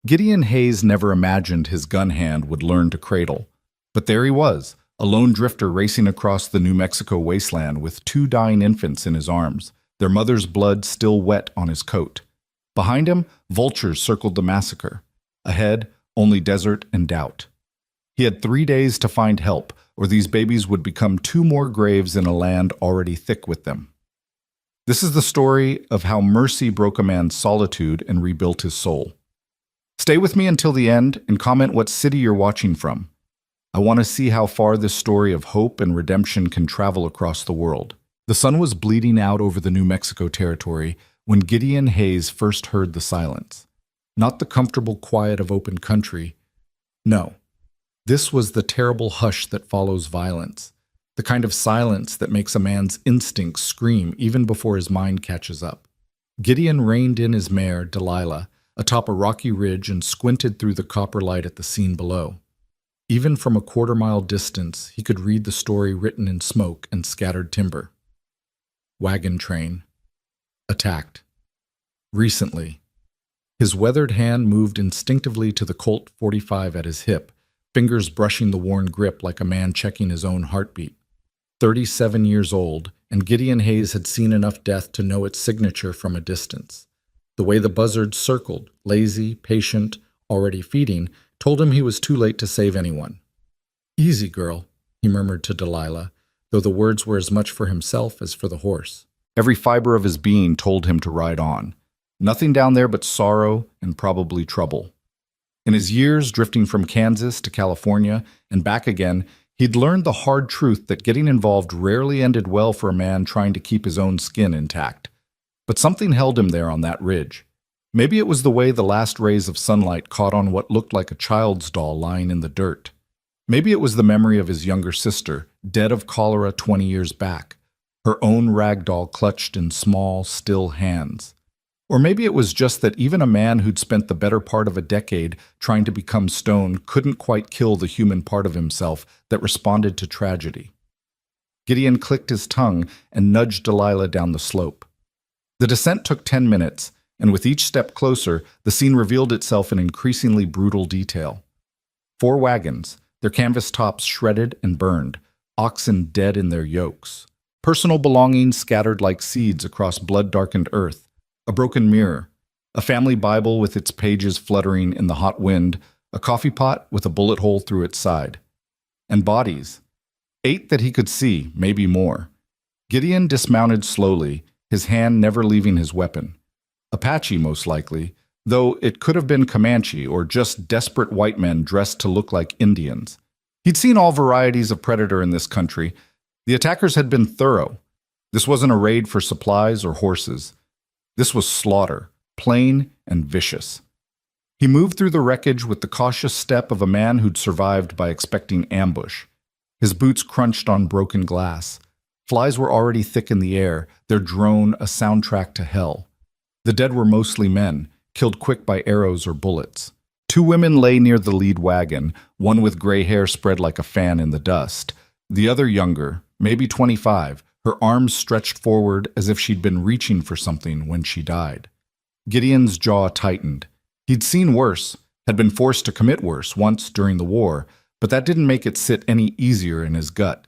Gideon Hayes never imagined his gun hand would learn to cradle. But there he was, a lone drifter racing across the New Mexico wasteland with two dying infants in his arms, their mother's blood still wet on his coat. Behind him, vultures circled the massacre. Ahead, only desert and doubt. He had 3 days to find help, or these babies would become 2 more graves in a land already thick with them. This is the story of how mercy broke a man's solitude and rebuilt his soul. Stay with me until the end and comment what city you're watching from. I want to see how far this story of hope and redemption can travel across the world. The sun was bleeding out over the New Mexico territory when Gideon Hayes first heard the silence. Not the comfortable quiet of open country. No, this was the terrible hush that follows violence, the kind of silence that makes a man's instincts scream even before his mind catches up. Gideon reined in his mare, Delilah, atop a rocky ridge and squinted through the copper light at the scene below. Even from a quarter-mile distance, he could read the story written in smoke and scattered timber. Wagon train. Attacked. Recently. His weathered hand moved instinctively to the Colt .45 at his hip, fingers brushing the worn grip like a man checking his own heartbeat. 37 years old, and Gideon Hayes had seen enough death to know its signature from a distance. The way the buzzard circled, lazy, patient, already feeding, told him he was too late to save anyone. "Easy, girl," he murmured to Delilah, though the words were as much for himself as for the horse. Every fiber of his being told him to ride on. Nothing down there but sorrow and probably trouble. In his years drifting from Kansas to California and back again, he'd learned the hard truth that getting involved rarely ended well for a man trying to keep his own skin intact. But something held him there on that ridge. Maybe it was the way the last rays of sunlight caught on what looked like a child's doll lying in the dirt. Maybe it was the memory of his younger sister, dead of cholera 20 years back, her own rag doll clutched in small, still hands. Or maybe it was just that even a man who'd spent the better part of a decade trying to become stone couldn't quite kill the human part of himself that responded to tragedy. Gideon clicked his tongue and nudged Delilah down the slope. The descent took 10 minutes, and with each step closer, the scene revealed itself in increasingly brutal detail. 4 wagons, their canvas tops shredded and burned, oxen dead in their yokes, personal belongings scattered like seeds across blood-darkened earth, a broken mirror, a family Bible with its pages fluttering in the hot wind, a coffee pot with a bullet hole through its side. And bodies. 8 that he could see, maybe more. Gideon dismounted slowly, his hand never leaving his weapon. Apache, most likely, though it could have been Comanche or just desperate white men dressed to look like Indians. He'd seen all varieties of predator in this country. The attackers had been thorough. This wasn't a raid for supplies or horses. This was slaughter, plain and vicious. He moved through the wreckage with the cautious step of a man who'd survived by expecting ambush. His boots crunched on broken glass. Flies were already thick in the air, their drone a soundtrack to hell. The dead were mostly men, killed quick by arrows or bullets. 2 women lay near the lead wagon, one with gray hair spread like a fan in the dust. The other younger, maybe 25, her arms stretched forward as if she'd been reaching for something when she died. Gideon's jaw tightened. He'd seen worse, had been forced to commit worse once during the war, but that didn't make it sit any easier in his gut.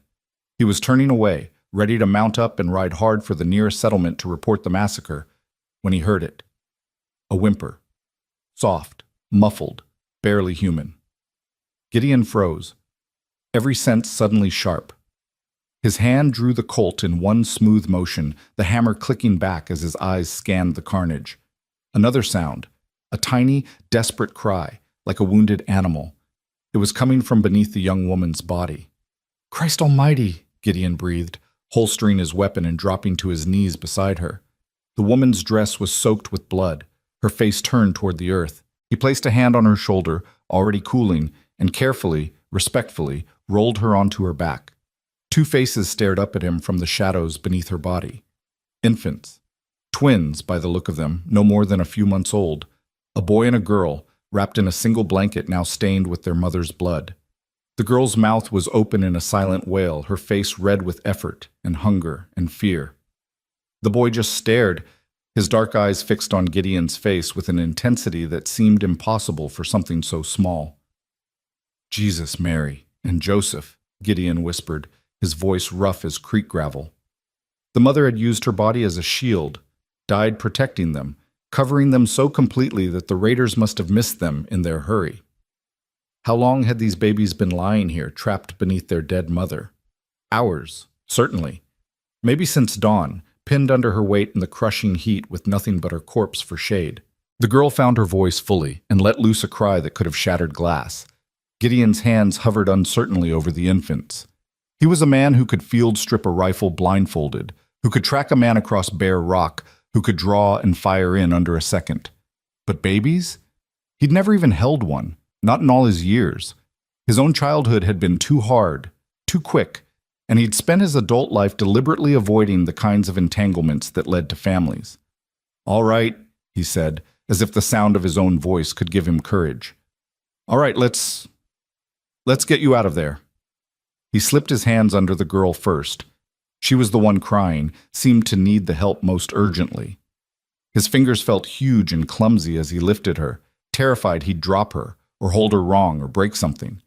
He was turning away, ready to mount up and ride hard for the nearest settlement to report the massacre, when he heard it. A whimper. Soft, muffled, barely human. Gideon froze, every sense suddenly sharp. His hand drew the Colt in one smooth motion, the hammer clicking back as his eyes scanned the carnage. Another sound, a tiny, desperate cry, like a wounded animal. It was coming from beneath the young woman's body. "Christ Almighty," Gideon breathed, holstering his weapon and dropping to his knees beside her. The woman's dress was soaked with blood, her face turned toward the earth. He placed a hand on her shoulder, already cooling, and carefully, respectfully, rolled her onto her back. 2 faces stared up at him from the shadows beneath her body. Infants. Twins, by the look of them, no more than a few months old. A boy and a girl, wrapped in a single blanket now stained with their mother's blood. The girl's mouth was open in a silent wail, her face red with effort and hunger and fear. The boy just stared, his dark eyes fixed on Gideon's face with an intensity that seemed impossible for something so small. "Jesus, Mary, and Joseph," Gideon whispered, his voice rough as creek gravel. The mother had used her body as a shield, died protecting them, covering them so completely that the raiders must have missed them in their hurry. How long had these babies been lying here, trapped beneath their dead mother? Hours, certainly. Maybe since dawn, pinned under her weight in the crushing heat with nothing but her corpse for shade. The girl found her voice fully and let loose a cry that could have shattered glass. Gideon's hands hovered uncertainly over the infants. He was a man who could field strip a rifle blindfolded, who could track a man across bare rock, who could draw and fire in under a second. But babies? He'd never even held one, not in all his years. His own childhood had been too hard, too quick, and he'd spent his adult life deliberately avoiding the kinds of entanglements that led to families. "All right," he said, as if the sound of his own voice could give him courage. "All right, let's get you out of there." He slipped his hands under the girl first. She was the one crying, seemed to need the help most urgently. His fingers felt huge and clumsy as he lifted her, terrified he'd drop her, or hold her wrong, or break something.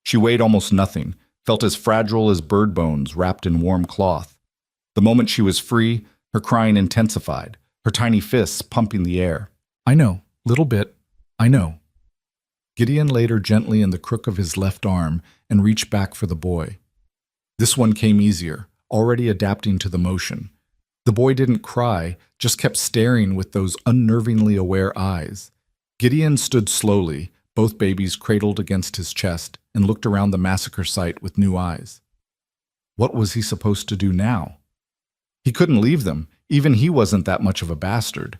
She weighed almost nothing, felt as fragile as bird bones wrapped in warm cloth. The moment she was free, her crying intensified, her tiny fists pumping the air. "I know, little bit, I know." Gideon laid her gently in the crook of his left arm and reached back for the boy. This one came easier, already adapting to the motion. The boy didn't cry, just kept staring with those unnervingly aware eyes. Gideon stood slowly, both babies cradled against his chest, and looked around the massacre site with new eyes. What was he supposed to do now? He couldn't leave them, even he wasn't that much of a bastard.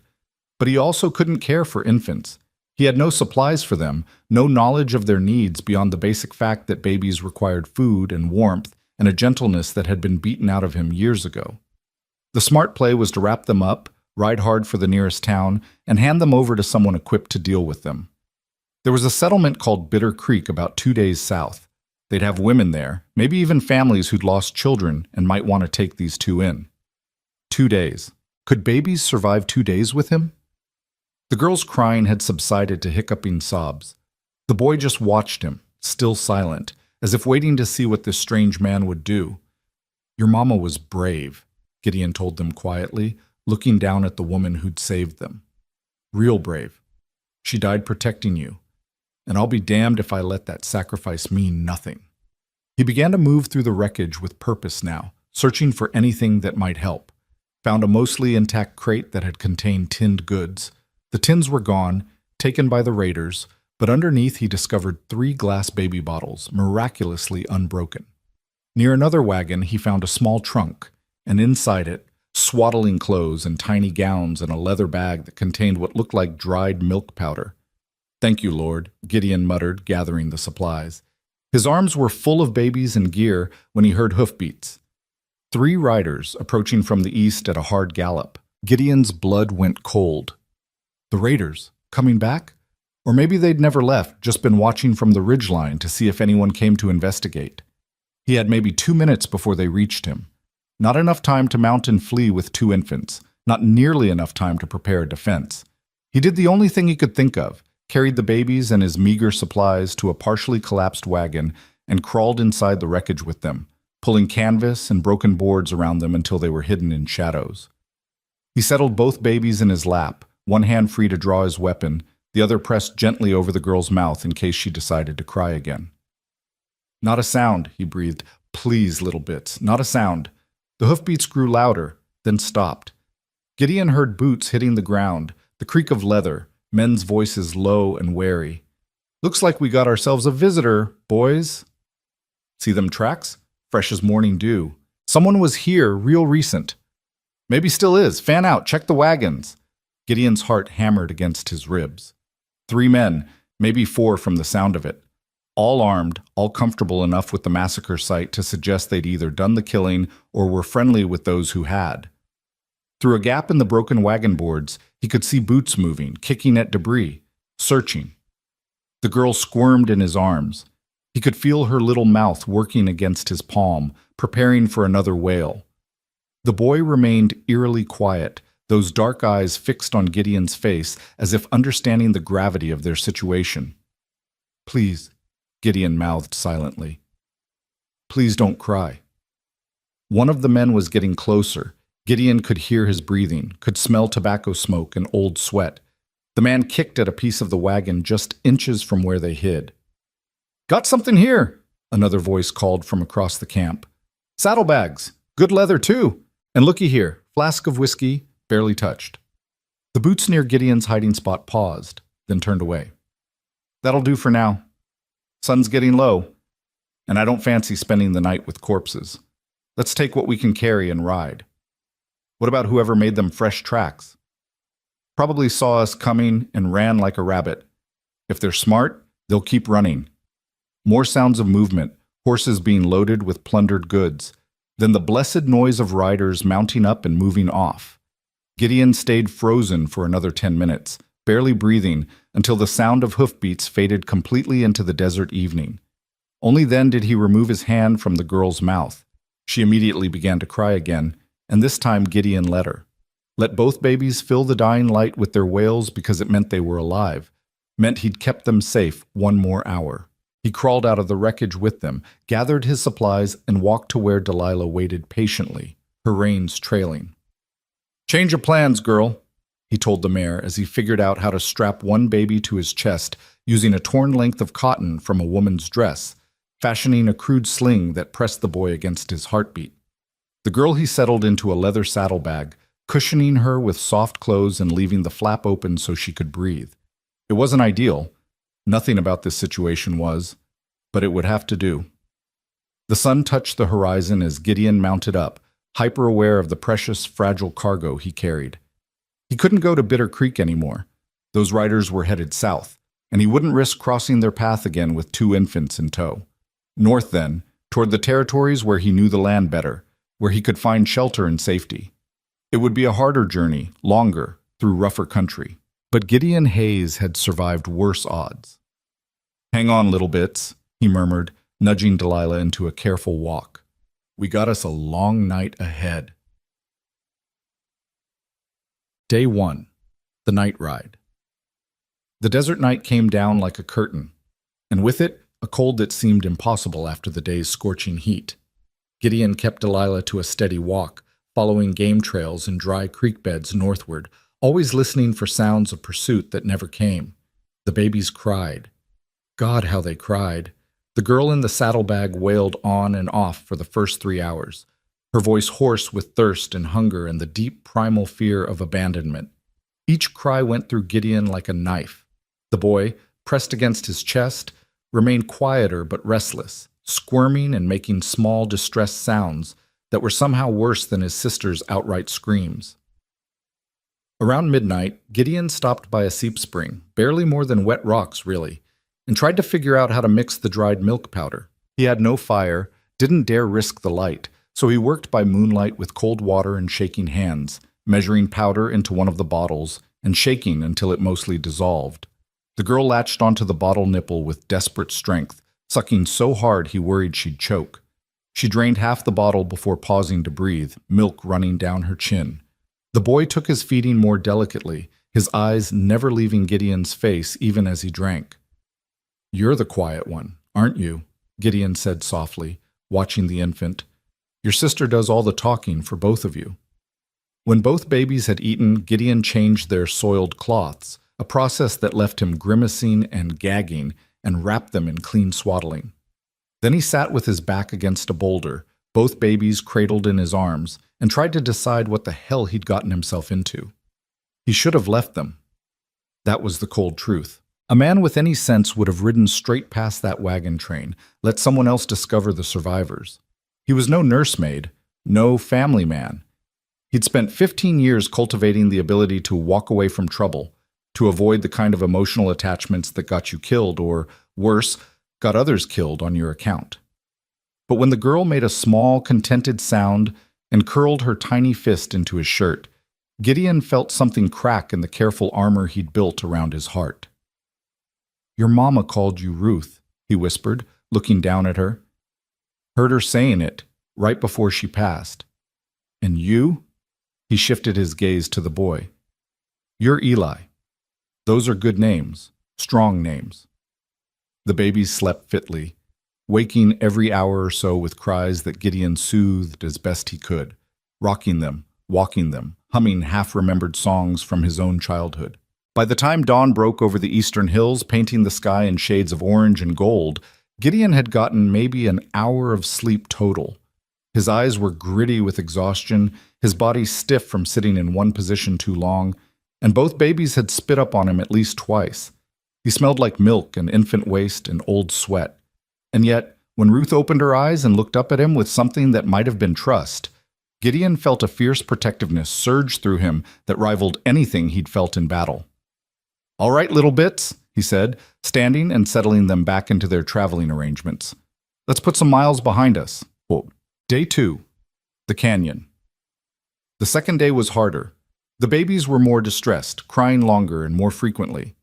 But he also couldn't care for infants. He had no supplies for them, no knowledge of their needs beyond the basic fact that babies required food and warmth and a gentleness that had been beaten out of him years ago. The smart play was to wrap them up, ride hard for the nearest town, and hand them over to someone equipped to deal with them. There was a settlement called Bitter Creek about 2 days south. They'd have women there, maybe even families who'd lost children and might want to take these two in. 2 days. Could babies survive 2 days with him? The girl's crying had subsided to hiccuping sobs. The boy just watched him, still silent, as if waiting to see what this strange man would do. "Your mama was brave," Gideon told them quietly, looking down at the woman who'd saved them. "Real brave. She died protecting you. And I'll be damned if I let that sacrifice mean nothing." He began to move through the wreckage with purpose now, searching for anything that might help. Found a mostly intact crate that had contained tinned goods. The tins were gone, taken by the raiders, but underneath he discovered 3 glass baby bottles, miraculously unbroken. Near another wagon he found a small trunk, and inside it, swaddling clothes and tiny gowns and a leather bag that contained what looked like dried milk powder. "Thank you, Lord," Gideon muttered, gathering the supplies. His arms were full of babies and gear when he heard hoofbeats. 3 riders approaching from the east at a hard gallop. Gideon's blood went cold. The raiders, coming back? Or maybe they'd never left, just been watching from the ridgeline to see if anyone came to investigate. He had maybe 2 minutes before they reached him. Not enough time to mount and flee with 2 infants, not nearly enough time to prepare a defense. He did the only thing he could think of, carried the babies and his meager supplies to a partially collapsed wagon, and crawled inside the wreckage with them, pulling canvas and broken boards around them until they were hidden in shadows. He settled both babies in his lap, one hand free to draw his weapon, the other pressed gently over the girl's mouth in case she decided to cry again. "Not a sound," he breathed. "Please, little bits, not a sound." The hoofbeats grew louder, then stopped. Gideon heard boots hitting the ground, the creak of leather, men's voices low and wary. "Looks like we got ourselves a visitor, boys." "See them tracks? Fresh as morning dew. Someone was here real recent." "Maybe still is. Fan out, check the wagons." Gideon's heart hammered against his ribs. 3 men, maybe 4 from the sound of it. All armed, all comfortable enough with the massacre site to suggest they'd either done the killing or were friendly with those who had. Through a gap in the broken wagon boards, he could see boots moving, kicking at debris, searching. The girl squirmed in his arms. He could feel her little mouth working against his palm, preparing for another wail. The boy remained eerily quiet, those dark eyes fixed on Gideon's face as if understanding the gravity of their situation. "Please," Gideon mouthed silently. "Please don't cry." One of the men was getting closer. Gideon could hear his breathing, could smell tobacco smoke and old sweat. The man kicked at a piece of the wagon just inches from where they hid. "Got something here," another voice called from across the camp. "Saddlebags, good leather too. And looky here, flask of whiskey, barely touched." The boots near Gideon's hiding spot paused, then turned away. "That'll do for now. Sun's getting low, and I don't fancy spending the night with corpses. Let's take what we can carry and ride." "What about whoever made them fresh tracks?" "Probably saw us coming and ran like a rabbit. If they're smart, they'll keep running." More sounds of movement, horses being loaded with plundered goods, then the blessed noise of riders mounting up and moving off. Gideon stayed frozen for another 10 minutes, barely breathing, until the sound of hoofbeats faded completely into the desert evening. Only then did he remove his hand from the girl's mouth. She immediately began to cry again, and this time Gideon let her. Let both babies fill the dying light with their wails because it meant they were alive, meant he'd kept them safe one more hour. He crawled out of the wreckage with them, gathered his supplies, and walked to where Delilah waited patiently, her reins trailing. "Change of plans, girl," he told the mare as he figured out how to strap one baby to his chest using a torn length of cotton from a woman's dress, fashioning a crude sling that pressed the boy against his heartbeat. The girl he settled into a leather saddlebag, cushioning her with soft clothes and leaving the flap open so she could breathe. It wasn't ideal. Nothing about this situation was, but it would have to do. The sun touched the horizon as Gideon mounted up, hyper-aware of the precious, fragile cargo he carried. He couldn't go to Bitter Creek anymore. Those riders were headed south, and he wouldn't risk crossing their path again with 2 infants in tow. North then, toward the territories where he knew the land better, where he could find shelter and safety. It would be a harder journey, longer, through rougher country. But Gideon Hayes had survived worse odds. "Hang on, little bits," he murmured, nudging Delilah into a careful walk. "We got us a long night ahead." Day 1. The Night Ride. The desert night came down like a curtain, and with it, a cold that seemed impossible after the day's scorching heat. Gideon kept Delilah to a steady walk, following game trails and dry creek beds northward, always listening for sounds of pursuit that never came. The babies cried. God, how they cried. The girl in the saddlebag wailed on and off for the first 3 hours, her voice hoarse with thirst and hunger and the deep primal fear of abandonment. Each cry went through Gideon like a knife. The boy, pressed against his chest, remained quieter but restless, squirming and making small, distressed sounds that were somehow worse than his sister's outright screams. Around midnight, Gideon stopped by a seep spring, barely more than wet rocks, really, and tried to figure out how to mix the dried milk powder. He had no fire, didn't dare risk the light, so he worked by moonlight with cold water and shaking hands, measuring powder into one of the bottles and shaking until it mostly dissolved. The girl latched onto the bottle nipple with desperate strength, sucking so hard he worried she'd choke. She drained half the bottle before pausing to breathe, milk running down her chin. The boy took his feeding more delicately, his eyes never leaving Gideon's face even as he drank. "You're the quiet one, aren't you?" Gideon said softly, watching the infant. "Your sister does all the talking for both of you." When both babies had eaten, Gideon changed their soiled cloths, a process that left him grimacing and gagging, and wrapped them in clean swaddling. Then he sat with his back against a boulder, both babies cradled in his arms, and tried to decide what the hell he'd gotten himself into. He should have left them. That was the cold truth. A man with any sense would have ridden straight past that wagon train, let someone else discover the survivors. He was no nursemaid, no family man. He'd spent 15 years cultivating the ability to walk away from trouble, to avoid the kind of emotional attachments that got you killed or, worse, got others killed on your account. But when the girl made a small, contented sound and curled her tiny fist into his shirt, Gideon felt something crack in the careful armor he'd built around his heart. "Your mama called you Ruth," he whispered, looking down at her. "Heard her saying it, right before she passed. And you?" He shifted his gaze to the boy. You're Eli. Those are good names, strong names. The babies slept fitly, waking every hour or so with cries that Gideon soothed as best he could, rocking them, walking them, humming half-remembered songs from his own childhood. By the time dawn broke over the eastern hills, painting the sky in shades of orange and gold, Gideon had gotten maybe an hour of sleep total. His eyes were gritty with exhaustion, his body stiff from sitting in one position too long, and both babies had spit up on him at least twice. He smelled like milk and infant waste and old sweat. And yet, when Ruth opened her eyes and looked up at him with something that might have been trust, Gideon felt a fierce protectiveness surge through him that rivaled anything he'd felt in battle. All right, little bits, he said, standing and settling them back into their traveling arrangements. Let's put some miles behind us. Quote. Day 2. The Canyon. The second day was harder. The babies were more distressed, crying longer and more frequently.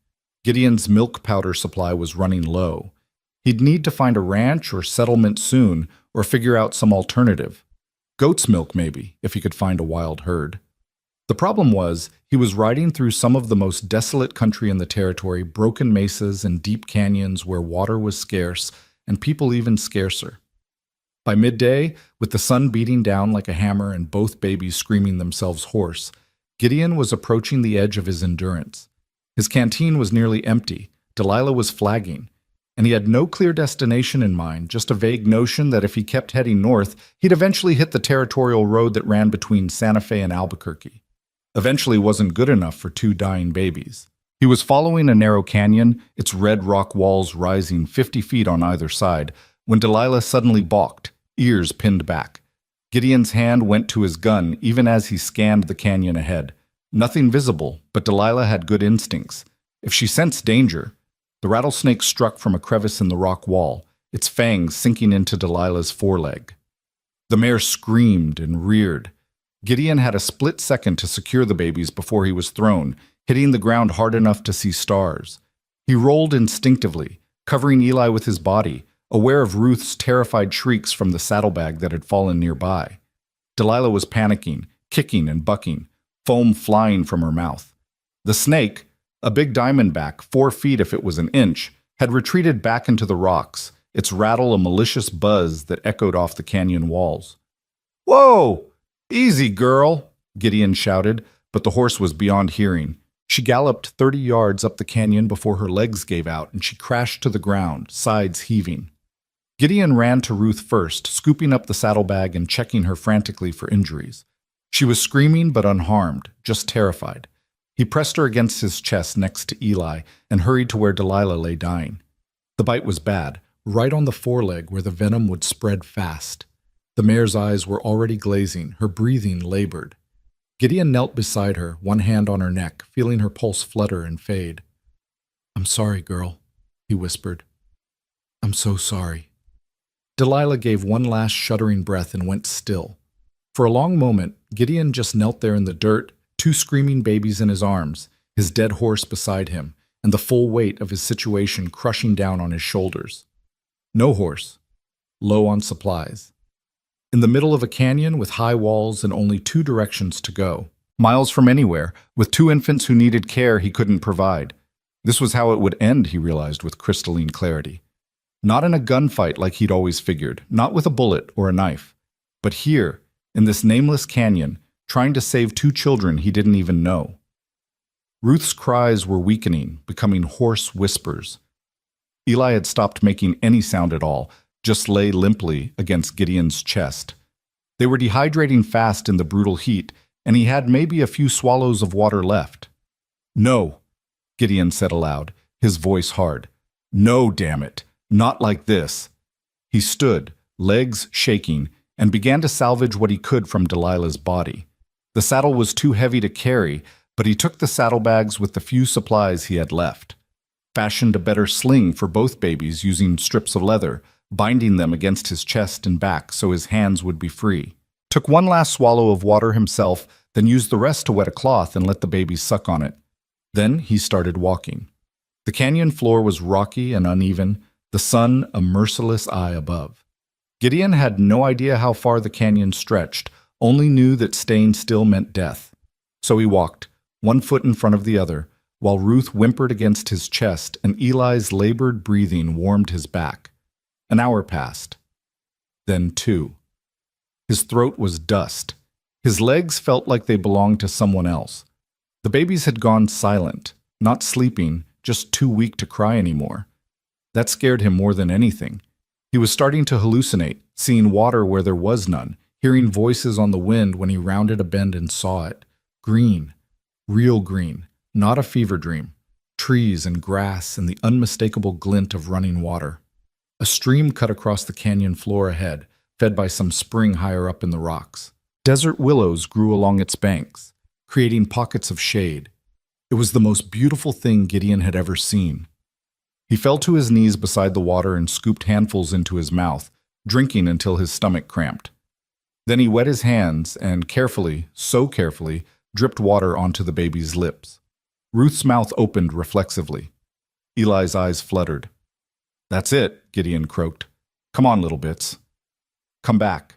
Gideon's milk powder supply was running low. He'd need to find a ranch or settlement soon, or figure out some alternative. Goat's milk, maybe, if he could find a wild herd. The problem was, he was riding through some of the most desolate country in the territory, broken mesas and deep canyons where water was scarce, and people even scarcer. By midday, with the sun beating down like a hammer and both babies screaming themselves hoarse, Gideon was approaching the edge of his endurance. His canteen was nearly empty, Delilah was flagging, and he had no clear destination in mind, just a vague notion that if he kept heading north, he'd eventually hit the territorial road that ran between Santa Fe and Albuquerque. Eventually wasn't good enough for 2 dying babies. He was following a narrow canyon, its red rock walls rising 50 feet on either side, when Delilah suddenly balked, ears pinned back. Gideon's hand went to his gun even as he scanned the canyon ahead. Nothing visible, but Delilah had good instincts. If she sensed danger, the rattlesnake struck from a crevice in the rock wall, its fangs sinking into Delilah's foreleg. The mare screamed and reared. Gideon had a split second to secure the babies before he was thrown, hitting the ground hard enough to see stars. He rolled instinctively, covering Eli with his body, aware of Ruth's terrified shrieks from the saddlebag that had fallen nearby. Delilah was panicking, kicking and bucking, foam flying from her mouth. The snake, a big diamondback, 4 feet if it was an inch, had retreated back into the rocks, its rattle a malicious buzz that echoed off the canyon walls. "Whoa! Easy, girl!" Gideon shouted, but the horse was beyond hearing. She galloped 30 yards up the canyon before her legs gave out and she crashed to the ground, sides heaving. Gideon ran to Ruth first, scooping up the saddlebag and checking her frantically for injuries. She was screaming but unharmed, just terrified. He pressed her against his chest next to Eli and hurried to where Delilah lay dying. The bite was bad, right on the foreleg where the venom would spread fast. The mare's eyes were already glazing, her breathing labored. Gideon knelt beside her, one hand on her neck, feeling her pulse flutter and fade. "I'm sorry, girl," he whispered. "I'm so sorry." Delilah gave one last shuddering breath and went still. For a long moment, Gideon just knelt there in the dirt, 2 screaming babies in his arms, his dead horse beside him, and the full weight of his situation crushing down on his shoulders. No horse, low on supplies. In the middle of a canyon with high walls and only 2 directions to go. Miles from anywhere, with 2 infants who needed care he couldn't provide. This was how it would end, he realized with crystalline clarity. Not in a gunfight like he'd always figured, not with a bullet or a knife, but here, in this nameless canyon, trying to save 2 children he didn't even know. Ruth's cries were weakening, becoming hoarse whispers. Eli had stopped making any sound at all, just lay limply against Gideon's chest. They were dehydrating fast in the brutal heat, and he had maybe a few swallows of water left. "No," Gideon said aloud, his voice hard. "No, damn it. Not like this." He stood, legs shaking, and began to salvage what he could from Delilah's body. The saddle was too heavy to carry, but he took the saddlebags with the few supplies he had left. Fashioned a better sling for both babies using strips of leather, binding them against his chest and back so his hands would be free. Took one last swallow of water himself, then used the rest to wet a cloth and let the babies suck on it. Then he started walking. The canyon floor was rocky and uneven, the sun a merciless eye above. Gideon had no idea how far the canyon stretched, only knew that staying still meant death. So he walked, one foot in front of the other, while Ruth whimpered against his chest and Eli's labored breathing warmed his back. An hour passed. Then 2. His throat was dust. His legs felt like they belonged to someone else. The babies had gone silent, not sleeping, just too weak to cry anymore. That scared him more than anything. He was starting to hallucinate, seeing water where there was none, hearing voices on the wind when he rounded a bend and saw it. Green. Real green. Not a fever dream. Trees and grass and the unmistakable glint of running water. A stream cut across the canyon floor ahead, fed by some spring higher up in the rocks. Desert willows grew along its banks, creating pockets of shade. It was the most beautiful thing Gideon had ever seen. He fell to his knees beside the water and scooped handfuls into his mouth, drinking until his stomach cramped. Then he wet his hands and carefully, so carefully, dripped water onto the baby's lips. Ruth's mouth opened reflexively. Eli's eyes fluttered. "That's it," Gideon croaked. "Come on, little bits. Come back."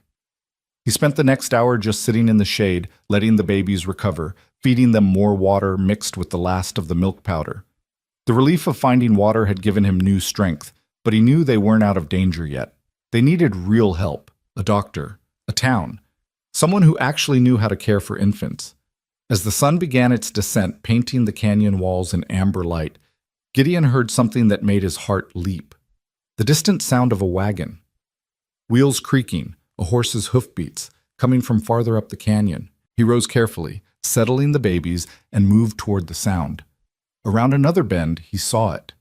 He spent the next hour just sitting in the shade, letting the babies recover, feeding them more water mixed with the last of the milk powder. The relief of finding water had given him new strength, but he knew they weren't out of danger yet. They needed real help, a doctor, a town, someone who actually knew how to care for infants. As the sun began its descent, painting the canyon walls in amber light, Gideon heard something that made his heart leap. The distant sound of a wagon. Wheels creaking, a horse's hoofbeats, coming from farther up the canyon. He rose carefully, settling the babies, and moved toward the sound. Around another bend, he saw it.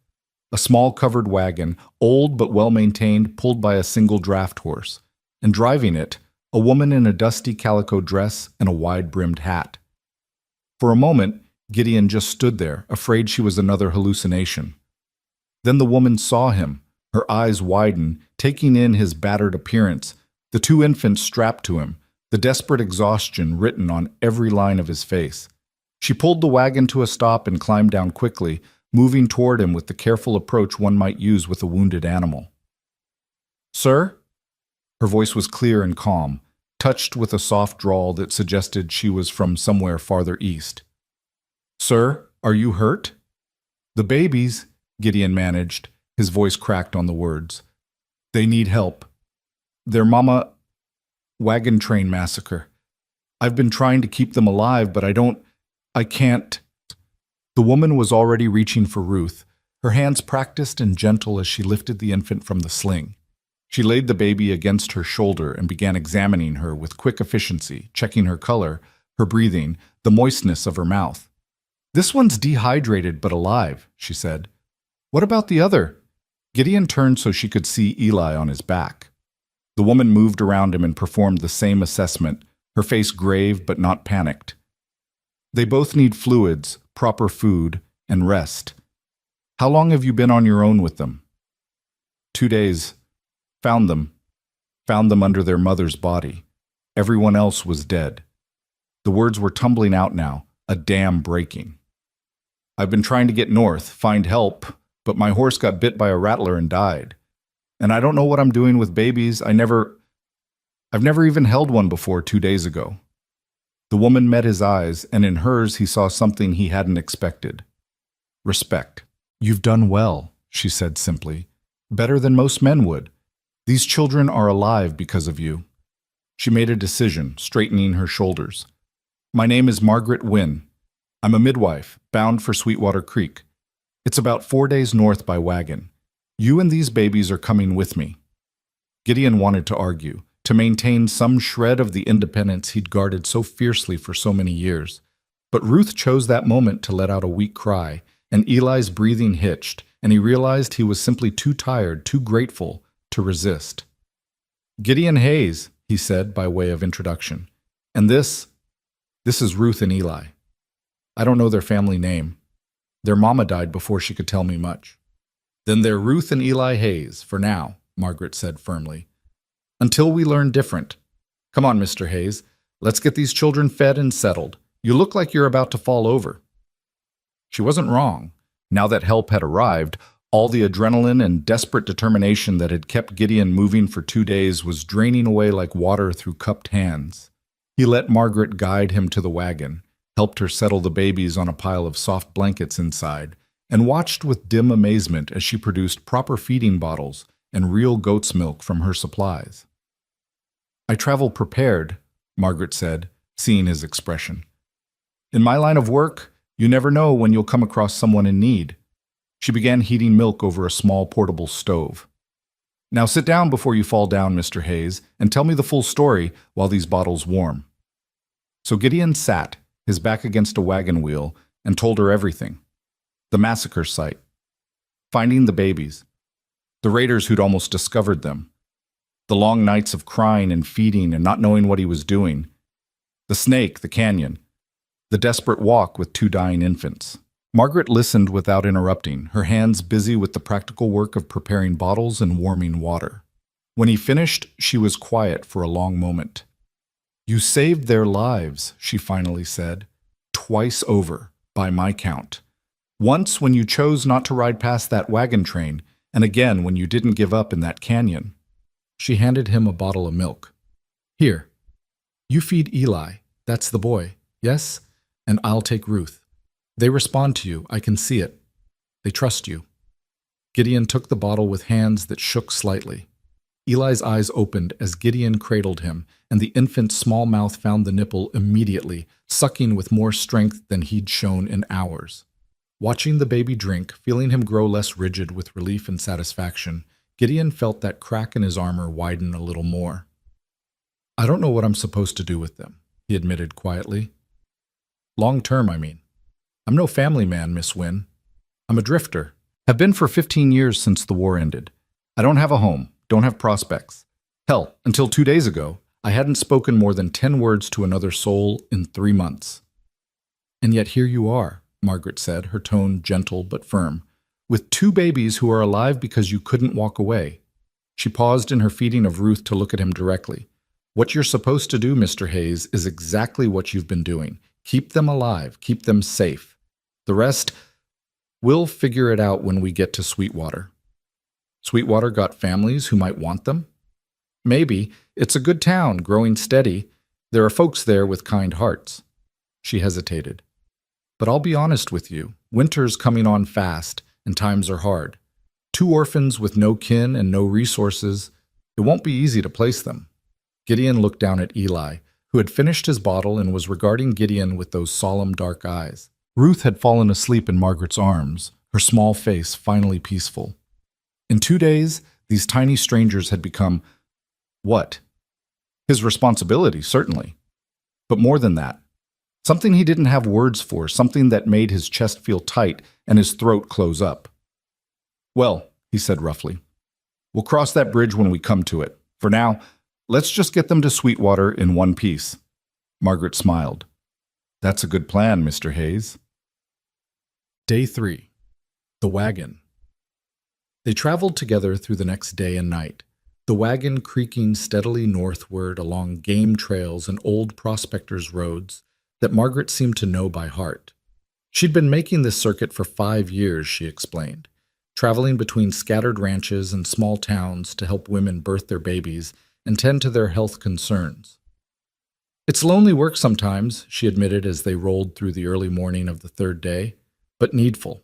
A small covered wagon, old but well-maintained, pulled by a single draft horse. And driving it, a woman in a dusty calico dress and a wide-brimmed hat. For a moment, Gideon just stood there, afraid she was another hallucination. Then the woman saw him, her eyes widen, taking in his battered appearance, the 2 infants strapped to him, the desperate exhaustion written on every line of his face. She pulled the wagon to a stop and climbed down quickly, moving toward him with the careful approach one might use with a wounded animal. "Sir?" Her voice was clear and calm, touched with a soft drawl that suggested she was from somewhere farther east. "Sir, are you hurt?" "The babies," Gideon managed, his voice cracked on the words. "They need help. Their mama... wagon train massacre. I've been trying to keep them alive, but I can't." The woman was already reaching for Ruth, her hands practiced and gentle as she lifted the infant from the sling. She laid the baby against her shoulder and began examining her with quick efficiency, checking her color, her breathing, the moistness of her mouth. "This one's dehydrated but alive," she said. "What about the other?" Gideon turned so she could see Eli on his back. The woman moved around him and performed the same assessment, her face grave but not panicked. "They both need fluids, proper food, and rest. How long have you been on your own with them?" 2 days. Found them under their mother's body. Everyone else was dead. The words were tumbling out now, a dam breaking. "I've been trying to get north, find help, but my horse got bit by a rattler and died. And I don't know what I'm doing with babies. I've never even held one before 2 days ago." The woman met his eyes, and in hers he saw something he hadn't expected. Respect. "You've done well," she said simply. "Better than most men would. These children are alive because of you." She made a decision, straightening her shoulders. "My name is Margaret Wynne. I'm a midwife, bound for Sweetwater Creek. It's about 4 days north by wagon. You and these babies are coming with me." Gideon wanted to argue, to maintain some shred of the independence he'd guarded so fiercely for so many years. But Ruth chose that moment to let out a weak cry, and Eli's breathing hitched, and he realized he was simply too tired, too grateful, to resist. "Gideon Hayes," he said by way of introduction. "And this is Ruth and Eli. I don't know their family name. Their mama died before she could tell me much." "Then they're Ruth and Eli Hayes, for now," Margaret said firmly. "Until we learn different. Come on, Mr. Hayes. Let's get these children fed and settled. You look like you're about to fall over." She wasn't wrong. Now that help had arrived, all the adrenaline and desperate determination that had kept Gideon moving for 2 days was draining away like water through cupped hands. He let Margaret guide him to the wagon, helped her settle the babies on a pile of soft blankets inside, and watched with dim amazement as she produced proper feeding bottles and real goat's milk from her supplies. "I travel prepared," Margaret said, seeing his expression. "In my line of work, you never know when you'll come across someone in need." She began heating milk over a small portable stove. "Now sit down before you fall down, Mr. Hayes, and tell me the full story while these bottles warm." So Gideon sat, his back against a wagon wheel, and told her everything. The massacre site, finding the babies, the raiders who'd almost discovered them, the long nights of crying and feeding and not knowing what he was doing, the snake, the canyon, the desperate walk with 2 dying infants. Margaret listened without interrupting, her hands busy with the practical work of preparing bottles and warming water. When he finished, she was quiet for a long moment. "You saved their lives," she finally said, "twice over, by my count. Once when you chose not to ride past that wagon train, and again when you didn't give up in that canyon." She handed him a bottle of milk. "Here, you feed Eli, that's the boy, yes? And I'll take Ruth. They respond to you, I can see it. They trust you." Gideon took the bottle with hands that shook slightly. Eli's eyes opened as Gideon cradled him, and the infant's small mouth found the nipple immediately, sucking with more strength than he'd shown in hours. Watching the baby drink, feeling him grow less rigid with relief and satisfaction, Gideon felt that crack in his armor widen a little more. "I don't know what I'm supposed to do with them," he admitted quietly. "Long term, I mean. I'm no family man, Miss Wynne. I'm a drifter. Have been for 15 years since the war ended. I don't have a home, don't have prospects. Hell, until 2 days ago, I hadn't spoken more than 10 words to another soul in 3 months." "And yet here you are," Margaret said, her tone gentle but firm, "with 2 babies who are alive because you couldn't walk away." She paused in her feeding of Ruth to look at him directly. "What you're supposed to do, Mr. Hayes, is exactly what you've been doing. Keep them alive, keep them safe. The rest, we'll figure it out when we get to Sweetwater." "Sweetwater got families who might want them?" "Maybe. It's a good town, growing steady. There are folks there with kind hearts." She hesitated. "But I'll be honest with you. Winter's coming on fast, and times are hard. 2 orphans with no kin and no resources. It won't be easy to place them." Gideon looked down at Eli, who had finished his bottle and was regarding Gideon with those solemn dark eyes. Ruth had fallen asleep in Margaret's arms, her small face finally peaceful. In 2 days, these tiny strangers had become what? His responsibility, certainly. But more than that. Something he didn't have words for, something that made his chest feel tight and his throat close up. "Well," he said roughly, "we'll cross that bridge when we come to it. For now, let's just get them to Sweetwater in one piece." Margaret smiled. "That's a good plan, Mr. Hayes." Day 3. The Wagon. They traveled together through the next day and night, the wagon creaking steadily northward along game trails and old prospectors' roads that Margaret seemed to know by heart. She'd been making this circuit for 5 years, she explained, traveling between scattered ranches and small towns to help women birth their babies and tend to their health concerns. "It's lonely work sometimes," she admitted as they rolled through the early morning of the 3rd day, "but needful.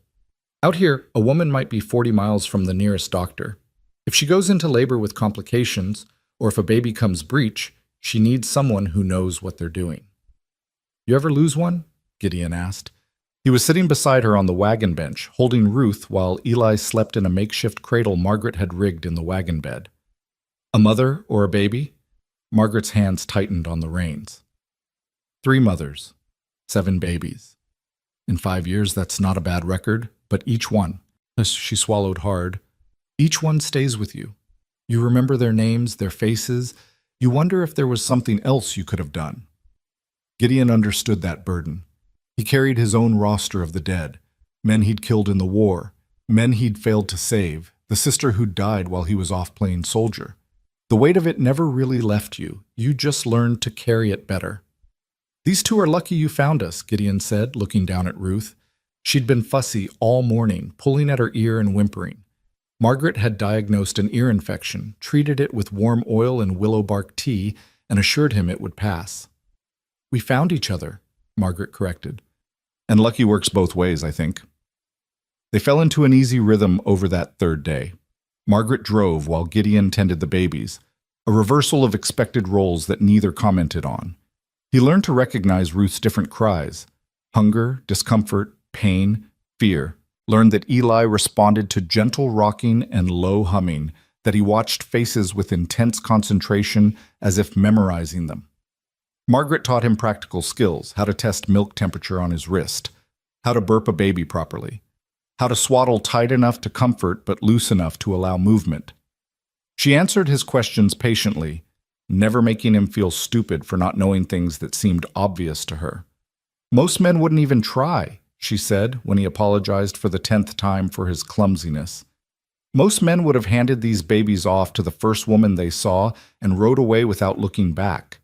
Out here, a woman might be 40 miles from the nearest doctor. If she goes into labor with complications, or if a baby comes breech, she needs someone who knows what they're doing." "You ever lose one?" Gideon asked. He was sitting beside her on the wagon bench, holding Ruth while Eli slept in a makeshift cradle Margaret had rigged in the wagon bed. "A mother or a baby?" Margaret's hands tightened on the reins. 3 mothers, 7 babies. In 5 years, that's not a bad record, but each one, she swallowed hard, each one stays with you. You remember their names, their faces. You wonder if there was something else you could have done. Gideon understood that burden. He carried his own roster of the dead, men he'd killed in the war, men he'd failed to save, the sister who'd died while he was off playing soldier. The weight of it never really left you. You just learned to carry it better. "These 2 are lucky you found us," Gideon said, looking down at Ruth. She'd been fussy all morning, pulling at her ear and whimpering. Margaret had diagnosed an ear infection, treated it with warm oil and willow bark tea, and assured him it would pass. "We found each other," Margaret corrected. And lucky works both ways, I think. They fell into an easy rhythm over that third day. Margaret drove while Gideon tended the babies, a reversal of expected roles that neither commented on. He learned to recognize Ruth's different cries: hunger, discomfort, pain, fear. Learned that Eli responded to gentle rocking and low humming, that he watched faces with intense concentration as if memorizing them. Margaret taught him practical skills: how to test milk temperature on his wrist, how to burp a baby properly, how to swaddle tight enough to comfort but loose enough to allow movement. She answered his questions patiently, never making him feel stupid for not knowing things that seemed obvious to her. Most men wouldn't even try, she said when he apologized for the 10th time for his clumsiness. Most men would have handed these babies off to the first woman they saw and rode away without looking back.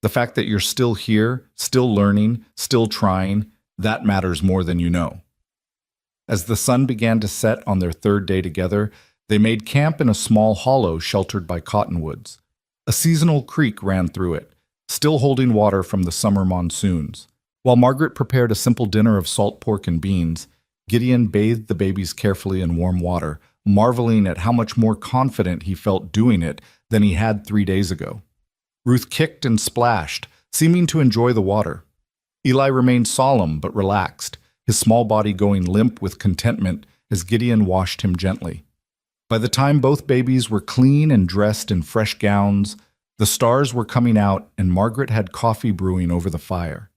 The fact that you're still here, still learning, still trying, that matters more than you know. As the sun began to set on their third day together, they made camp in a small hollow sheltered by cottonwoods. A seasonal creek ran through it, still holding water from the summer monsoons. While Margaret prepared a simple dinner of salt pork and beans, Gideon bathed the babies carefully in warm water, marveling at how much more confident he felt doing it than he had 3 days ago. Ruth kicked and splashed, seeming to enjoy the water. Eli remained solemn but relaxed, his small body going limp with contentment as Gideon washed him gently. By the time both babies were clean and dressed in fresh gowns, the stars were coming out and Margaret had coffee brewing over the fire.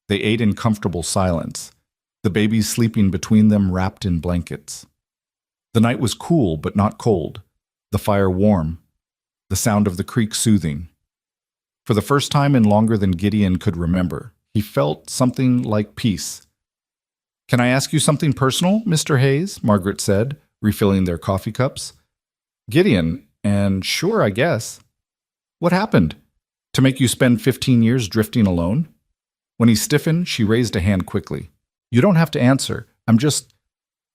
They ate in comfortable silence, the babies sleeping between them wrapped in blankets. The night was cool but not cold, the fire warm, the sound of the creek soothing. For the first time in longer than Gideon could remember, he felt something like peace. "Can I ask you something personal, Mr. Hayes?" Margaret said, refilling their coffee cups. Gideon, and sure, I guess. What happened? To make you spend 15 years drifting alone? When he stiffened, she raised a hand quickly. You don't have to answer. I'm just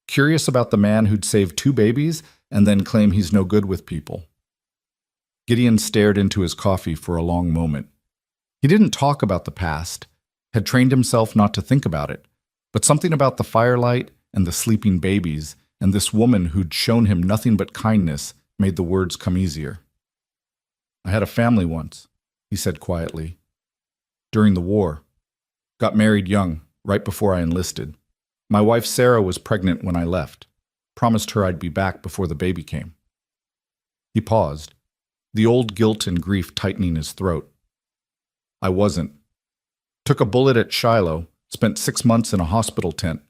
curious about the man who'd save 2 babies and then claim he's no good with people. Gideon stared into his coffee for a long moment. He didn't talk about the past, had trained himself not to think about it, but something about the firelight and the sleeping babies and this woman who'd shown him nothing but kindness made the words come easier. I had a family once, he said quietly. During the war. Got married young, right before I enlisted. My wife Sarah was pregnant when I left. Promised her I'd be back before the baby came. He paused, the old guilt and grief tightening his throat. I wasn't. Took a bullet at Shiloh, spent 6 months in a hospital tent.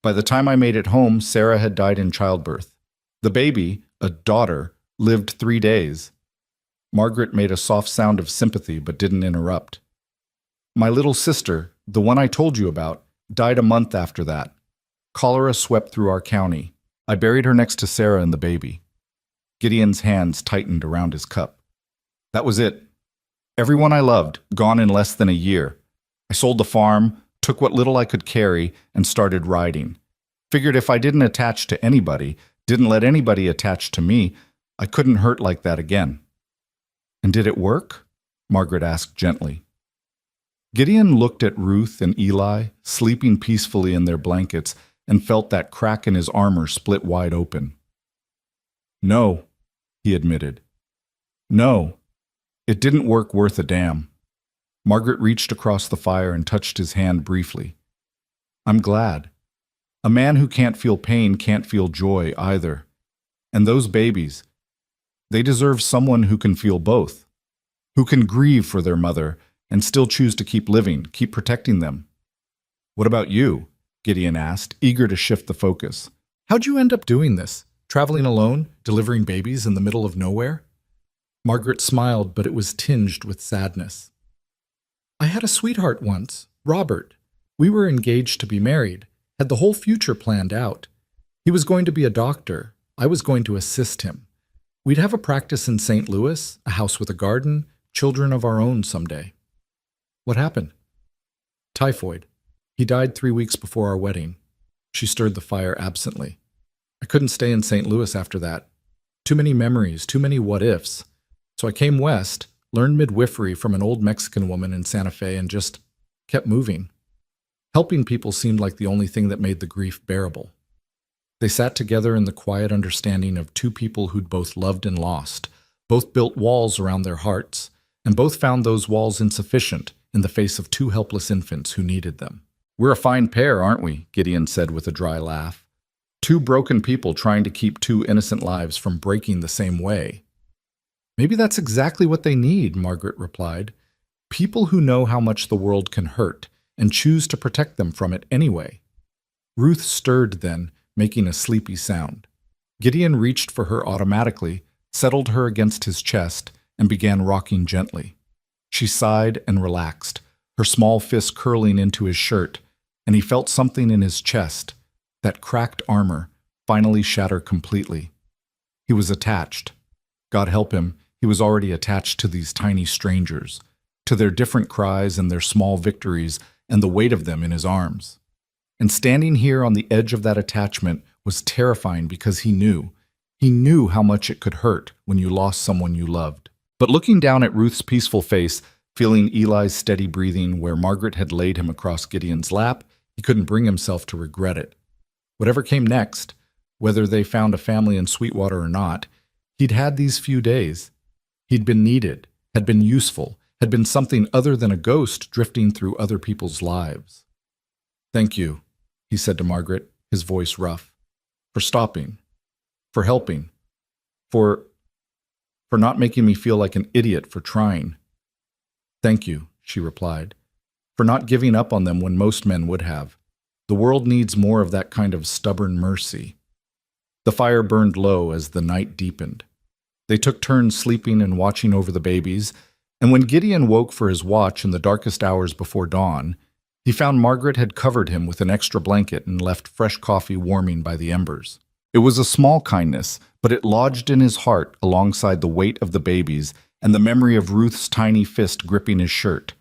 By the time I made it home, Sarah had died in childbirth. The baby, a daughter, lived 3 days. Margaret made a soft sound of sympathy but didn't interrupt. My little sister, the one I told you about, died a month after that. Cholera swept through our county. I buried her next to Sarah and the baby. Gideon's hands tightened around his cup. That was it. Everyone I loved, gone in less than a year. I sold the farm, took what little I could carry, and started riding. Figured if I didn't attach to anybody, didn't let anybody attach to me, I couldn't hurt like that again. And did it work? Margaret asked gently. Gideon looked at Ruth and Eli, sleeping peacefully in their blankets, and felt that crack in his armor split wide open. No, he admitted. No, it didn't work worth a damn. Margaret reached across the fire and touched his hand briefly. I'm glad. A man who can't feel pain can't feel joy either. And those babies, they deserve someone who can feel both, who can grieve for their mother and still choose to keep living, keep protecting them. What about you? Gideon asked, eager to shift the focus. How'd you end up doing this? Traveling alone, delivering babies in the middle of nowhere? Margaret smiled, but it was tinged with sadness. I had a sweetheart once, Robert. We were engaged to be married, had the whole future planned out. He was going to be a doctor. I was going to assist him. We'd have a practice in St. Louis, a house with a garden, children of our own someday. What happened? Typhoid. He died 3 weeks before our wedding. She stirred the fire absently. I couldn't stay in St. Louis after that. Too many memories, too many what-ifs. So I came west, learned midwifery from an old Mexican woman in Santa Fe, and just kept moving. Helping people seemed like the only thing that made the grief bearable. They sat together in the quiet understanding of two people who'd both loved and lost, both built walls around their hearts, and both found those walls insufficient in the face of two helpless infants who needed them. "We're a fine pair, aren't we?" Gideon said with a dry laugh. "Two broken people trying to keep two innocent lives from breaking the same way." "Maybe that's exactly what they need," Margaret replied. "People who know how much the world can hurt and choose to protect them from it anyway." Ruth stirred then, making a sleepy sound. Gideon reached for her automatically, settled her against his chest, and began rocking gently. She sighed and relaxed, her small fist curling into his shirt, and he felt something in his chest, that cracked armor, finally shatter completely. He was attached. God help him, he was already attached to these tiny strangers, to their different cries and their small victories and the weight of them in his arms. And standing here on the edge of that attachment was terrifying because he knew how much it could hurt when you lost someone you loved. But looking down at Ruth's peaceful face, feeling Eli's steady breathing where Margaret had laid him across Gideon's lap, he couldn't bring himself to regret it. Whatever came next, whether they found a family in Sweetwater or not, he'd had these few days. He'd been needed, had been useful, had been something other than a ghost drifting through other people's lives. "Thank you," he said to Margaret, his voice rough, "for stopping, for helping, for not making me feel like an idiot for trying." "Thank you," she replied, "for not giving up on them when most men would have. The world needs more of that kind of stubborn mercy." The fire burned low as the night deepened. They took turns sleeping and watching over the babies, and when Gideon woke for his watch in the darkest hours before dawn, he found Margaret had covered him with an extra blanket and left fresh coffee warming by the embers. It was a small kindness, but it lodged in his heart alongside the weight of the babies and the memory of Ruth's tiny fist gripping his shirt.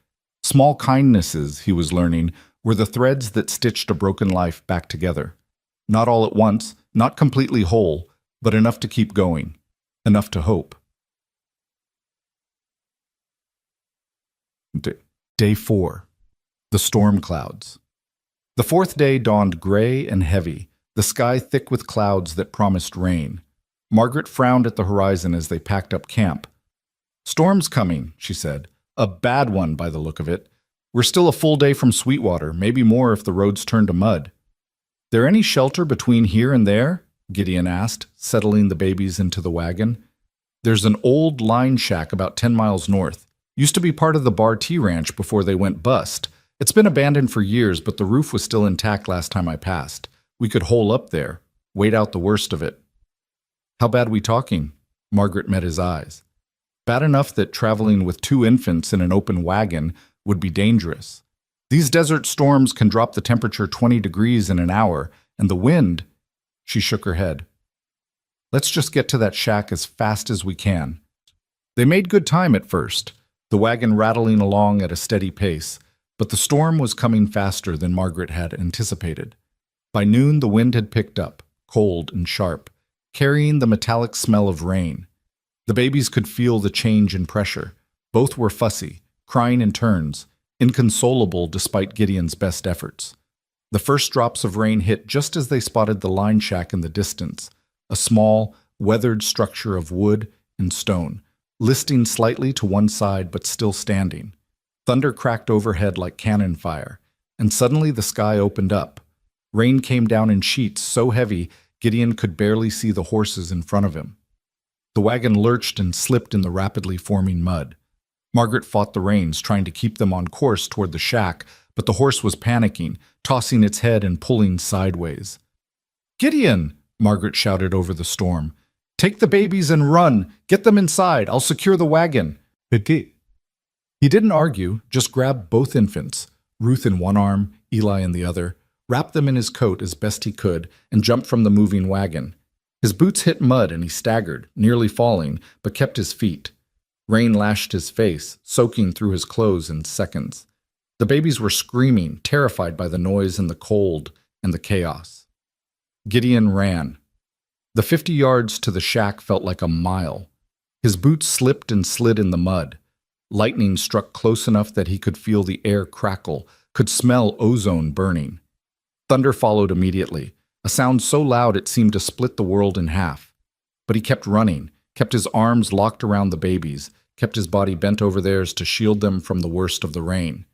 Small kindnesses, he was learning, were the threads that stitched a broken life back together. Not all at once, not completely whole, but enough to keep going, enough to hope. Day 4. The storm clouds. The fourth day dawned gray and heavy, the sky thick with clouds that promised rain. Margaret frowned at the horizon as they packed up camp. "Storm's coming," she said. "A bad one by the look of it. We're still a full day from Sweetwater, maybe more if the roads turn to mud." "There any shelter between here and there?" Gideon asked, settling the babies into the wagon. "There's an old line shack about 10 miles north. Used to be part of the Bar T Ranch before they went bust. It's been abandoned for years, but the roof was still intact last time I passed. We could hole up there, wait out the worst of it." "How bad we talking?" Margaret met his eyes. "Bad enough that traveling with two infants in an open wagon would be dangerous. These desert storms can drop the temperature 20 degrees in an hour, and the wind—" She shook her head. "Let's just get to that shack as fast as we can." They made good time at first, the wagon rattling along at a steady pace, but the storm was coming faster than Margaret had anticipated. By noon, the wind had picked up, cold and sharp, carrying the metallic smell of rain. The babies could feel the change in pressure. Both were fussy, crying in turns, inconsolable despite Gideon's best efforts. The first drops of rain hit just as they spotted the line shack in the distance, a small, weathered structure of wood and stone, listing slightly to one side but still standing. Thunder cracked overhead like cannon fire, and suddenly the sky opened up. Rain came down in sheets so heavy Gideon could barely see the horses in front of him. The wagon lurched and slipped in the rapidly forming mud. Margaret fought the reins, trying to keep them on course toward the shack, but the horse was panicking, tossing its head and pulling sideways. "Gideon!" Margaret shouted over the storm. "Take the babies and run! Get them inside! I'll secure the wagon!" He didn't argue, just grabbed both infants, Ruth in one arm, Eli in the other, wrapped them in his coat as best he could, and jumped from the moving wagon. His boots hit mud and he staggered, nearly falling, but kept his feet. Rain lashed his face, soaking through his clothes in seconds. The babies were screaming, terrified by the noise and the cold and the chaos. Gideon ran. The 50 yards to the shack felt like a mile. His boots slipped and slid in the mud. Lightning struck close enough that he could feel the air crackle, could smell ozone burning. Thunder followed immediately, a sound so loud it seemed to split the world in half. But he kept running, kept his arms locked around the babies, kept his body bent over theirs to shield them from the worst of the rain.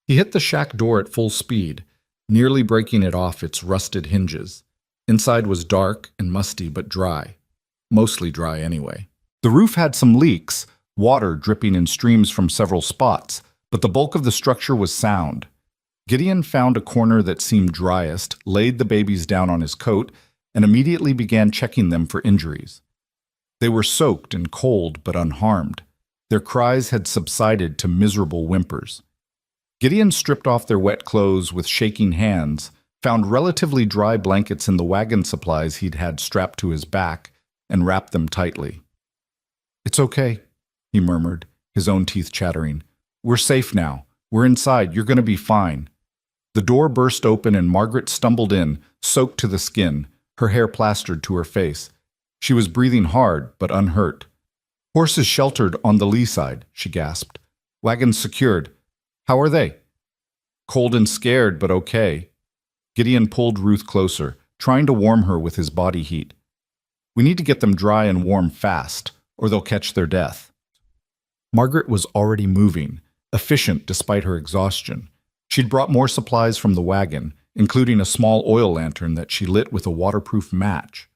He hit the shack door at full speed, nearly breaking it off its rusted hinges. Inside was dark and musty but dry. Mostly dry anyway. The roof had some leaks, water dripping in streams from several spots, but the bulk of the structure was sound. Gideon found a corner that seemed driest, laid the babies down on his coat, and immediately began checking them for injuries. They were soaked and cold but unharmed. Their cries had subsided to miserable whimpers. Gideon stripped off their wet clothes with shaking hands, found relatively dry blankets in the wagon supplies he'd had strapped to his back, and wrapped them tightly. "It's okay," he murmured, his own teeth chattering. "We're safe now. We're inside. You're going to be fine." The door burst open and Margaret stumbled in, soaked to the skin, her hair plastered to her face. She was breathing hard, but unhurt. "Horses sheltered on the lee side," she gasped. "Wagons secured. How are they?" "Cold and scared, but okay." Gideon pulled Ruth closer, trying to warm her with his body heat. "We need to get them dry and warm fast, or they'll catch their death." Margaret was already moving, efficient despite her exhaustion. She'd brought more supplies from the wagon, including a small oil lantern that she lit with a waterproof match.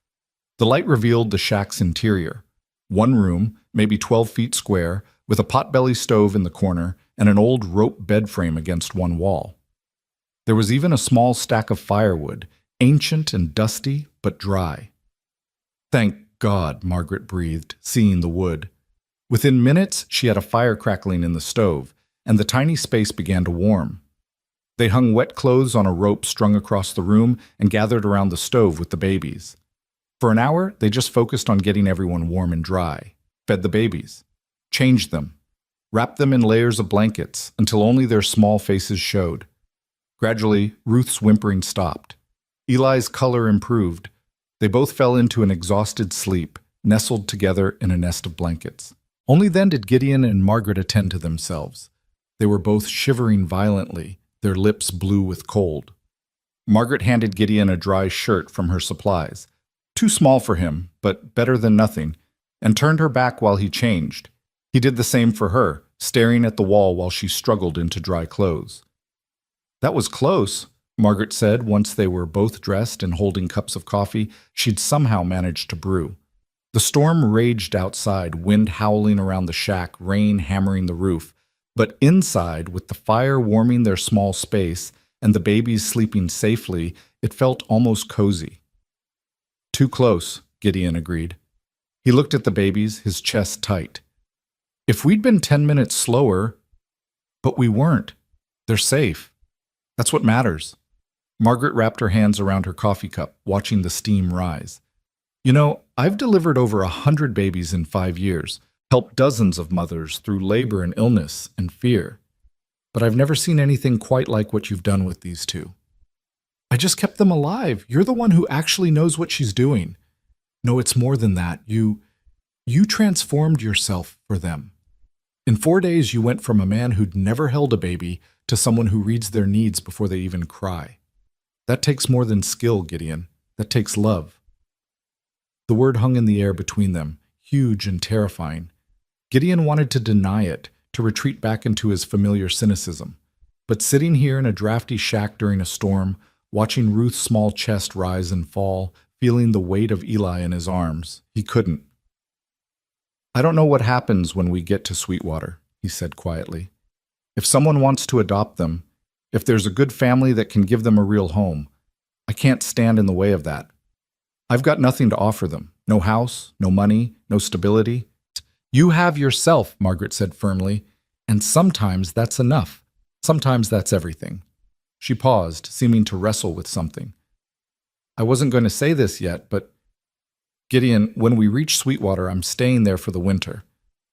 The light revealed the shack's interior. One room, maybe 12 feet square, with a potbelly stove in the corner and an old rope bed frame against one wall. There was even a small stack of firewood, ancient and dusty, but dry. "Thank God," Margaret breathed, seeing the wood. Within minutes, she had a fire crackling in the stove, and the tiny space began to warm. They hung wet clothes on a rope strung across the room and gathered around the stove with the babies. For an hour, they just focused on getting everyone warm and dry, fed the babies, changed them, wrapped them in layers of blankets until only their small faces showed. Gradually, Ruth's whimpering stopped. Eli's color improved. They both fell into an exhausted sleep, nestled together in a nest of blankets. Only then did Gideon and Margaret attend to themselves. They were both shivering violently, their lips blue with cold. Margaret handed Gideon a dry shirt from her supplies, too small for him, but better than nothing, and turned her back while he changed. He did the same for her, staring at the wall while she struggled into dry clothes. "That was close," Margaret said once they were both dressed and holding cups of coffee she'd somehow managed to brew. The storm raged outside, wind howling around the shack, rain hammering the roof. But inside, with the fire warming their small space and the babies sleeping safely, it felt almost cozy. "Too close," Gideon agreed. He looked at the babies, his chest tight. "If we'd been 10 minutes slower..." "But we weren't. They're safe. That's what matters." Margaret wrapped her hands around her coffee cup, watching the steam rise. "You know, I've delivered over 100 babies in 5 years. Helped dozens of mothers through labor and illness and fear. But I've never seen anything quite like what you've done with these two." "I just kept them alive. You're the one who actually knows what she's doing." "No, it's more than that. You transformed yourself for them. In 4 days, you went from a man who'd never held a baby to someone who reads their needs before they even cry. That takes more than skill, Gideon. That takes love." The word hung in the air between them, huge and terrifying. Gideon wanted to deny it, to retreat back into his familiar cynicism. But sitting here in a drafty shack during a storm, watching Ruth's small chest rise and fall, feeling the weight of Eli in his arms, he couldn't. "I don't know what happens when we get to Sweetwater," he said quietly. "If someone wants to adopt them, if there's a good family that can give them a real home, I can't stand in the way of that. I've got nothing to offer them. No house, no money, no stability." "You have yourself," Margaret said firmly, "and sometimes that's enough. Sometimes that's everything." She paused, seeming to wrestle with something. "I wasn't going to say this yet, but Gideon, when we reach Sweetwater, I'm staying there for the winter.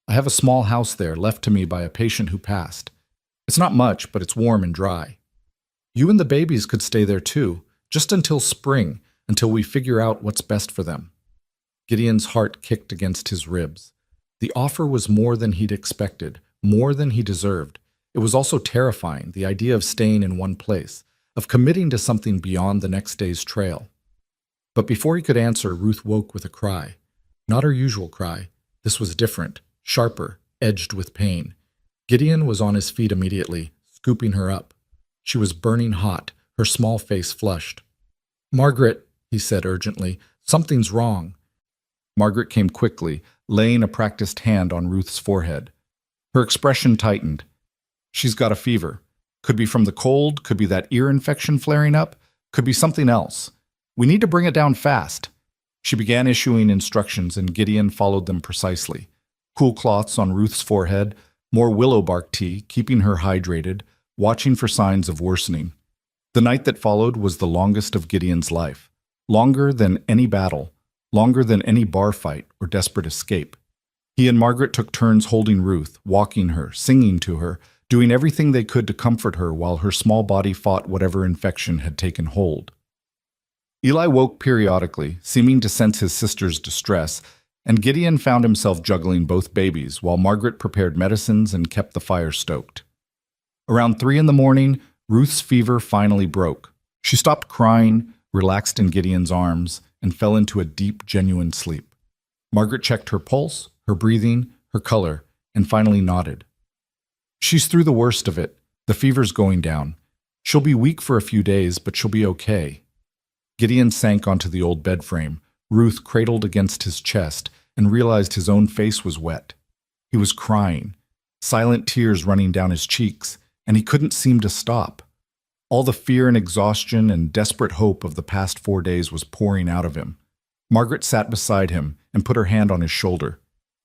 I have a small house there left to me by a patient who passed. It's not much, but it's warm and dry. You and the babies could stay there too, just until spring, until we figure out what's best for them." Gideon's heart kicked against his ribs. The offer was more than he'd expected, more than he deserved. It was also terrifying, the idea of staying in one place, of committing to something beyond the next day's trail. But before he could answer, Ruth woke with a cry. Not her usual cry. This was different, sharper, edged with pain. Gideon was on his feet immediately, scooping her up. She was burning hot, her small face flushed. "Margaret," he said urgently, "something's wrong." Margaret came quickly, laying a practiced hand on Ruth's forehead. Her expression tightened. "She's got a fever. Could be from the cold, could be that ear infection flaring up, could be something else. We need to bring it down fast." She began issuing instructions, and Gideon followed them precisely. Cool cloths on Ruth's forehead, more willow bark tea, keeping her hydrated, watching for signs of worsening. The night that followed was the longest of Gideon's life, longer than any battle, longer than any bar fight or desperate escape. He and Margaret took turns holding Ruth, walking her, singing to her, doing everything they could to comfort her while her small body fought whatever infection had taken hold. Eli woke periodically, seeming to sense his sister's distress, and Gideon found himself juggling both babies while Margaret prepared medicines and kept the fire stoked. Around 3 in the morning, Ruth's fever finally broke. She stopped crying, relaxed in Gideon's arms, and fell into a deep, genuine sleep. Margaret checked her pulse, her breathing, her color, and finally nodded. "She's through the worst of it. The fever's going down. She'll be weak for a few days, but she'll be okay." Gideon sank onto the old bed frame, Ruth cradled against his chest, and realized his own face was wet. He was crying, silent tears running down his cheeks, and he couldn't seem to stop. All the fear and exhaustion and desperate hope of the past 4 days was pouring out of him. Margaret sat beside him and put her hand on his shoulder.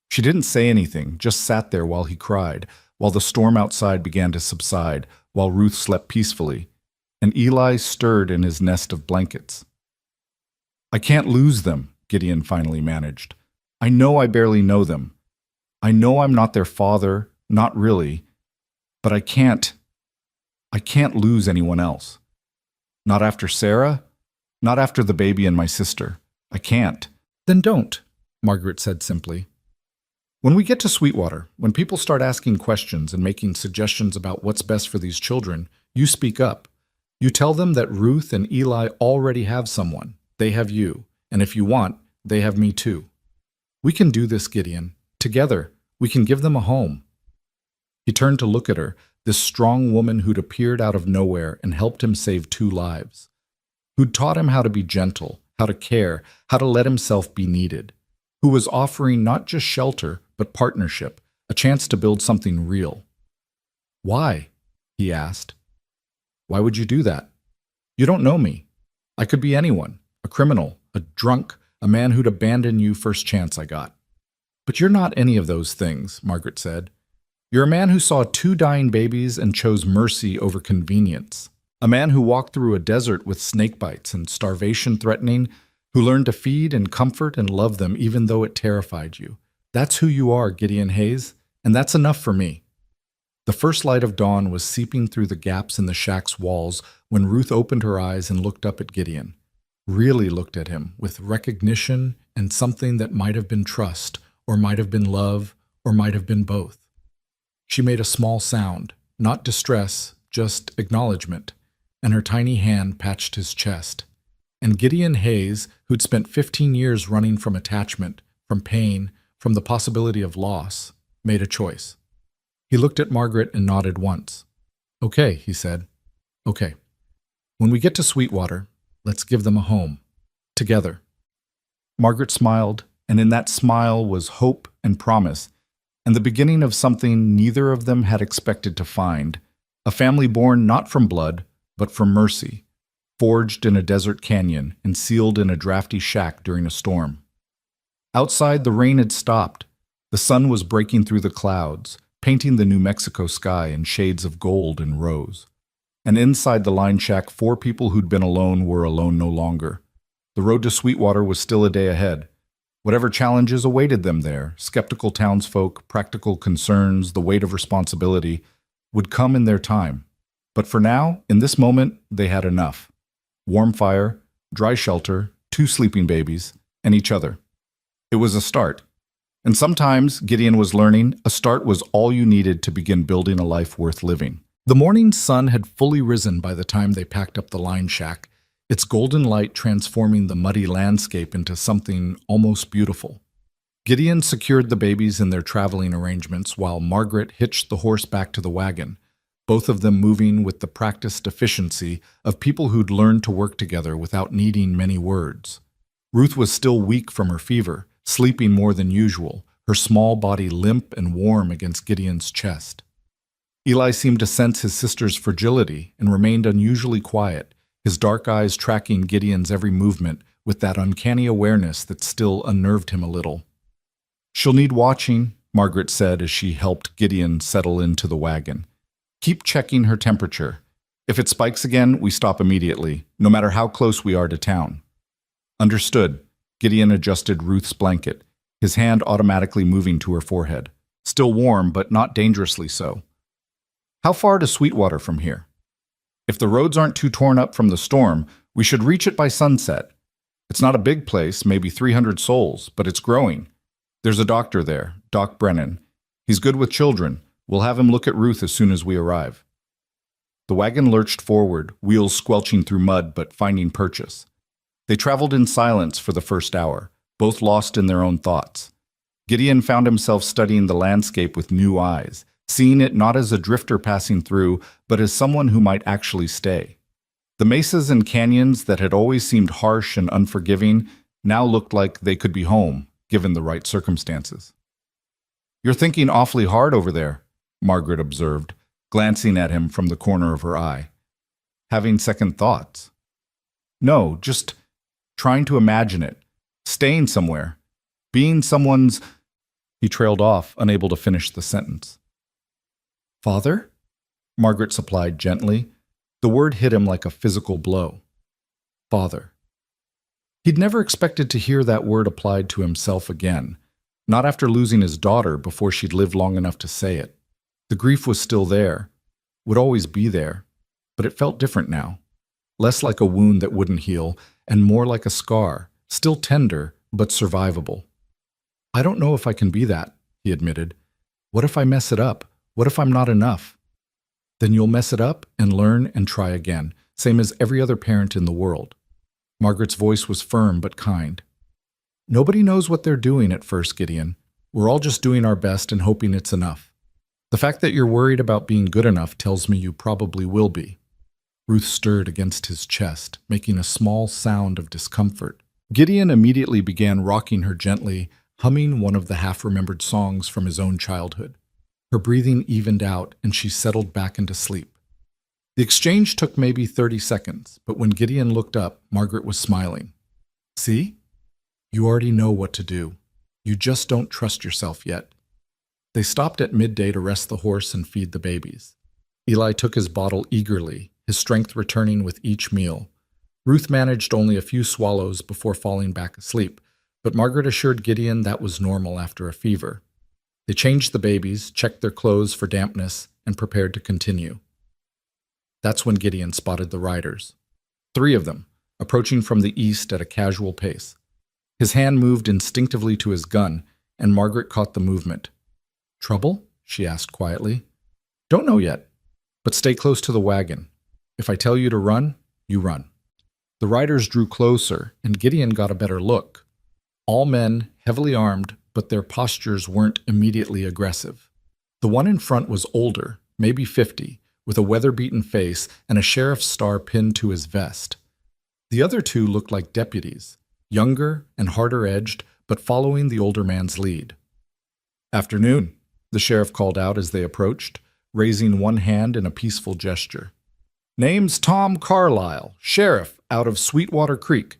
She didn't say anything, just sat there while he cried, while the storm outside began to subside, while Ruth slept peacefully, and Eli stirred in his nest of blankets. "I can't lose them," Gideon finally managed. "I know I barely know them. I know I'm not their father, not really, but I can't lose anyone else. Not after Sarah, not after the baby and my sister. I can't." "Then don't," Margaret said simply. "When we get to Sweetwater, when people start asking questions and making suggestions about what's best for these children, you speak up. You tell them that Ruth and Eli already have someone. They have you, and if you want, they have me too. We can do this, Gideon. Together, we can give them a home." He turned to look at her, this strong woman who'd appeared out of nowhere and helped him save 2 lives, who'd taught him how to be gentle, how to care, how to let himself be needed, who was offering not just shelter, but partnership, a chance to build something real. "Why?" he asked. "Why would you do that? You don't know me. I could be anyone, a criminal, a drunk, a man who'd abandon you first chance I got." "But you're not any of those things," Margaret said. "You're a man who saw 2 dying babies and chose mercy over convenience. A man who walked through a desert with snake bites and starvation threatening, who learned to feed and comfort and love them even though it terrified you. That's who you are, Gideon Hayes, and that's enough for me." The first light of dawn was seeping through the gaps in the shack's walls when Ruth opened her eyes and looked up at Gideon. Really looked at him with recognition and something that might have been trust, or might have been love, or might have been both. She made a small sound, not distress, just acknowledgement, and her tiny hand patched his chest. And Gideon Hayes, who'd spent 15 years running from attachment, from pain, from the possibility of loss, made a choice. He looked at Margaret and nodded once. "Okay," he said. "Okay. When we get to Sweetwater, let's give them a home. Together." Margaret smiled, and in that smile was hope and promise, and the beginning of something neither of them had expected to find, a family born not from blood, but from mercy, forged in a desert canyon and sealed in a drafty shack during a storm. Outside, the rain had stopped. The sun was breaking through the clouds, painting the New Mexico sky in shades of gold and rose. And inside the line shack, 4 people who'd been alone were alone no longer. The road to Sweetwater was still a day ahead. Whatever challenges awaited them there, skeptical townsfolk, practical concerns, the weight of responsibility, would come in their time. But for now, in this moment, they had enough. Warm fire, dry shelter, 2 sleeping babies, and each other. It was a start. And sometimes, Gideon was learning, a start was all you needed to begin building a life worth living. The morning sun had fully risen by the time they packed up the line shack, its golden light transforming the muddy landscape into something almost beautiful. Gideon secured the babies in their traveling arrangements while Margaret hitched the horse back to the wagon, both of them moving with the practiced efficiency of people who'd learned to work together without needing many words. Ruth was still weak from her fever, sleeping more than usual, her small body limp and warm against Gideon's chest. Eli seemed to sense his sister's fragility and remained unusually quiet, his dark eyes tracking Gideon's every movement with that uncanny awareness that still unnerved him a little. "She'll need watching," Margaret said as she helped Gideon settle into the wagon. "Keep checking her temperature. If it spikes again, we stop immediately, no matter how close we are to town." "Understood." Gideon adjusted Ruth's blanket, his hand automatically moving to her forehead. Still warm, but not dangerously so. "How far to Sweetwater from here?" "If the roads aren't too torn up from the storm, we should reach it by sunset. It's not a big place, maybe 300 souls, but it's growing. There's a doctor there, Doc Brennan. He's good with children. We'll have him look at Ruth as soon as we arrive." The wagon lurched forward, wheels squelching through mud but finding purchase. They traveled in silence for the first hour, both lost in their own thoughts. Gideon found himself studying the landscape with new eyes, seeing it not as a drifter passing through, but as someone who might actually stay. The mesas and canyons that had always seemed harsh and unforgiving now looked like they could be home, given the right circumstances. "You're thinking awfully hard over there," Margaret observed, glancing at him from the corner of her eye. "Having second thoughts?" "No, just trying to imagine it. Staying somewhere. Being someone's—" He trailed off, unable to finish the sentence. "Father?" Margaret supplied gently. The word hit him like a physical blow. Father. He'd never expected to hear that word applied to himself again, not after losing his daughter before she'd lived long enough to say it. The grief was still there, would always be there, but it felt different now. Less like a wound that wouldn't heal, and more like a scar, still tender, but survivable. "I don't know if I can be that," he admitted. "What if I mess it up? What if I'm not enough?" "Then you'll mess it up and learn and try again, same as every other parent in the world." Margaret's voice was firm but kind. "Nobody knows what they're doing at first, Gideon. We're all just doing our best and hoping it's enough. The fact that you're worried about being good enough tells me you probably will be." Ruth stirred against his chest, making a small sound of discomfort. Gideon immediately began rocking her gently, humming one of the half-remembered songs from his own childhood. Her breathing evened out, and she settled back into sleep. The exchange took maybe 30 seconds, but when Gideon looked up, Margaret was smiling. "See? You already know what to do. You just don't trust yourself yet." They stopped at midday to rest the horse and feed the babies. Eli took his bottle eagerly, his strength returning with each meal. Ruth managed only a few swallows before falling back asleep, but Margaret assured Gideon that was normal after a fever. They changed the babies, checked their clothes for dampness, and prepared to continue. That's when Gideon spotted the riders. 3 of them, approaching from the east at a casual pace. His hand moved instinctively to his gun, and Margaret caught the movement. "Trouble?" she asked quietly. "Don't know yet, but stay close to the wagon. If I tell you to run, you run." The riders drew closer, and Gideon got a better look. All men, heavily armed, but their postures weren't immediately aggressive. The one in front was older, maybe 50, with a weather-beaten face and a sheriff's star pinned to his vest. The other 2 looked like deputies, younger and harder-edged, but following the older man's lead. "Afternoon," the sheriff called out as they approached, raising one hand in a peaceful gesture. "Name's Tom Carlisle, sheriff out of Sweetwater Creek.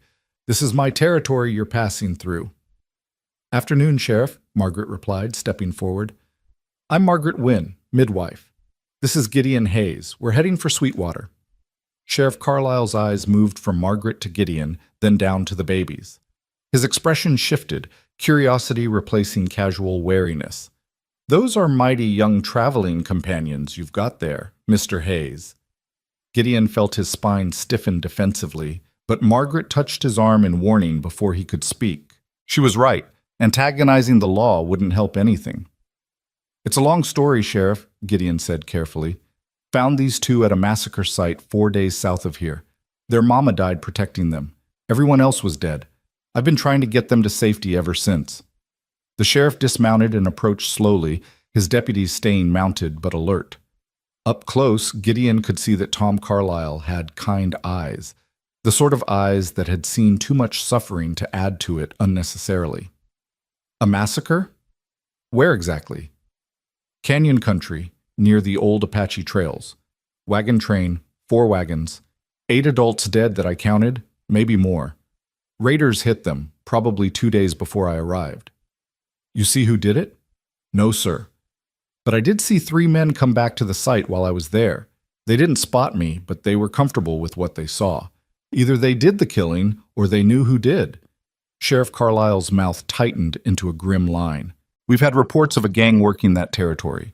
This is my territory you're passing through." "Afternoon, Sheriff," Margaret replied, stepping forward. "I'm Margaret Wynn, midwife. This is Gideon Hayes. We're heading for Sweetwater." Sheriff Carlisle's eyes moved from Margaret to Gideon, then down to the babies. His expression shifted, curiosity replacing casual wariness. "Those are mighty young traveling companions you've got there, Mr. Hayes." Gideon felt his spine stiffen defensively, but Margaret touched his arm in warning before he could speak. She was right. Antagonizing the law wouldn't help anything. It's a long story, Sheriff, Gideon said carefully. Found these two at a massacre site 4 days south of here. Their mama died protecting them. Everyone else was dead. I've been trying to get them to safety ever since. The sheriff dismounted and approached slowly, his deputies staying mounted but alert. Up close, Gideon could see that Tom Carlyle had kind eyes, the sort of eyes that had seen too much suffering to add to it unnecessarily. A massacre? Where exactly? Canyon country, near the old Apache trails. Wagon train, 4 wagons. 8 adults dead that I counted, maybe more. Raiders hit them, probably 2 days before I arrived. You see who did it? No, sir. But I did see 3 men come back to the site while I was there. They didn't spot me, but they were comfortable with what they saw. Either they did the killing, or they knew who did. Sheriff Carlyle's mouth tightened into a grim line. We've had reports of a gang working that territory.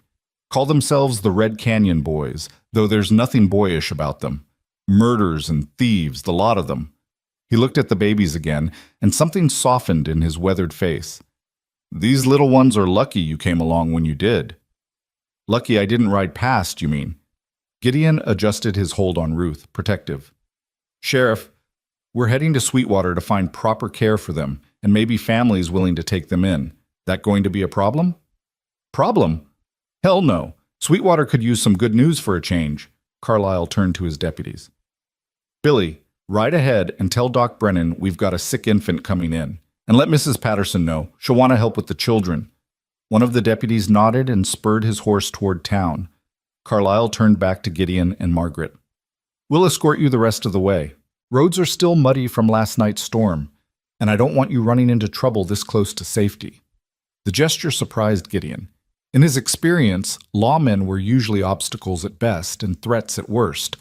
Call themselves the Red Canyon Boys, though there's nothing boyish about them. Murders and thieves, the lot of them. He looked at the babies again, and something softened in his weathered face. These little ones are lucky you came along when you did. Lucky I didn't ride past, you mean? Gideon adjusted his hold on Ruth, protective. Sheriff, we're heading to Sweetwater to find proper care for them, and maybe families willing to take them in. That going to be a problem? Problem? Hell no. Sweetwater could use some good news for a change. Carlyle turned to his deputies. Billy, ride ahead and tell Doc Brennan we've got a sick infant coming in. And let Mrs. Patterson know. She'll want to help with the children. One of the deputies nodded and spurred his horse toward town. Carlyle turned back to Gideon and Margaret. We'll escort you the rest of the way. Roads are still muddy from last night's storm, and I don't want you running into trouble this close to safety. The gesture surprised Gideon. In his experience, lawmen were usually obstacles at best and threats at worst,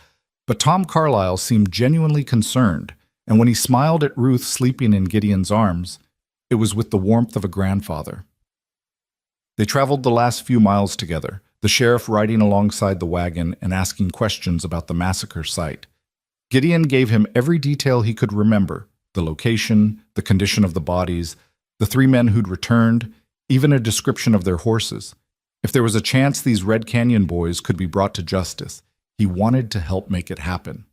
but Tom Carlyle seemed genuinely concerned, and when he smiled at Ruth sleeping in Gideon's arms, it was with the warmth of a grandfather. They traveled the last few miles together, the sheriff riding alongside the wagon and asking questions about the massacre site. Gideon gave him every detail he could remember, the location, the condition of the bodies, the 3 men who'd returned, even a description of their horses. If there was a chance these Red Canyon boys could be brought to justice, he wanted to help make it happen.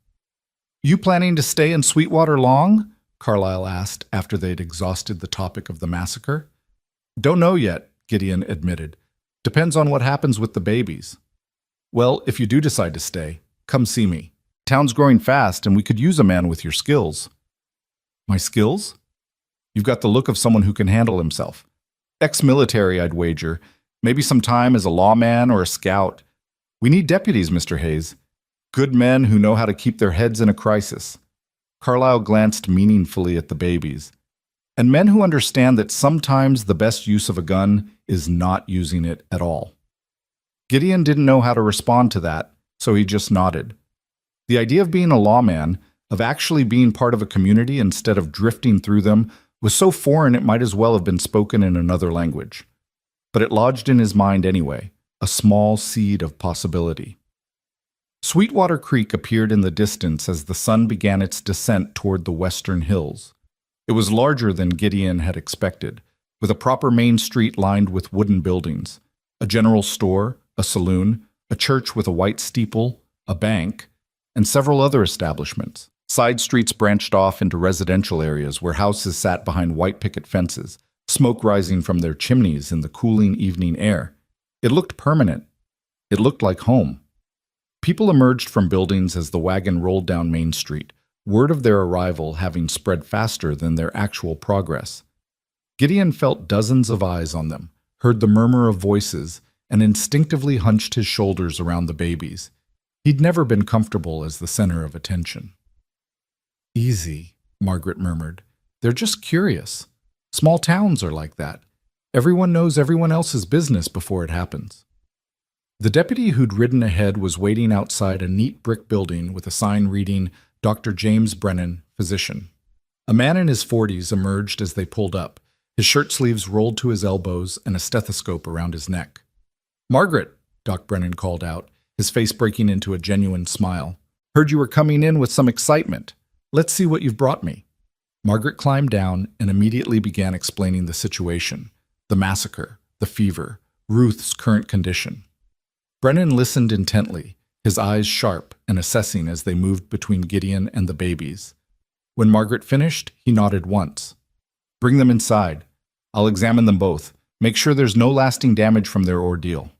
You planning to stay in Sweetwater long? Carlyle asked after they'd exhausted the topic of the massacre. Don't know yet, Gideon admitted. Depends on what happens with the babies. Well, if you do decide to stay, come see me. Town's growing fast and we could use a man with your skills. My skills? You've got the look of someone who can handle himself. Ex-military, I'd wager. Maybe some time as a lawman or a scout. We need deputies, Mr. Hayes. Good men who know how to keep their heads in a crisis. Carlyle glanced meaningfully at the babies. And men who understand that sometimes the best use of a gun is not using it at all. Gideon didn't know how to respond to that, so he just nodded. The idea of being a lawman, of actually being part of a community instead of drifting through them, was so foreign it might as well have been spoken in another language. But it lodged in his mind anyway, a small seed of possibility. Sweetwater Creek appeared in the distance as the sun began its descent toward the western hills. It was larger than Gideon had expected, with a proper main street lined with wooden buildings, a general store, a saloon, a church with a white steeple, a bank, and several other establishments. Side streets branched off into residential areas where houses sat behind white picket fences, smoke rising from their chimneys in the cooling evening air. It looked permanent. It looked like home. People emerged from buildings as the wagon rolled down Main Street, word of their arrival having spread faster than their actual progress. Gideon felt dozens of eyes on them, heard the murmur of voices, and instinctively hunched his shoulders around the babies. He'd never been comfortable as the center of attention. Easy, Margaret murmured. They're just curious. Small towns are like that. Everyone knows everyone else's business before it happens. The deputy who'd ridden ahead was waiting outside a neat brick building with a sign reading, Dr. James Brennan, physician. A man in his 40s emerged as they pulled up, his shirt sleeves rolled to his elbows and a stethoscope around his neck. Margaret, Doc Brennan called out, his face breaking into a genuine smile. Heard you were coming in with some excitement. Let's see what you've brought me. Margaret climbed down and immediately began explaining the situation, the massacre, the fever, Ruth's current condition. Brennan listened intently, his eyes sharp and assessing as they moved between Gideon and the babies. When Margaret finished, he nodded once. "Bring them inside. I'll examine them both. Make sure there's no lasting damage from their ordeal."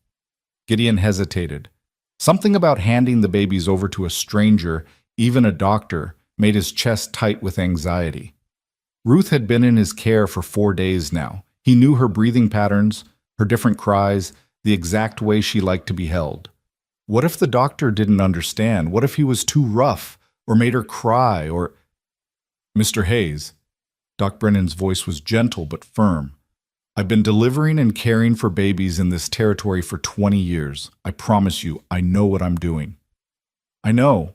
Gideon hesitated. Something about handing the babies over to a stranger, even a doctor, made his chest tight with anxiety. Ruth had been in his care for 4 days now. He knew her breathing patterns, her different cries, the exact way she liked to be held. What if the doctor didn't understand? What if he was too rough, or made her cry, or... "Mr. Hayes," Doc Brennan's voice was gentle but firm. "I've been delivering and caring for babies in this territory for 20 years. I promise you, I know what I'm doing." "I know,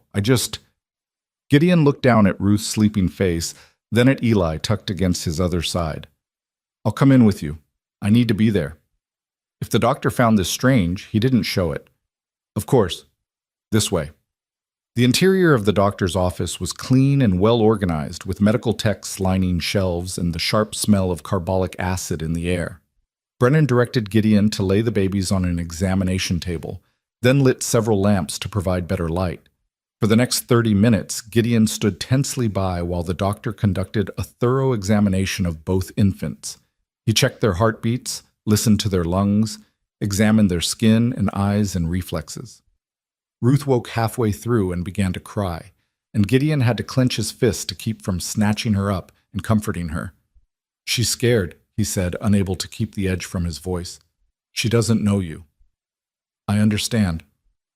Gideon looked down at Ruth's sleeping face, then at Eli tucked against his other side. "I'll come in with you. I need to be there." If the doctor found this strange, he didn't show it. "Of course. This way." The interior of the doctor's office was clean and well organized, with medical texts lining shelves and the sharp smell of carbolic acid in the air. Brennan directed Gideon to lay the babies on an examination table, then lit several lamps to provide better light. For the next 30 minutes, Gideon stood tensely by while the doctor conducted a thorough examination of both infants. He checked their heartbeats, listened to their lungs, examined their skin and eyes and reflexes. Ruth woke halfway through and began to cry, and Gideon had to clench his fist to keep from snatching her up and comforting her. "She's scared," he said, unable to keep the edge from his voice. "She doesn't know you." "I understand.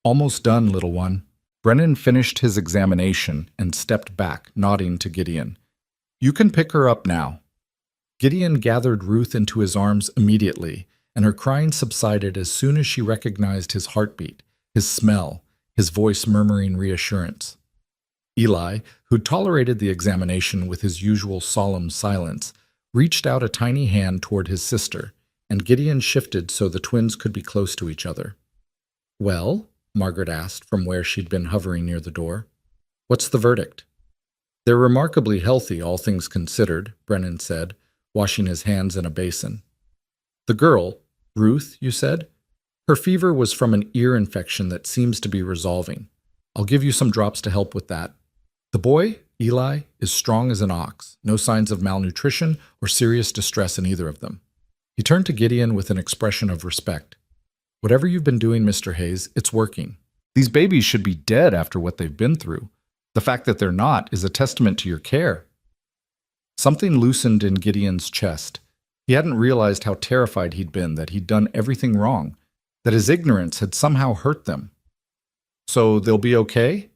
Almost done, little one." Brennan finished his examination and stepped back, nodding to Gideon. "You can pick her up now." Gideon gathered Ruth into his arms immediately, and her crying subsided as soon as she recognized his heartbeat, his smell, his voice murmuring reassurance. Eli, who'd tolerated the examination with his usual solemn silence, reached out a tiny hand toward his sister, and Gideon shifted so the twins could be close to each other. "Well?" Margaret asked from where she'd been hovering near the door. "What's the verdict?" "They're remarkably healthy, all things considered," Brennan said, washing his hands in a basin. "The girl, Ruth, you said? Her fever was from an ear infection that seems to be resolving. I'll give you some drops to help with that. The boy, Eli, is strong as an ox, no signs of malnutrition or serious distress in either of them." He turned to Gideon with an expression of respect. "Whatever you've been doing, Mr. Hayes, it's working. These babies should be dead after what they've been through. The fact that they're not is a testament to your care." Something loosened in Gideon's chest. He hadn't realized how terrified he'd been, that he'd done everything wrong, that his ignorance had somehow hurt them. "So they'll be okay?"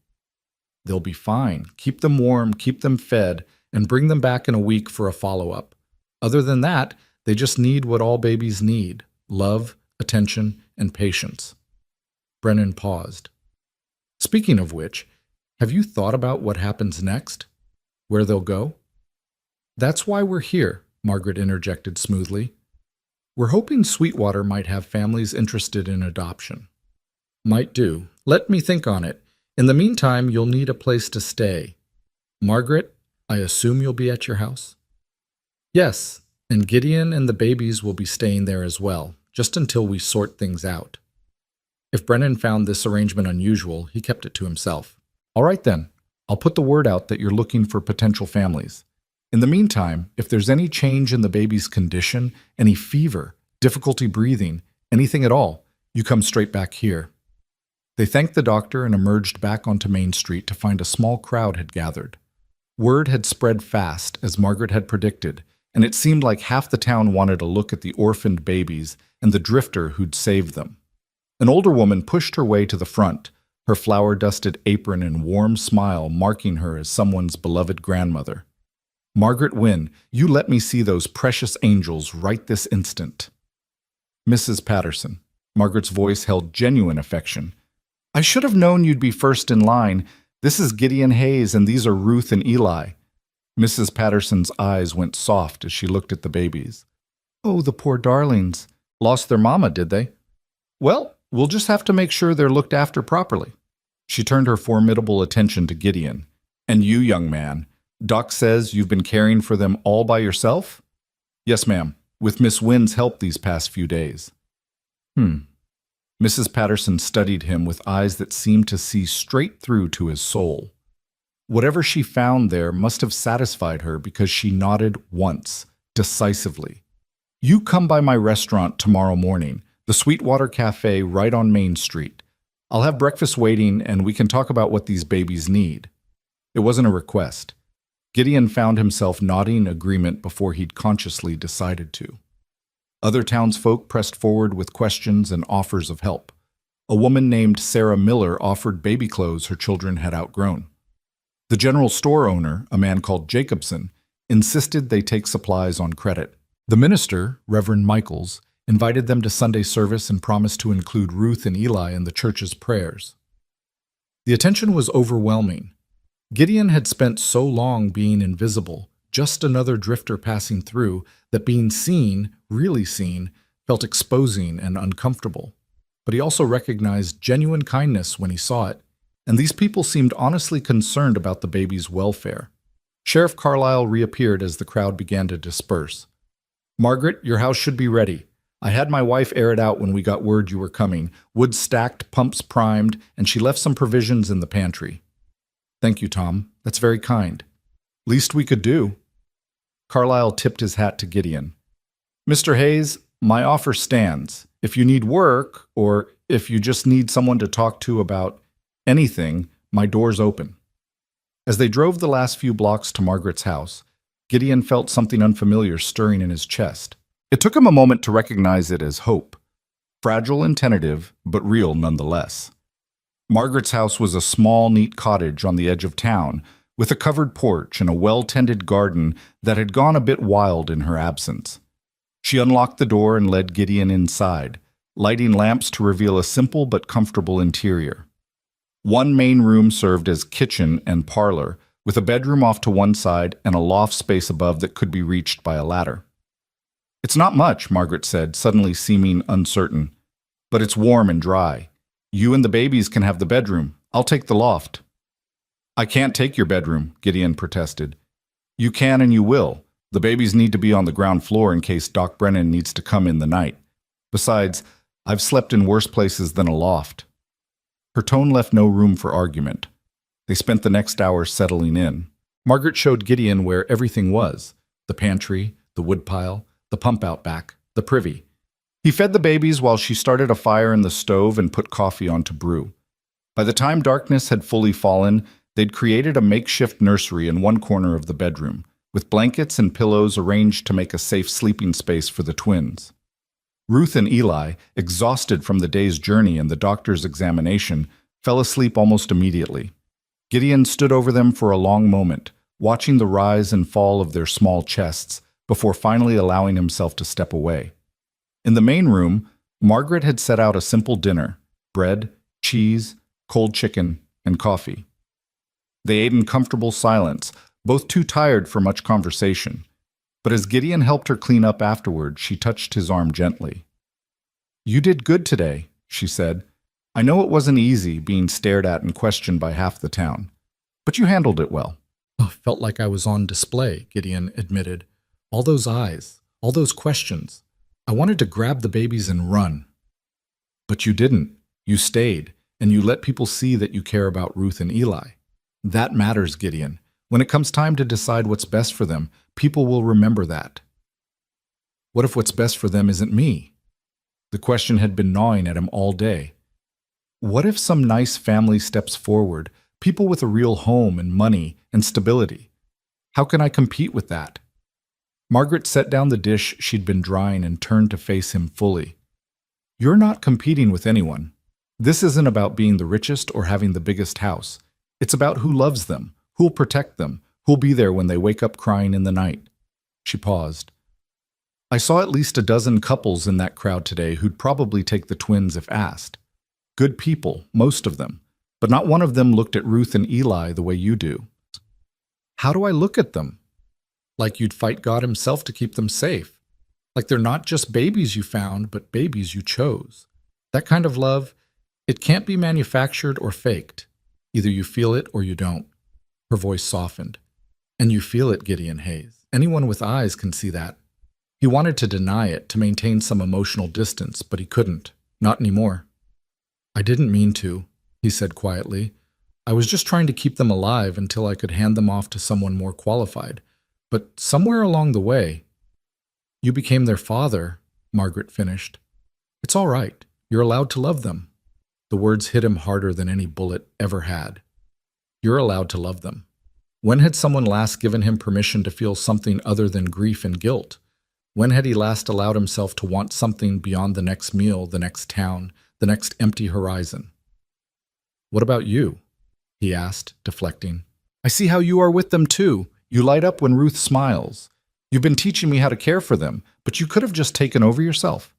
"They'll be fine. Keep them warm, keep them fed, and bring them back in a week for a follow-up. Other than that, they just need what all babies need: love, attention, and patience." Brennan paused. "Speaking of which, have you thought about what happens next? Where they'll go?" "That's why we're here," Margaret interjected smoothly. "We're hoping Sweetwater might have families interested in adoption." "Might do. Let me think on it. In the meantime, you'll need a place to stay. Margaret, I assume you'll be at your house?" "Yes, and Gideon and the babies will be staying there as well, just until we sort things out." If Brennan found this arrangement unusual, he kept it to himself. "All right then, I'll put the word out that you're looking for potential families. In the meantime, if there's any change in the baby's condition, any fever, difficulty breathing, anything at all, you come straight back here." They thanked the doctor and emerged back onto Main Street to find a small crowd had gathered. Word had spread fast, as Margaret had predicted, and it seemed like half the town wanted a look at the orphaned babies and the drifter who'd saved them. An older woman pushed her way to the front, her flower-dusted apron and warm smile marking her as someone's beloved grandmother. "Margaret Wynne, you let me see those precious angels right this instant." "Mrs. Patterson," Margaret's voice held genuine affection. "I should have known you'd be first in line. This is Gideon Hayes, and these are Ruth and Eli." Mrs. Patterson's eyes went soft as she looked at the babies. "Oh, the poor darlings. Lost their mama, did they? Well, we'll just have to make sure they're looked after properly." She turned her formidable attention to Gideon. "And you, young man, Doc says you've been caring for them all by yourself? Yes, ma'am, with Miss Wynn's help these past few days. Hmm. Mrs. Patterson studied him with eyes that seemed to see straight through to his soul. Whatever she found there must have satisfied her because she nodded once, decisively. You come by my restaurant tomorrow morning, the Sweetwater Cafe right on Main Street. I'll have breakfast waiting and we can talk about what these babies need. It wasn't a request. Gideon found himself nodding agreement before he'd consciously decided to. Other townsfolk pressed forward with questions and offers of help. A woman named Sarah Miller offered baby clothes her children had outgrown. The general store owner, a man called Jacobson, insisted they take supplies on credit. The minister, Reverend Michaels, invited them to Sunday service and promised to include Ruth and Eli in the church's prayers. The attention was overwhelming. Gideon had spent so long being invisible, just another drifter passing through, that being seen, really seen, felt exposing and uncomfortable. But he also recognized genuine kindness when he saw it, and these people seemed honestly concerned about the baby's welfare. Sheriff Carlisle reappeared as the crowd began to disperse. Margaret, your house should be ready. I had my wife air it out when we got word you were coming. Wood stacked, pumps primed, and she left some provisions in the pantry. Thank you, Tom. That's very kind. Least we could do. Carlisle tipped his hat to Gideon. Mr. Hayes, my offer stands. If you need work, or if you just need someone to talk to about anything, my door's open. As they drove the last few blocks to Margaret's house, Gideon felt something unfamiliar stirring in his chest. It took him a moment to recognize it as hope. Fragile and tentative, but real nonetheless. Margaret's house was a small, neat cottage on the edge of town, with a covered porch and a well-tended garden that had gone a bit wild in her absence. She unlocked the door and led Gideon inside, lighting lamps to reveal a simple but comfortable interior. One main room served as kitchen and parlor, with a bedroom off to one side and a loft space above that could be reached by a ladder. It's not much, Margaret said, suddenly seeming uncertain. But it's warm and dry. You and the babies can have the bedroom. I'll take the loft. I can't take your bedroom, Gideon protested. You can and you will. The babies need to be on the ground floor in case Doc Brennan needs to come in the night. Besides, I've slept in worse places than a loft. Her tone left no room for argument. They spent the next hour settling in. Margaret showed Gideon where everything was: the pantry, the woodpile, the pump out back, the privy. He fed the babies while she started a fire in the stove and put coffee on to brew. By the time darkness had fully fallen, they'd created a makeshift nursery in one corner of the bedroom, with blankets and pillows arranged to make a safe sleeping space for the twins. Ruth and Eli, exhausted from the day's journey and the doctor's examination, fell asleep almost immediately. Gideon stood over them for a long moment, watching the rise and fall of their small chests, before finally allowing himself to step away. In the main room, Margaret had set out a simple dinner: bread, cheese, cold chicken, and coffee. They ate in comfortable silence, both too tired for much conversation. But as Gideon helped her clean up afterward, she touched his arm gently. You did good today, she said. I know it wasn't easy being stared at and questioned by half the town, but you handled it well. Oh, felt like I was on display, Gideon admitted. All those eyes, all those questions. I wanted to grab the babies and run. But you didn't. You stayed, and you let people see that you care about Ruth and Eli. That matters, Gideon. When it comes time to decide what's best for them, people will remember that. What if what's best for them isn't me? The question had been gnawing at him all day. What if some nice family steps forward, people with a real home and money and stability? How can I compete with that? Margaret set down the dish she'd been drying and turned to face him fully. You're not competing with anyone. This isn't about being the richest or having the biggest house. It's about who loves them, who'll protect them, who'll be there when they wake up crying in the night. She paused. I saw at least a dozen couples in that crowd today who'd probably take the twins if asked. Good people, most of them, but not one of them looked at Ruth and Eli the way you do. How do I look at them? Like you'd fight God himself to keep them safe. Like they're not just babies you found, but babies you chose. That kind of love, it can't be manufactured or faked. Either you feel it or you don't. Her voice softened. And you feel it, Gideon Hayes. Anyone with eyes can see that. He wanted to deny it, to maintain some emotional distance, but he couldn't. Not anymore. I didn't mean to, he said quietly. I was just trying to keep them alive until I could hand them off to someone more qualified. But somewhere along the way, you became their father, Margaret finished. It's all right. You're allowed to love them. The words hit him harder than any bullet ever had. You're allowed to love them. When had someone last given him permission to feel something other than grief and guilt? When had he last allowed himself to want something beyond the next meal, the next town, the next empty horizon? What about you? He asked, deflecting. I see how you are with them too. You light up when Ruth smiles. You've been teaching me how to care for them, but you could have just taken over yourself.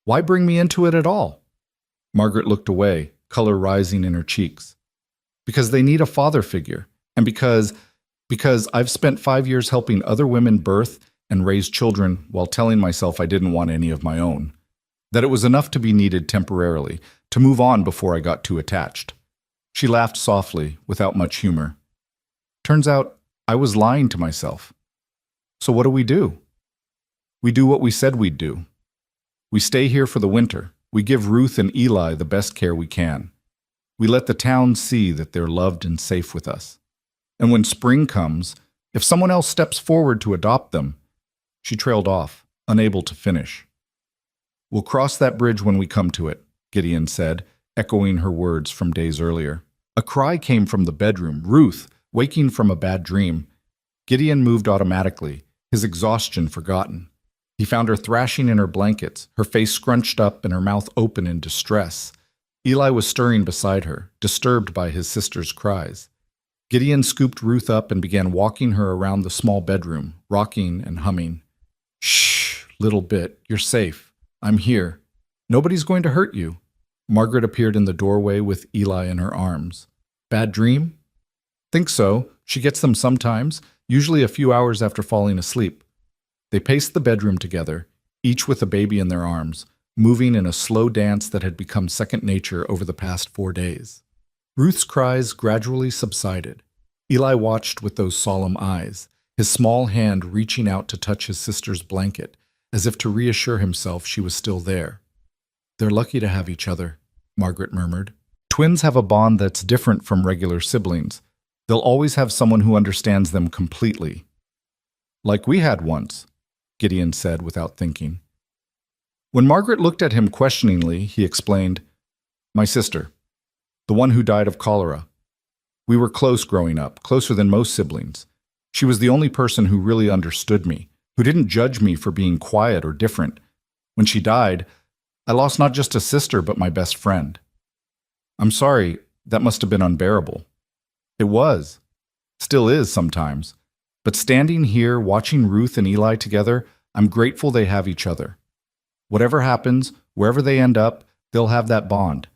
Why bring me into it at all? Margaret looked away, color rising in her cheeks. Because they need a father figure, and because I've spent 5 years helping other women birth and raise children while telling myself I didn't want any of my own. That it was enough to be needed temporarily, to move on before I got too attached. She laughed softly, without much humor. Turns out I was lying to myself. So what do? We do what we said we'd do. We stay here for the winter. We give Ruth and Eli the best care we can. We let the town see that they're loved and safe with us. And when spring comes, if someone else steps forward to adopt them, she trailed off, unable to finish. We'll cross that bridge when we come to it, Gideon said, echoing her words from days earlier. A cry came from the bedroom, Ruth, waking from a bad dream. Gideon moved automatically, his exhaustion forgotten. He found her thrashing in her blankets, her face scrunched up and her mouth open in distress. Eli was stirring beside her, disturbed by his sister's cries. Gideon scooped Ruth up and began walking her around the small bedroom, rocking and humming. Shh, little bit, you're safe. I'm here. Nobody's going to hurt you. Margaret appeared in the doorway with Eli in her arms. Bad dream? Think so. She gets them sometimes, usually a few hours after falling asleep. They paced the bedroom together, each with a baby in their arms, moving in a slow dance that had become second nature over the past 4 days. Ruth's cries gradually subsided. Eli watched with those solemn eyes, his small hand reaching out to touch his sister's blanket, as if to reassure himself she was still there. They're lucky to have each other, Margaret murmured. Twins have a bond that's different from regular siblings. They'll always have someone who understands them completely. Like we had once, Gideon said without thinking. When Margaret looked at him questioningly, he explained, My sister, the one who died of cholera. We were close growing up, closer than most siblings. She was the only person who really understood me, who didn't judge me for being quiet or different. When she died, I lost not just a sister, but my best friend. I'm sorry, that must have been unbearable. It was. Still is sometimes. But standing here, watching Ruth and Eli together, I'm grateful they have each other. Whatever happens, wherever they end up, they'll have that bond.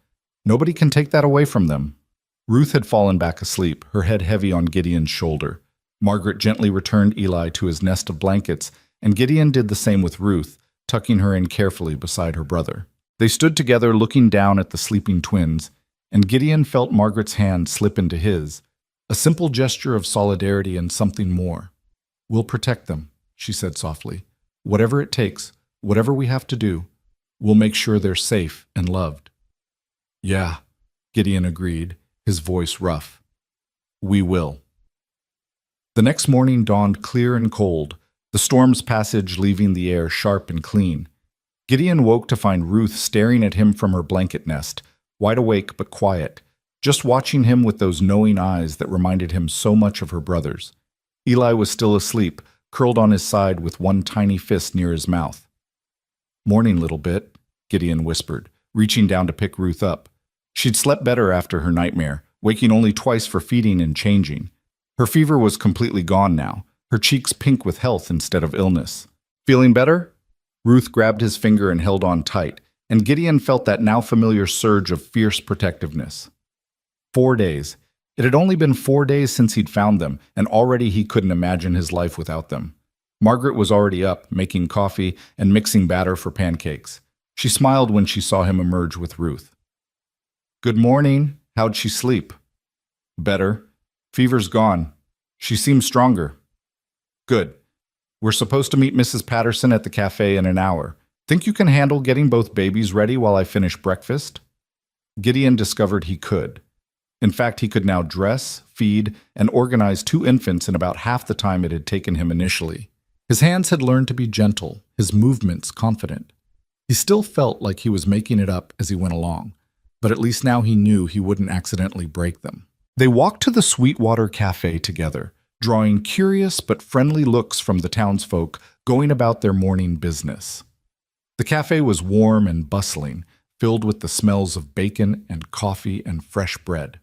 Nobody can take that away from them. Ruth had fallen back asleep, her head heavy on Gideon's shoulder. Margaret gently returned Eli to his nest of blankets, and Gideon did the same with Ruth, tucking her in carefully beside her brother. They stood together looking down at the sleeping twins, and Gideon felt Margaret's hand slip into his, a simple gesture of solidarity and something more. We'll protect them, she said softly. Whatever it takes, whatever we have to do, we'll make sure they're safe and loved. Yeah, Gideon agreed, his voice rough. We will. The next morning dawned clear and cold, the storm's passage leaving the air sharp and clean. Gideon woke to find Ruth staring at him from her blanket nest, wide awake but quiet, just watching him with those knowing eyes that reminded him so much of her brother's. Eli was still asleep, curled on his side with one tiny fist near his mouth. Morning, little bit, Gideon whispered, reaching down to pick Ruth up. She'd slept better after her nightmare, waking only twice for feeding and changing. Her fever was completely gone now, her cheeks pink with health instead of illness. Feeling better? Ruth grabbed his finger and held on tight, and Gideon felt that now familiar surge of fierce protectiveness. 4 days. It had only been 4 days since he'd found them, and already he couldn't imagine his life without them. Margaret was already up, making coffee and mixing batter for pancakes. She smiled when she saw him emerge with Ruth. Good morning. How'd she sleep? Better. Fever's gone. She seems stronger. Good. We're supposed to meet Mrs. Patterson at the cafe in an hour. Think you can handle getting both babies ready while I finish breakfast? Gideon discovered he could. In fact, he could now dress, feed, and organize two infants in about half the time it had taken him initially. His hands had learned to be gentle, his movements confident. He still felt like he was making it up as he went along, but at least now he knew he wouldn't accidentally break them. They walked to the Sweetwater Cafe together, drawing curious but friendly looks from the townsfolk going about their morning business. The cafe was warm and bustling, filled with the smells of bacon and coffee and fresh bread.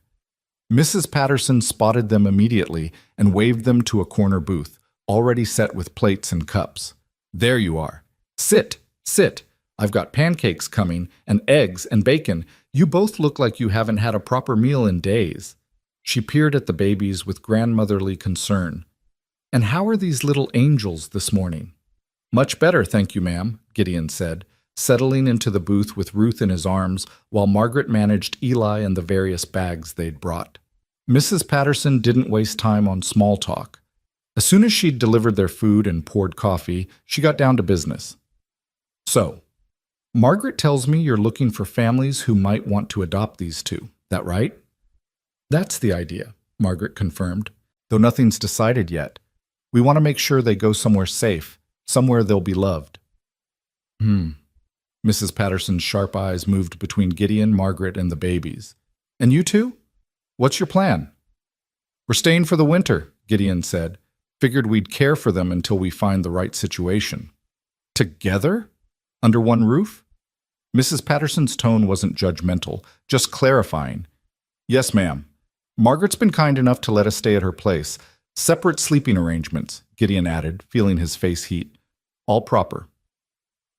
Mrs. Patterson spotted them immediately and waved them to a corner booth, already set with plates and cups. There you are. Sit, sit. I've got pancakes coming, and eggs and bacon. You both look like you haven't had a proper meal in days. She peered at the babies with grandmotherly concern. And how are these little angels this morning? Much better, thank you, ma'am, Gideon said, settling into the booth with Ruth in his arms while Margaret managed Eli and the various bags they'd brought. Mrs. Patterson didn't waste time on small talk. As soon as she'd delivered their food and poured coffee, she got down to business. So, Margaret tells me you're looking for families who might want to adopt these two. That right? That's the idea, Margaret confirmed, though nothing's decided yet. We want to make sure they go somewhere safe, somewhere they'll be loved. Mrs. Patterson's sharp eyes moved between Gideon, Margaret, and the babies. And you two? What's your plan? We're staying for the winter, Gideon said. Figured we'd care for them until we find the right situation. Together? Under one roof? Mrs. Patterson's tone wasn't judgmental, just clarifying. Yes, ma'am. Margaret's been kind enough to let us stay at her place. Separate sleeping arrangements, Gideon added, feeling his face heat. All proper.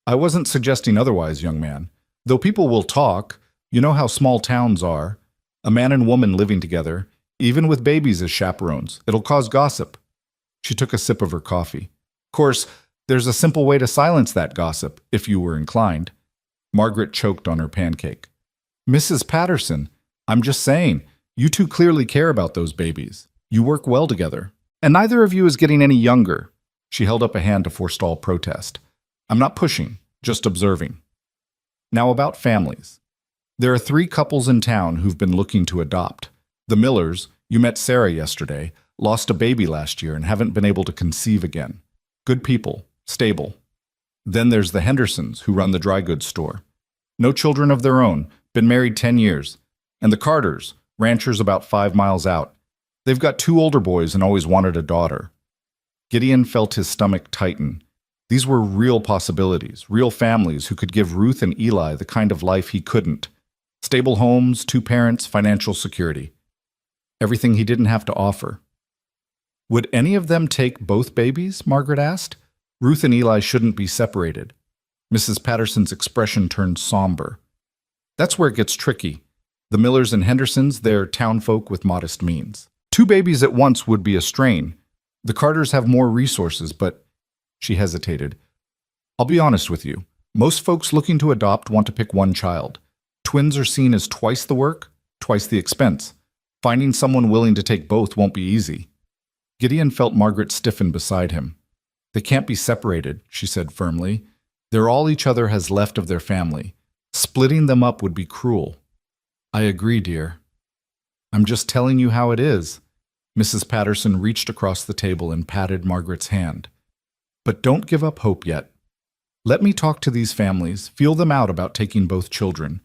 I wasn't suggesting otherwise, young man. Though people will talk, you know how small towns are. A man and woman living together, even with babies as chaperones. It'll cause gossip. She took a sip of her coffee. Of course, there's a simple way to silence that gossip, if you were inclined. Margaret choked on her pancake. Mrs. Patterson, I'm just saying, you two clearly care about those babies. You work well together. And neither of you is getting any younger. She held up a hand to forestall protest. I'm not pushing, just observing. Now about families. There are 3 couples in town who've been looking to adopt. The Millers, you met Sarah yesterday, lost a baby last year and haven't been able to conceive again. Good people, stable. Then there's the Hendersons, who run the dry goods store. No children of their own, been married 10 years. And the Carters, ranchers about 5 miles out. They've got 2 older boys and always wanted a daughter. Gideon felt his stomach tighten. These were real possibilities, real families who could give Ruth and Eli the kind of life he couldn't. Stable homes, 2 parents, financial security. Everything he didn't have to offer. Would any of them take both babies? Margaret asked. Ruth and Eli shouldn't be separated. Mrs. Patterson's expression turned somber. That's where it gets tricky. The Millers and Hendersons, they're townfolk with modest means. 2 babies at once would be a strain. The Carters have more resources, but... She hesitated. I'll be honest with you. Most folks looking to adopt want to pick one child. Twins are seen as twice the work, twice the expense. Finding someone willing to take both won't be easy. Gideon felt Margaret stiffen beside him. They can't be separated, she said firmly. They're all each other has left of their family. Splitting them up would be cruel. I agree, dear. I'm just telling you how it is. Mrs. Patterson reached across the table and patted Margaret's hand. But don't give up hope yet. Let me talk to these families, feel them out about taking both children.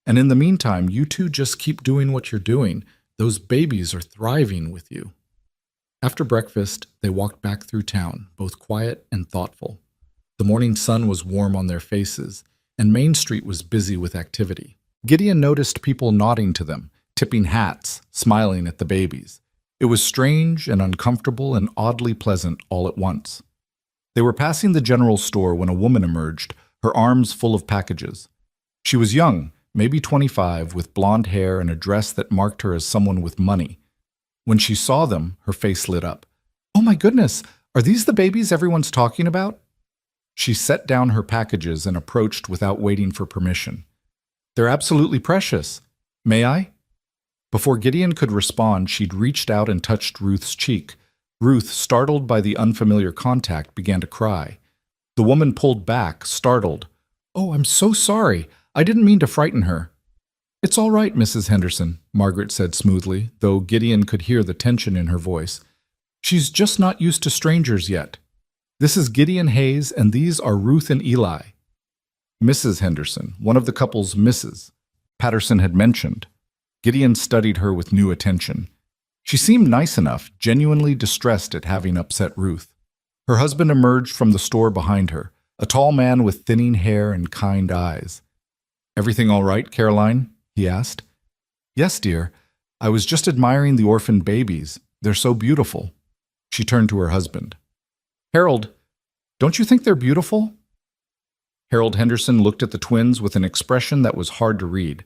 And in the meantime, you two just keep doing what you're doing. Those babies are thriving with you. After breakfast, they walked back through town, both quiet and thoughtful. The morning sun was warm on their faces, and Main Street was busy with activity. Gideon noticed people nodding to them, tipping hats, smiling at the babies. It was strange and uncomfortable and oddly pleasant all at once. They were passing the general store when a woman emerged, her arms full of packages. She was young, maybe 25, with blonde hair and a dress that marked her as someone with money. When she saw them, her face lit up. Oh my goodness, are these the babies everyone's talking about? She set down her packages and approached without waiting for permission. They're absolutely precious. May I? Before Gideon could respond, she'd reached out and touched Ruth's cheek. Ruth, startled by the unfamiliar contact, began to cry. The woman pulled back, startled. "Oh, I'm so sorry. I didn't mean to frighten her." "It's all right, Mrs. Henderson," Margaret said smoothly, though Gideon could hear the tension in her voice. "She's just not used to strangers yet. This is Gideon Hayes, and these are Ruth and Eli." Mrs. Henderson, one of the couple's misses, Patterson had mentioned. Gideon studied her with new attention. She seemed nice enough, genuinely distressed at having upset Ruth. Her husband emerged from the store behind her, a tall man with thinning hair and kind eyes. "Everything all right, Caroline?" he asked. "Yes, dear. I was just admiring the orphaned babies. They're so beautiful." She turned to her husband. "Harold, don't you think they're beautiful?" Harold Henderson looked at the twins with an expression that was hard to read.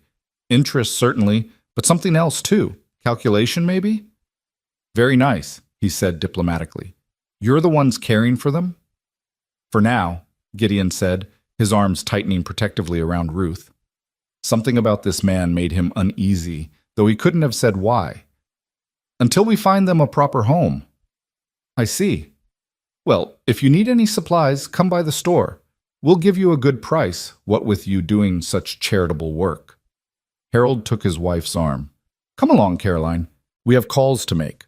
Interest, certainly, but something else, too. Calculation, maybe? "Very nice," he said diplomatically. "You're the ones caring for them?" "For now," Gideon said, his arms tightening protectively around Ruth. Something about this man made him uneasy, though he couldn't have said why. "Until we find them a proper home." "I see. Well, if you need any supplies, come by the store. We'll give you a good price, what with you doing such charitable work." Harold took his wife's arm. "Come along, Caroline. We have calls to make."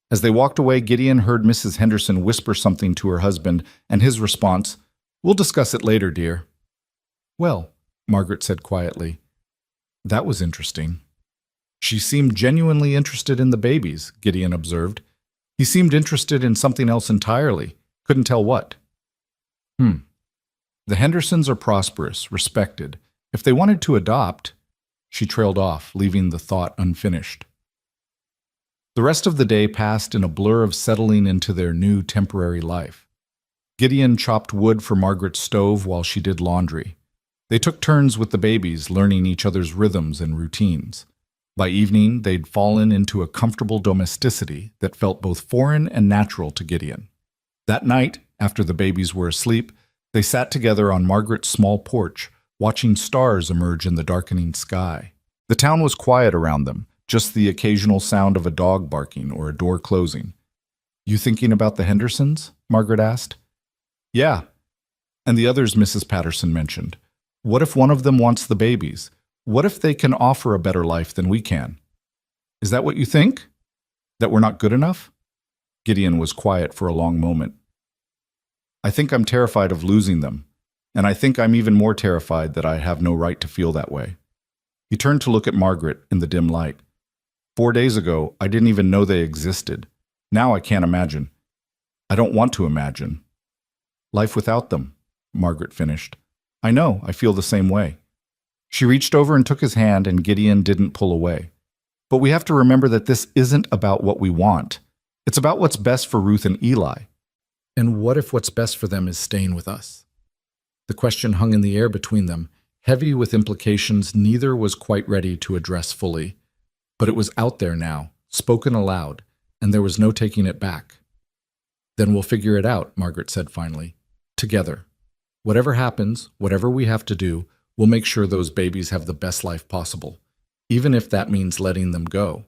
As they walked away, Gideon heard Mrs. Henderson whisper something to her husband, and his response, "We'll discuss it later, dear." "Well," Margaret said quietly, "that was interesting." "She seemed genuinely interested in the babies," Gideon observed. "He seemed interested in something else entirely. Couldn't tell what." "The Hendersons are prosperous, respected. If they wanted to adopt—" She trailed off, leaving the thought unfinished. The rest of the day passed in a blur of settling into their new temporary life. Gideon chopped wood for Margaret's stove while she did laundry. They took turns with the babies, learning each other's rhythms and routines. By evening, they'd fallen into a comfortable domesticity that felt both foreign and natural to Gideon. That night, after the babies were asleep, they sat together on Margaret's small porch, watching stars emerge in the darkening sky. The town was quiet around them, just the occasional sound of a dog barking or a door closing. "You thinking about the Hendersons?" Margaret asked. "Yeah. And the others Mrs. Patterson mentioned. What if one of them wants the babies? What if they can offer a better life than we can?" "Is that what you think? That we're not good enough?" Gideon was quiet for a long moment. "I think I'm terrified of losing them, and I think I'm even more terrified that I have no right to feel that way." He turned to look at Margaret in the dim light. 4 days ago, I didn't even know they existed. Now I can't imagine. I don't want to imagine. "Life without them," Margaret finished. "I know, I feel the same way." She reached over and took his hand, and Gideon didn't pull away. "But we have to remember that this isn't about what we want. It's about what's best for Ruth and Eli. And what if what's best for them is staying with us?" The question hung in the air between them, heavy with implications neither was quite ready to address fully. But it was out there now, spoken aloud, and there was no taking it back. "Then we'll figure it out," Margaret said finally. "Together. Whatever happens, whatever we have to do, we'll make sure those babies have the best life possible, even if that means letting them go."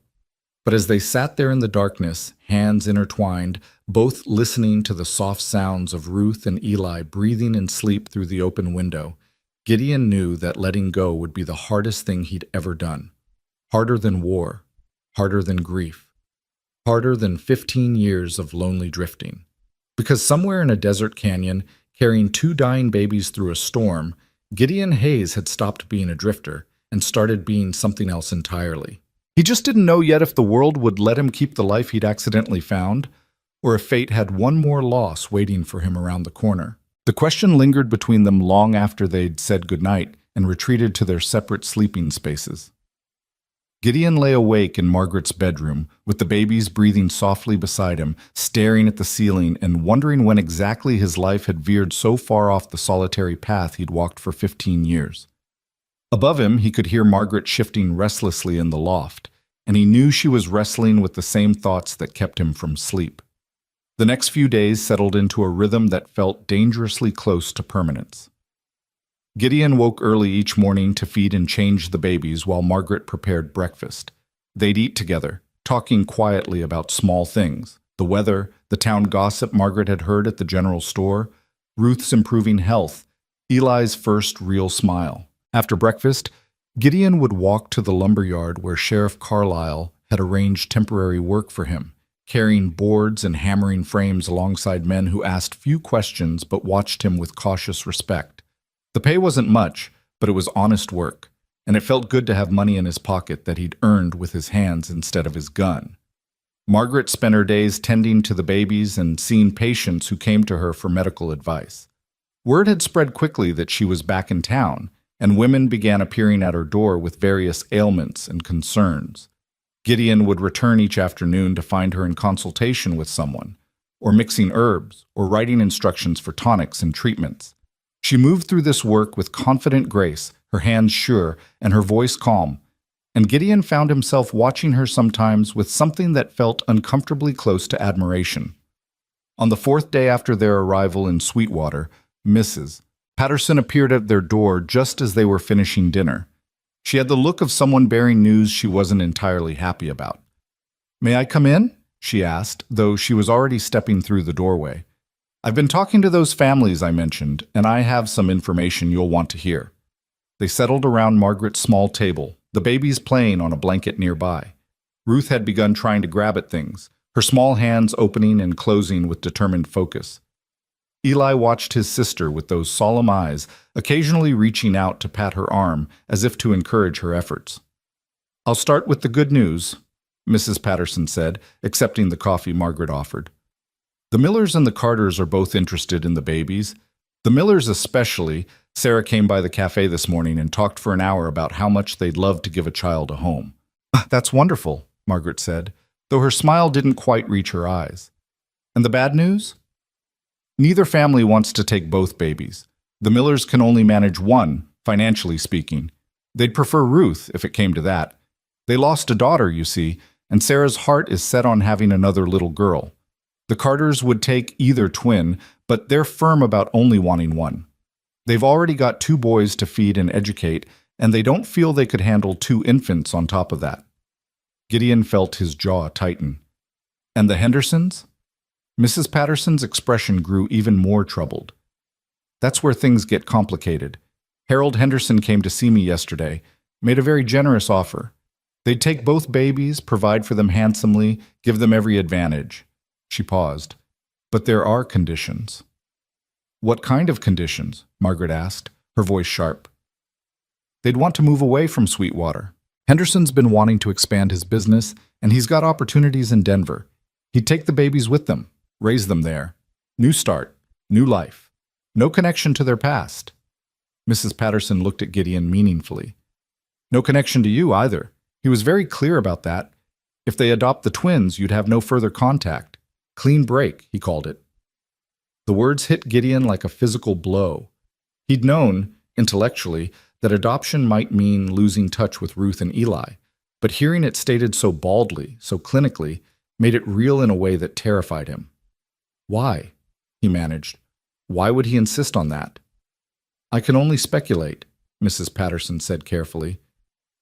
But as they sat there in the darkness, hands intertwined, both listening to the soft sounds of Ruth and Eli breathing in sleep through the open window, Gideon knew that letting go would be the hardest thing he'd ever done. Harder than war, harder than grief, harder than 15 years of lonely drifting. Because somewhere in a desert canyon, carrying 2 dying babies through a storm, Gideon Hayes had stopped being a drifter and started being something else entirely. He just didn't know yet if the world would let him keep the life he'd accidentally found, or if fate had one more loss waiting for him around the corner. The question lingered between them long after they'd said goodnight and retreated to their separate sleeping spaces. Gideon lay awake in Margaret's bedroom, with the babies breathing softly beside him, staring at the ceiling and wondering when exactly his life had veered so far off the solitary path he'd walked for 15 years. Above him, he could hear Margaret shifting restlessly in the loft, and he knew she was wrestling with the same thoughts that kept him from sleep. The next few days settled into a rhythm that felt dangerously close to permanence. Gideon woke early each morning to feed and change the babies while Margaret prepared breakfast. They'd eat together, talking quietly about small things, The weather, the town gossip Margaret had heard at the general store, Ruth's improving health, Eli's first real smile. After breakfast, Gideon would walk to the lumberyard where Sheriff Carlisle had arranged temporary work for him, carrying boards and hammering frames alongside men who asked few questions but watched him with cautious respect. The pay wasn't much, but it was honest work, and it felt good to have money in his pocket that he'd earned with his hands instead of his gun. Margaret spent her days tending to the babies and seeing patients who came to her for medical advice. Word had spread quickly that she was back in town, and women began appearing at her door with various ailments and concerns. Gideon would return each afternoon to find her in consultation with someone, or mixing herbs, or writing instructions for tonics and treatments. She moved through this work with confident grace, her hands sure, and her voice calm, and Gideon found himself watching her sometimes with something that felt uncomfortably close to admiration. On the fourth day after their arrival in Sweetwater, Mrs. Patterson appeared at their door just as they were finishing dinner. She had the look of someone bearing news she wasn't entirely happy about. "May I come in?" she asked, though she was already stepping through the doorway. "I've been talking to those families I mentioned, and I have some information you'll want to hear." They settled around Margaret's small table, the babies playing on a blanket nearby. Ruth had begun trying to grab at things, her small hands opening and closing with determined focus. Eli watched his sister with those solemn eyes, occasionally reaching out to pat her arm as if to encourage her efforts. "I'll start with the good news," Mrs. Patterson said, accepting the coffee Margaret offered. "The Millers and the Carters are both interested in the babies. The Millers especially. Sarah came by the cafe this morning and talked for an hour about how much they'd love to give a child a home." "That's wonderful," Margaret said, though her smile didn't quite reach her eyes. "And the bad news?" "Neither family wants to take both babies. The Millers can only manage one, financially speaking. They'd prefer Ruth, if it came to that. They lost a daughter, you see, and Sarah's heart is set on having another little girl. The Carters would take either twin, but they're firm about only wanting one. They've already got 2 boys to feed and educate, and they don't feel they could handle 2 infants on top of that." Gideon felt his jaw tighten. "And the Hendersons?" Mrs. Patterson's expression grew even more troubled. "That's where things get complicated. Harold Henderson came to see me yesterday, made a very generous offer. They'd take both babies, provide for them handsomely, give them every advantage." She paused. "But there are conditions." "What kind of conditions?" Margaret asked, her voice sharp. "They'd want to move away from Sweetwater. Henderson's been wanting to expand his business, and he's got opportunities in Denver. He'd take the babies with them, raise them there. New start, new life. No connection to their past." Mrs. Patterson looked at Gideon meaningfully. "No connection to you either. He was very clear about that. If they adopt the twins, you'd have no further contact. Clean break, he called it." The words hit Gideon like a physical blow. He'd known, intellectually, that adoption might mean losing touch with Ruth and Eli, but hearing it stated so baldly, so clinically, made it real in a way that terrified him. "Why?" he managed. "Why would he insist on that?" "I can only speculate," Mrs. Patterson said carefully.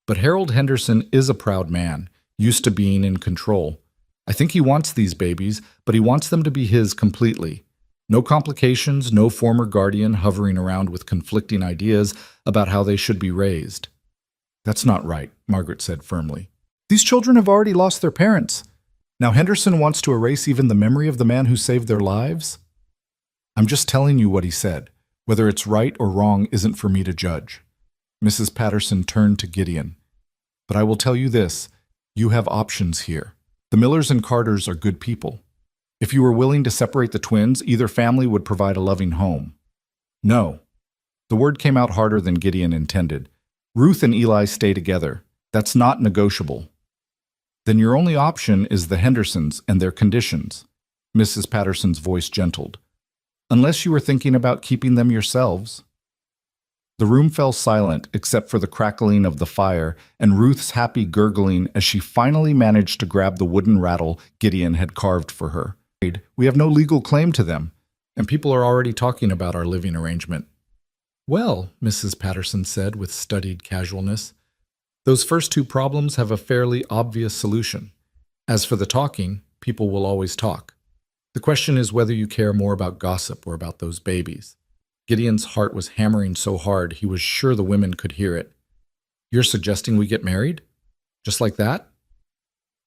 "But Harold Henderson is a proud man, used to being in control. I think he wants these babies, but he wants them to be his completely. No complications, no former guardian hovering around with conflicting ideas about how they should be raised." "That's not right," Margaret said firmly. "These children have already lost their parents. Now Henderson wants to erase even the memory of the man who saved their lives?" "I'm just telling you what he said. Whether it's right or wrong isn't for me to judge." Mrs. Patterson turned to Gideon. "But I will tell you this, you have options here. The Millers and Carters are good people. If you were willing to separate the twins, either family would provide a loving home." "No." The word came out harder than Gideon intended. "Ruth and Eli stay together. That's not negotiable." "Then your only option is the Hendersons and their conditions." Mrs. Patterson's voice gentled. "Unless you were thinking about keeping them yourselves." The room fell silent except for the crackling of the fire and Ruth's happy gurgling as she finally managed to grab the wooden rattle Gideon had carved for her. "We have no legal claim to them, and people are already talking about our living arrangement." "Well," Mrs. Patterson said with studied casualness, "those first 2 problems have a fairly obvious solution. As for the talking, people will always talk. The question is whether you care more about gossip or about those babies. Gideon's heart was hammering so hard he was sure the women could hear it. You're suggesting we get married? Just like that?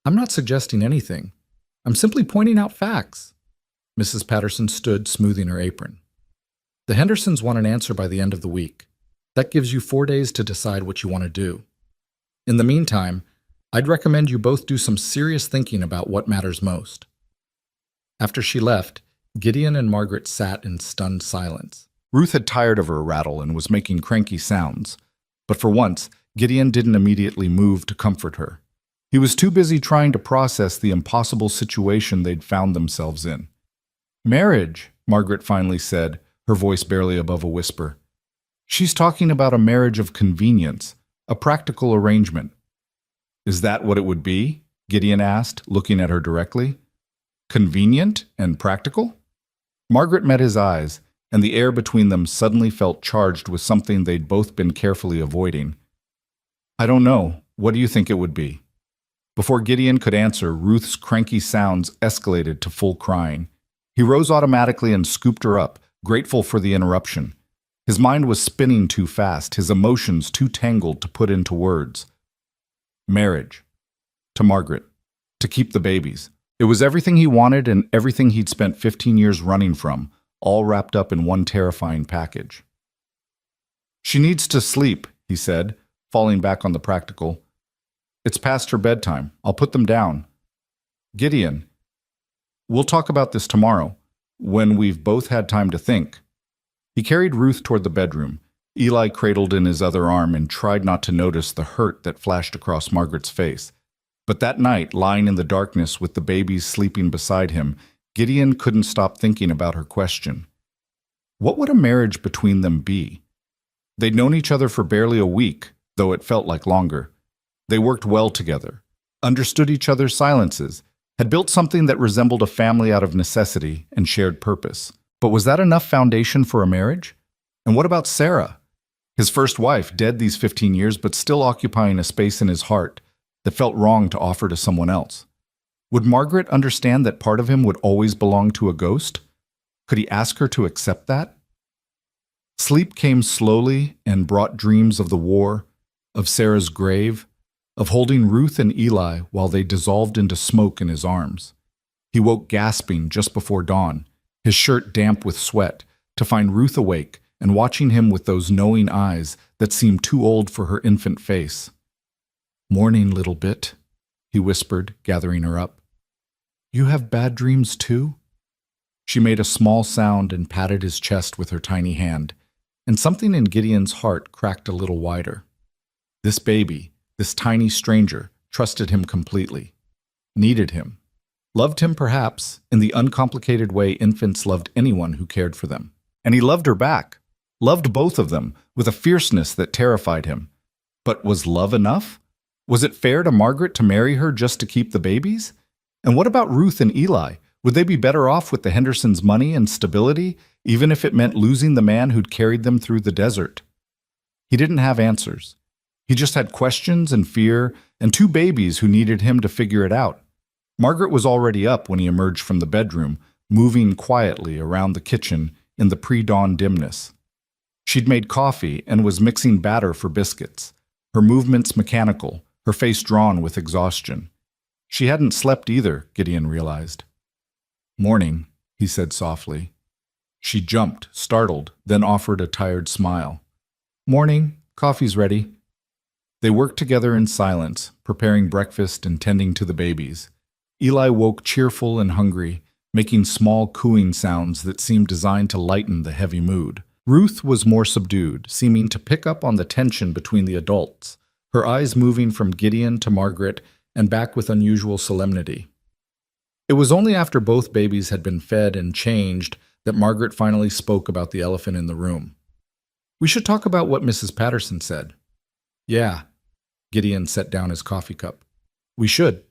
I'm not suggesting anything. I'm simply pointing out facts. Mrs. Patterson stood, smoothing her apron. The Hendersons want an answer by the end of the week. That gives you 4 days to decide what you want to do. In the meantime, I'd recommend you both do some serious thinking about what matters most. After she left, Gideon and Margaret sat in stunned silence. Ruth had tired of her rattle and was making cranky sounds. But for once, Gideon didn't immediately move to comfort her. He was too busy trying to process the impossible situation they'd found themselves in. Marriage, Margaret finally said, her voice barely above a whisper. She's talking about a marriage of convenience, a practical arrangement. Is that what it would be? Gideon asked, looking at her directly. Convenient and practical? Margaret met his eyes, and the air between them suddenly felt charged with something they'd both been carefully avoiding. I don't know. What do you think it would be? Before Gideon could answer, Ruth's cranky sounds escalated to full crying. He rose automatically and scooped her up, grateful for the interruption. His mind was spinning too fast, his emotions too tangled to put into words. Marriage. To Margaret. To keep the babies. It was everything he wanted and everything he'd spent 15 years running from, all wrapped up in one terrifying package. She needs to sleep, he said, falling back on the practical. It's past her bedtime. I'll put them down. Gideon, we'll talk about this tomorrow, when we've both had time to think. He carried Ruth toward the bedroom. Eli cradled in his other arm and tried not to notice the hurt that flashed across Margaret's face. But that night, lying in the darkness with the babies sleeping beside him, Gideon couldn't stop thinking about her question. What would a marriage between them be? They'd known each other for barely a week, though it felt like longer. They worked well together, understood each other's silences, had built something that resembled a family out of necessity and shared purpose. But was that enough foundation for a marriage? And what about Sarah? His first wife, dead these 15 years, but still occupying a space in his heart that felt wrong to offer to someone else. Would Margaret understand that part of him would always belong to a ghost? Could he ask her to accept that? Sleep came slowly and brought dreams of the war, of Sarah's grave, of holding Ruth and Eli while they dissolved into smoke in his arms. He woke gasping just before dawn, his shirt damp with sweat, to find Ruth awake and watching him with those knowing eyes that seemed too old for her infant face. Morning, little bit, he whispered, gathering her up. You have bad dreams too? She made a small sound and patted his chest with her tiny hand, and something in Gideon's heart cracked a little wider. This baby, this tiny stranger, trusted him completely, needed him, loved him perhaps in the uncomplicated way infants loved anyone who cared for them. And he loved her back, loved both of them with a fierceness that terrified him. But was love enough? Was it fair to Margaret to marry her just to keep the babies? And what about Ruth and Eli? Would they be better off with the Hendersons' money and stability, even if it meant losing the man who'd carried them through the desert? He didn't have answers. He just had questions and fear and 2 babies who needed him to figure it out. Margaret was already up when he emerged from the bedroom, moving quietly around the kitchen in the pre-dawn dimness. She'd made coffee and was mixing batter for biscuits, her movements mechanical, her face drawn with exhaustion. She hadn't slept either, Gideon realized. Morning, he said softly. She jumped, startled, then offered a tired smile. Morning, coffee's ready. They worked together in silence, preparing breakfast and tending to the babies. Eli woke cheerful and hungry, making small cooing sounds that seemed designed to lighten the heavy mood. Ruth was more subdued, seeming to pick up on the tension between the adults, her eyes moving from Gideon to Margaret and back with unusual solemnity. It was only after both babies had been fed and changed that Margaret finally spoke about the elephant in the room. We should talk about what Mrs. Patterson said. Yeah. Gideon set down his coffee cup. We should.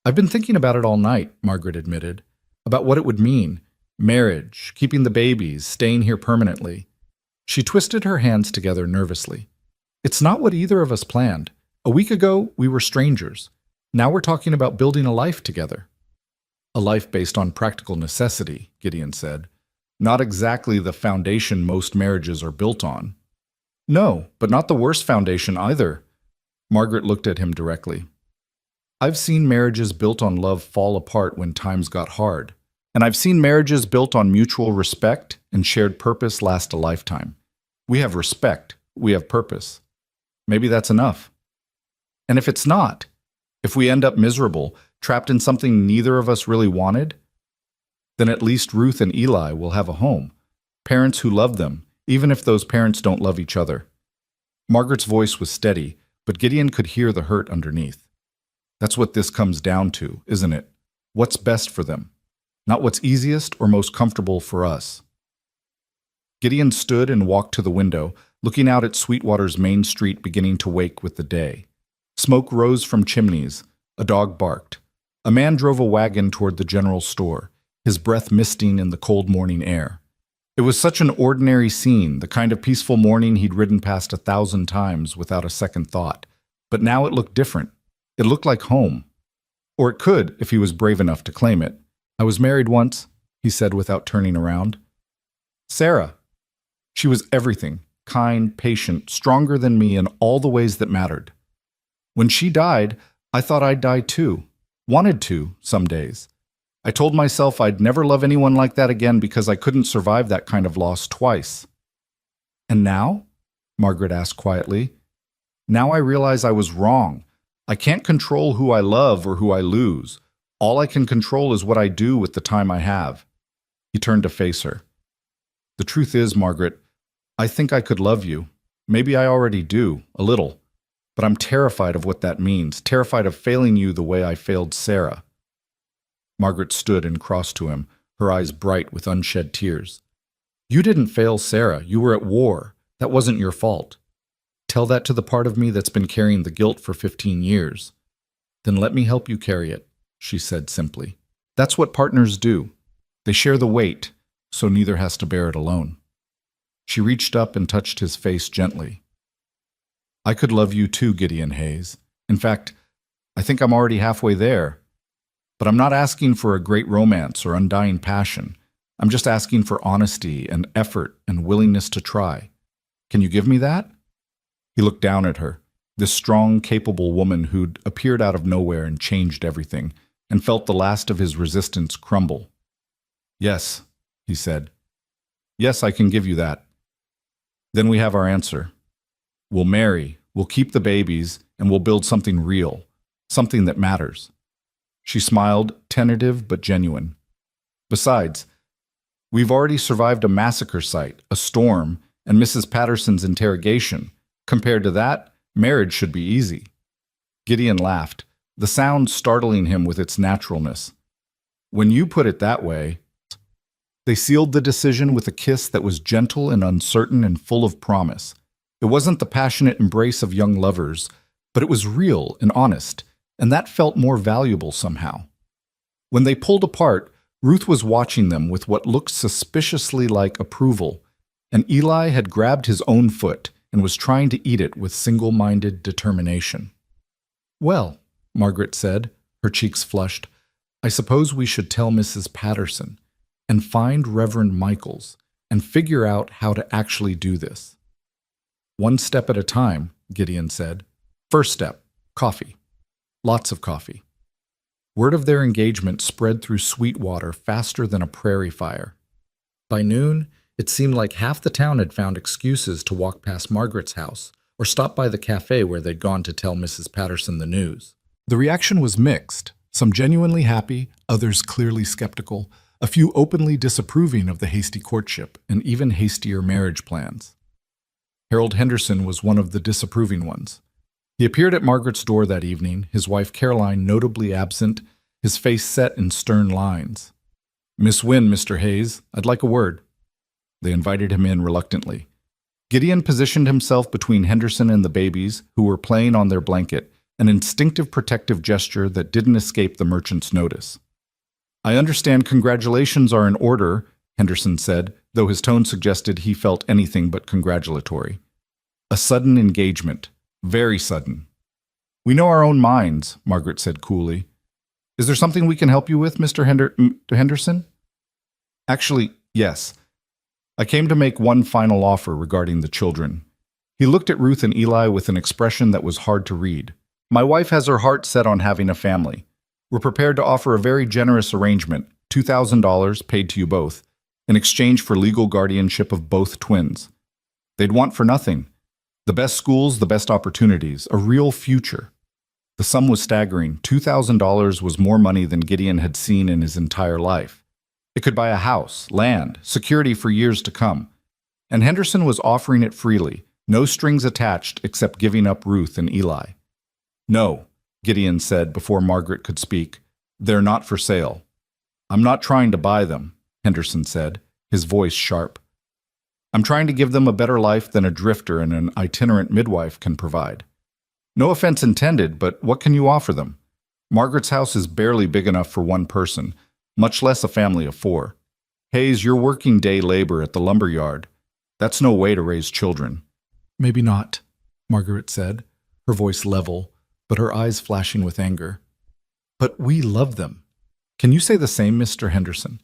I've been thinking about it all night, Margaret admitted, about what it would mean. Marriage, keeping the babies, staying here permanently. She twisted her hands together nervously. It's not what either of us planned. A week ago, we were strangers. Now we're talking about building a life together. A life based on practical necessity, Gideon said. Not exactly the foundation most marriages are built on. No, but not the worst foundation either. Margaret looked at him directly. I've seen marriages built on love fall apart when times got hard. And I've seen marriages built on mutual respect and shared purpose last a lifetime. We have respect. We have purpose. Maybe that's enough. And if it's not, if we end up miserable, trapped in something neither of us really wanted, then at least Ruth and Eli will have a home. Parents who love them, even if those parents don't love each other. Margaret's voice was steady, but Gideon could hear the hurt underneath. That's what this comes down to, isn't it? What's best for them? Not what's easiest or most comfortable for us. Gideon stood and walked to the window, looking out at Sweetwater's main street beginning to wake with the day. Smoke rose from chimneys. A dog barked. A man drove a wagon toward the general store, his breath misting in the cold morning air. It was such an ordinary scene, the kind of peaceful morning he'd ridden past 1,000 times without a second thought. But now it looked different. It looked like home. Or it could, if he was brave enough to claim it. I was married once, he said without turning around. Sarah. She was everything, kind, patient, stronger than me in all the ways that mattered. When she died, I thought I'd die too. Wanted to, some days. I told myself I'd never love anyone like that again because I couldn't survive that kind of loss twice. And now? Margaret asked quietly. Now I realize I was wrong. I can't control who I love or who I lose. All I can control is what I do with the time I have. He turned to face her. The truth is, Margaret, I think I could love you. Maybe I already do, a little. But I'm terrified of what that means, terrified of failing you the way I failed Sarah. Margaret stood and crossed to him, her eyes bright with unshed tears. You didn't fail Sarah. You were at war. That wasn't your fault. Tell that to the part of me that's been carrying the guilt for 15 years. Then let me help you carry it, she said simply. That's what partners do. They share the weight, so neither has to bear it alone. She reached up and touched his face gently. I could love you too, Gideon Hayes. In fact, I think I'm already halfway there. But I'm not asking for a great romance or undying passion. I'm just asking for honesty and effort and willingness to try. Can you give me that? He looked down at her, this strong, capable woman who'd appeared out of nowhere and changed everything, and felt the last of his resistance crumble. Yes, he said. Yes, I can give you that. Then we have our answer. We'll marry, we'll keep the babies, and we'll build something real, something that matters. She smiled, tentative but genuine. Besides, we've already survived a massacre site, a storm, and Mrs. Patterson's interrogation. Compared to that, marriage should be easy. Gideon laughed, the sound startling him with its naturalness. When you put it that way, they sealed the decision with a kiss that was gentle and uncertain and full of promise. It wasn't the passionate embrace of young lovers, but it was real and honest, and that felt more valuable somehow. When they pulled apart, Ruth was watching them with what looked suspiciously like approval, and Eli had grabbed his own foot and was trying to eat it with single-minded determination. Well, Margaret said, her cheeks flushed, I suppose we should tell Mrs. Patterson and find Reverend Michaels and figure out how to actually do this. One step at a time, Gideon said. First step, coffee. Lots of coffee. Word of their engagement spread through Sweetwater faster than a prairie fire. By noon, it seemed like half the town had found excuses to walk past Margaret's house or stop by the cafe where they'd gone to tell Mrs. Patterson the news. The reaction was mixed, some genuinely happy, others clearly skeptical, a few openly disapproving of the hasty courtship and even hastier marriage plans. Harold Henderson was one of the disapproving ones. He appeared at Margaret's door that evening, his wife Caroline notably absent, his face set in stern lines. Miss Wynne, Mr. Hayes, I'd like a word. They invited him in reluctantly. Gideon positioned himself between Henderson and the babies, who were playing on their blanket, an instinctive protective gesture that didn't escape the merchant's notice. I understand congratulations are in order, Henderson said, though his tone suggested he felt anything but congratulatory. A sudden engagement. Very sudden. We know our own minds, Margaret said coolly. Is there something we can help you with, Mr. Henderson? Actually, yes. I came to make one final offer regarding the children. He looked at Ruth and Eli with an expression that was hard to read. My wife has her heart set on having a family. We're prepared to offer a very generous arrangement, $2,000 paid to you both, in exchange for legal guardianship of both twins. They'd want for nothing. The best schools, the best opportunities, a real future. The sum was staggering. $2,000 was more money than Gideon had seen in his entire life. It could buy a house, land, security for years to come. And Henderson was offering it freely, no strings attached except giving up Ruth and Eli. No, Gideon said before Margaret could speak. They're not for sale. I'm not trying to buy them, Henderson said, his voice sharp. I'm trying to give them a better life than a drifter and an itinerant midwife can provide. No offense intended, but what can you offer them? Margaret's house is barely big enough for one person, much less a family of 4. Hayes, you're working day labor at the lumber yard. That's no way to raise children. Maybe not, Margaret said, her voice level, but her eyes flashing with anger. But we love them. Can you say the same, Mr. Henderson?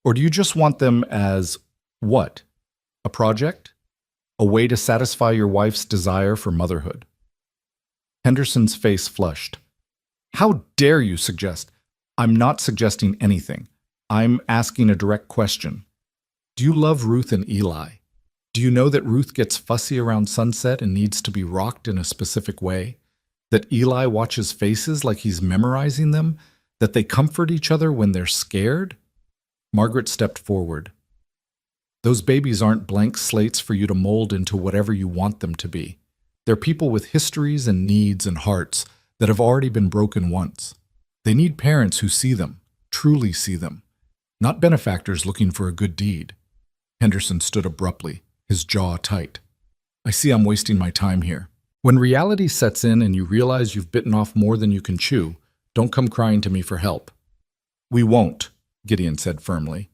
Or do you just want them as what? A project? A way to satisfy your wife's desire for motherhood? Henderson's face flushed. How dare you suggest? I'm not suggesting anything. I'm asking a direct question. Do you love Ruth and Eli? Do you know that Ruth gets fussy around sunset and needs to be rocked in a specific way? That Eli watches faces like he's memorizing them? That they comfort each other when they're scared? Margaret stepped forward. Those babies aren't blank slates for you to mold into whatever you want them to be. They're people with histories and needs and hearts that have already been broken once. They need parents who see them, truly see them, not benefactors looking for a good deed. Henderson stood abruptly, his jaw tight. I see I'm wasting my time here. When reality sets in and you realize you've bitten off more than you can chew, don't come crying to me for help. We won't, Gideon said firmly.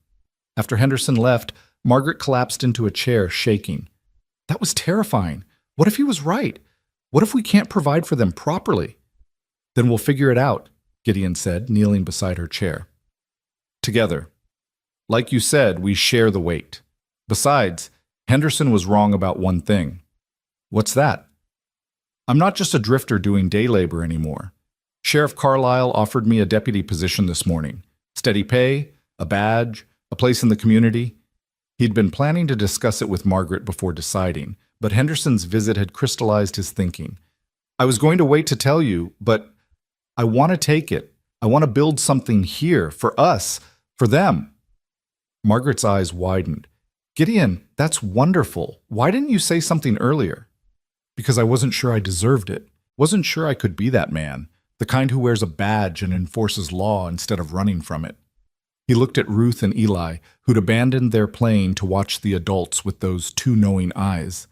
After Henderson left, Margaret collapsed into a chair, shaking. That was terrifying. What if he was right? What if we can't provide for them properly? Then we'll figure it out, Gideon said, kneeling beside her chair. Together. Like you said, we share the weight. Besides, Henderson was wrong about one thing. What's that? I'm not just a drifter doing day labor anymore. Sheriff Carlisle offered me a deputy position this morning. Steady pay, a badge, a place in the community. He'd been planning to discuss it with Margaret before deciding, but Henderson's visit had crystallized his thinking. I was going to wait to tell you, but I want to take it. I want to build something here, for us, for them. Margaret's eyes widened. Gideon, that's wonderful. Why didn't you say something earlier? Because I wasn't sure I deserved it. Wasn't sure I could be that man, the kind who wears a badge and enforces law instead of running from it. He looked at Ruth and Eli, who'd abandoned their playing to watch the adults with those 2 knowing eyes.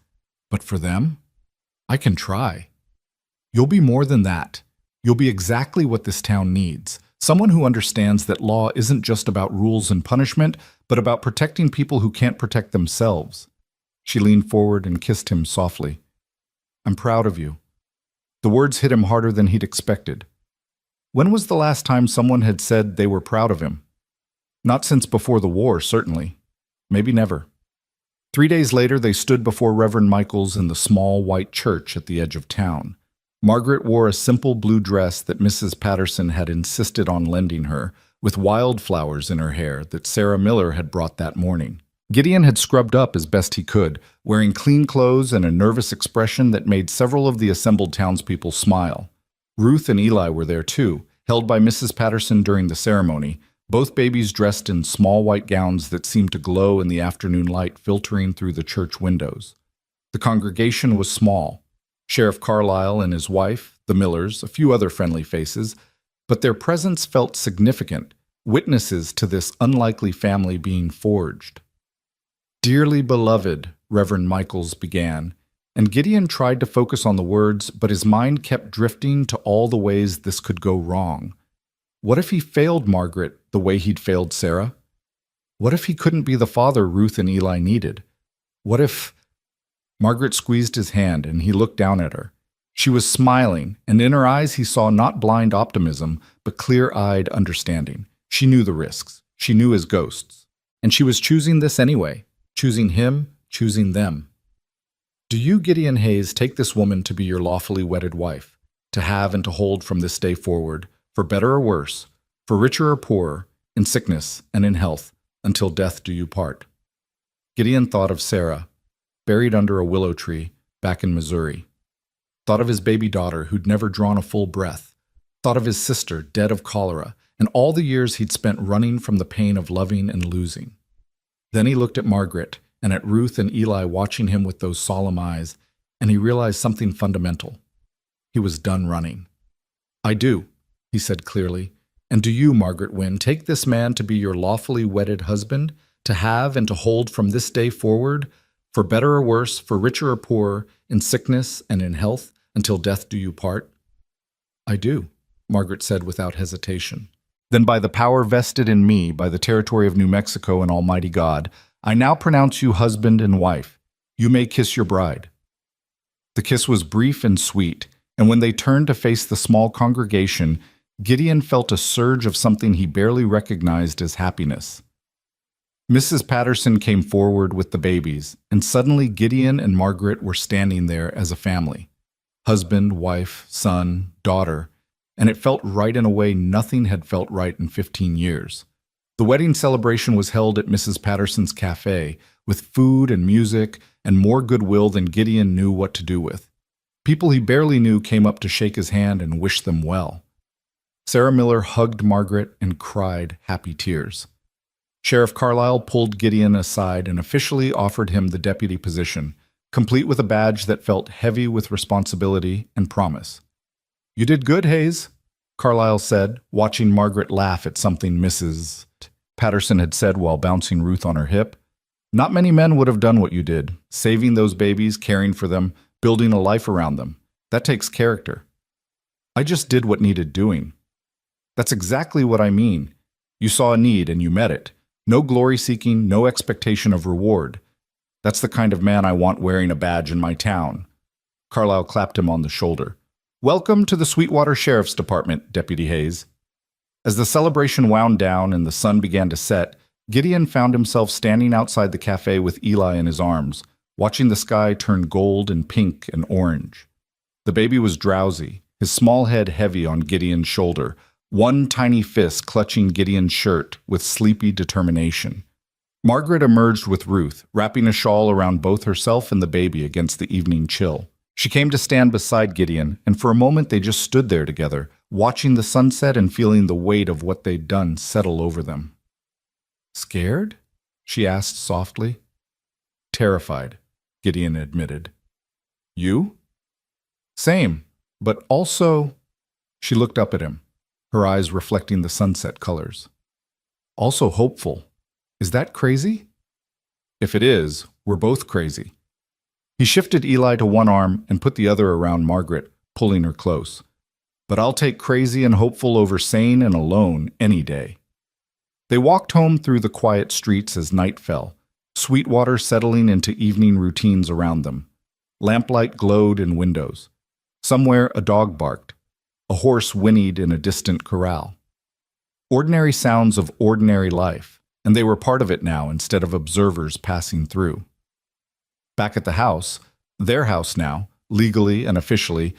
But for them, I can try. You'll be more than that. You'll be exactly what this town needs. Someone who understands that law isn't just about rules and punishment, but about protecting people who can't protect themselves. She leaned forward and kissed him softly. I'm proud of you. The words hit him harder than he'd expected. When was the last time someone had said they were proud of him? Not since before the war, certainly. Maybe never. 3 days later, they stood before Reverend Michael's in the small white church at the edge of town. Margaret wore a simple blue dress that Mrs. Patterson had insisted on lending her, with wildflowers in her hair that Sarah Miller had brought that morning. Gideon had scrubbed up as best he could, wearing clean clothes and a nervous expression that made several of the assembled townspeople smile. Ruth and Eli were there too, held by Mrs. Patterson during the ceremony, both babies dressed in small white gowns that seemed to glow in the afternoon light filtering through the church windows. The congregation was small. Sheriff Carlisle and his wife, the Millers, a few other friendly faces, but their presence felt significant, witnesses to this unlikely family being forged. Dearly beloved, Reverend Michaels began, and Gideon tried to focus on the words, but his mind kept drifting to all the ways this could go wrong. What if he failed Margaret the way he'd failed Sarah? What if he couldn't be the father Ruth and Eli needed? What if... Margaret squeezed his hand and he looked down at her. She was smiling, and in her eyes he saw not blind optimism, but clear-eyed understanding. She knew the risks. She knew his ghosts. And she was choosing this anyway. Choosing him, choosing them. Do you, Gideon Hayes, take this woman to be your lawfully wedded wife, to have and to hold from this day forward, for better or worse, for richer or poorer, in sickness and in health, until death do you part? Gideon thought of Sarah, buried under a willow tree back in Missouri. Thought of his baby daughter who'd never drawn a full breath. Thought of his sister, dead of cholera, and all the years he'd spent running from the pain of loving and losing. Then he looked at Margaret and at Ruth and Eli watching him with those solemn eyes, and he realized something fundamental. He was done running. I do, he said clearly. And do you, Margaret Wynne, take this man to be your lawfully wedded husband, to have and to hold from this day forward, for better or worse, for richer or poorer, in sickness and in health, until death do you part? I do, Margaret said without hesitation. Then by the power vested in me by the territory of New Mexico and Almighty God, I now pronounce you husband and wife. You may kiss your bride. The kiss was brief and sweet, and when they turned to face the small congregation, Gideon felt a surge of something he barely recognized as happiness. Mrs. Patterson came forward with the babies, and suddenly Gideon and Margaret were standing there as a family. Husband, wife, son, daughter, and it felt right in a way nothing had felt right in 15 years. The wedding celebration was held at Mrs. Patterson's cafe, with food and music and more goodwill than Gideon knew what to do with. People he barely knew came up to shake his hand and wish them well. Sarah Miller hugged Margaret and cried happy tears. Sheriff Carlisle pulled Gideon aside and officially offered him the deputy position, complete with a badge that felt heavy with responsibility and promise. You did good, Hayes, Carlisle said, watching Margaret laugh at something Mrs. Patterson had said while bouncing Ruth on her hip. Not many men would have done what you did, saving those babies, caring for them, building a life around them. That takes character. I just did what needed doing. That's exactly what I mean. You saw a need and you met it. No glory-seeking, no expectation of reward. That's the kind of man I want wearing a badge in my town. Carlisle clapped him on the shoulder. Welcome to the Sweetwater Sheriff's Department, Deputy Hayes. As the celebration wound down and the sun began to set, Gideon found himself standing outside the cafe with Eli in his arms, watching the sky turn gold and pink and orange. The baby was drowsy, his small head heavy on Gideon's shoulder, one tiny fist clutching Gideon's shirt with sleepy determination. Margaret emerged with Ruth, wrapping a shawl around both herself and the baby against the evening chill. She came to stand beside Gideon, and for a moment they just stood there together, watching the sunset and feeling the weight of what they'd done settle over them. Scared? She asked softly. Terrified, Gideon admitted. You? Same, but also... She looked up at him, her eyes reflecting the sunset colors. Also hopeful. Is that crazy? If it is, we're both crazy. He shifted Eli to one arm and put the other around Margaret, pulling her close. But I'll take crazy and hopeful over sane and alone any day. They walked home through the quiet streets as night fell, Sweetwater settling into evening routines around them. Lamplight glowed in windows. Somewhere a dog barked. A horse whinnied in a distant corral. Ordinary sounds of ordinary life, and they were part of it now instead of observers passing through. Back at the house, their house now, legally and officially,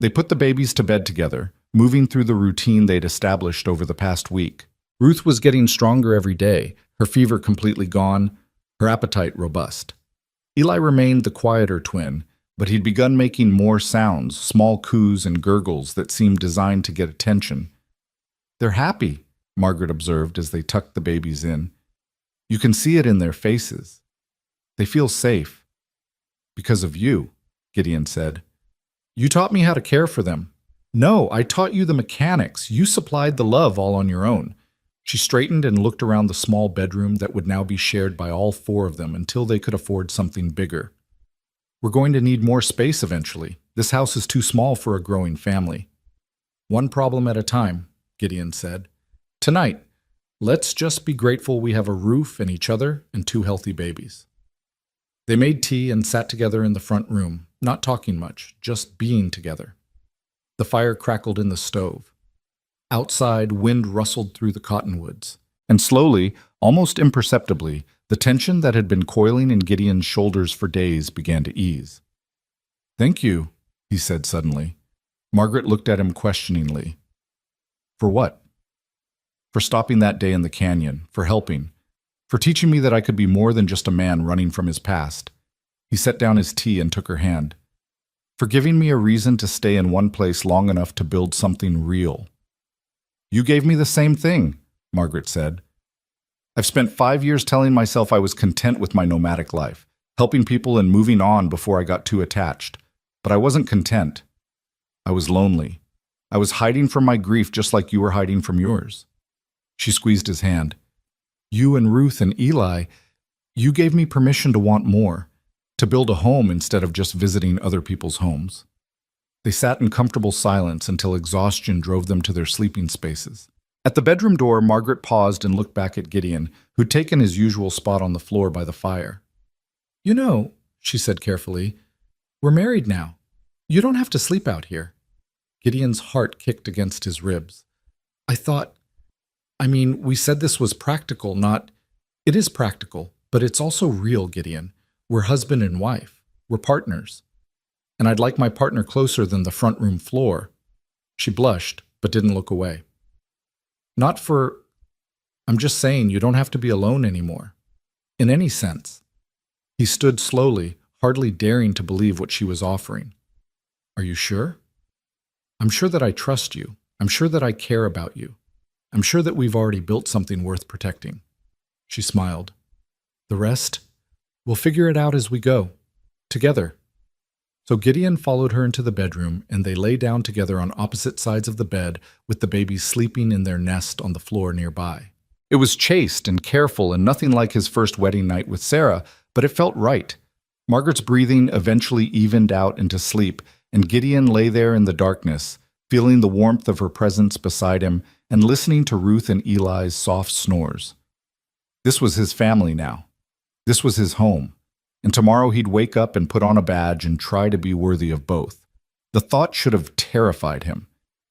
they put the babies to bed together, moving through the routine they'd established over the past week. Ruth was getting stronger every day, her fever completely gone, her appetite robust. Eli remained the quieter twin, but he'd begun making more sounds, small coos and gurgles that seemed designed to get attention. They're happy, Margaret observed as they tucked the babies in. You can see it in their faces. They feel safe. Because of you, Gideon said. You taught me how to care for them. No, I taught you the mechanics. You supplied the love all on your own. She straightened and looked around the small bedroom that would now be shared by all four of them until they could afford something bigger. We're going to need more space eventually. This house is too small for a growing family. One problem at a time, Gideon said. Tonight, let's just be grateful we have a roof and each other and two healthy babies. They made tea and sat together in the front room, not talking much, just being together. The fire crackled in the stove. Outside, wind rustled through the cottonwoods. And slowly, almost imperceptibly, the tension that had been coiling in Gideon's shoulders for days began to ease. "Thank you," he said suddenly. Margaret looked at him questioningly. "For what?" "For stopping that day in the canyon, for helping, for teaching me that I could be more than just a man running from his past." He set down his tea and took her hand. "For giving me a reason to stay in one place long enough to build something real." "You gave me the same thing," Margaret said. "I've spent 5 years telling myself I was content with my nomadic life, helping people and moving on before I got too attached. But I wasn't content. I was lonely. I was hiding from my grief just like you were hiding from yours." She squeezed his hand. "You and Ruth and Eli, you gave me permission to want more, to build a home instead of just visiting other people's homes." They sat in comfortable silence until exhaustion drove them to their sleeping spaces. At the bedroom door, Margaret paused and looked back at Gideon, who'd taken his usual spot on the floor by the fire. "You know," she said carefully, "we're married now. You don't have to sleep out here." Gideon's heart kicked against his ribs. We said this was practical, not—" "It is practical, but it's also real, Gideon. We're husband and wife. We're partners. And I'd like my partner closer than the front room floor." She blushed, but didn't look away. "Not for— I'm just saying you don't have to be alone anymore. In any sense." He stood slowly, hardly daring to believe what she was offering. "Are you sure?" "I'm sure that I trust you. I'm sure that I care about you. I'm sure that we've already built something worth protecting." She smiled. "The rest? We'll figure it out as we go. Together." So Gideon followed her into the bedroom, and they lay down together on opposite sides of the bed, with the babies sleeping in their nest on the floor nearby. It was chaste and careful and nothing like his first wedding night with Sarah, but it felt right. Margaret's breathing eventually evened out into sleep, and Gideon lay there in the darkness, feeling the warmth of her presence beside him and listening to Ruth and Eli's soft snores. This was his family now. This was his home. And tomorrow he'd wake up and put on a badge and try to be worthy of both. The thought should have terrified him.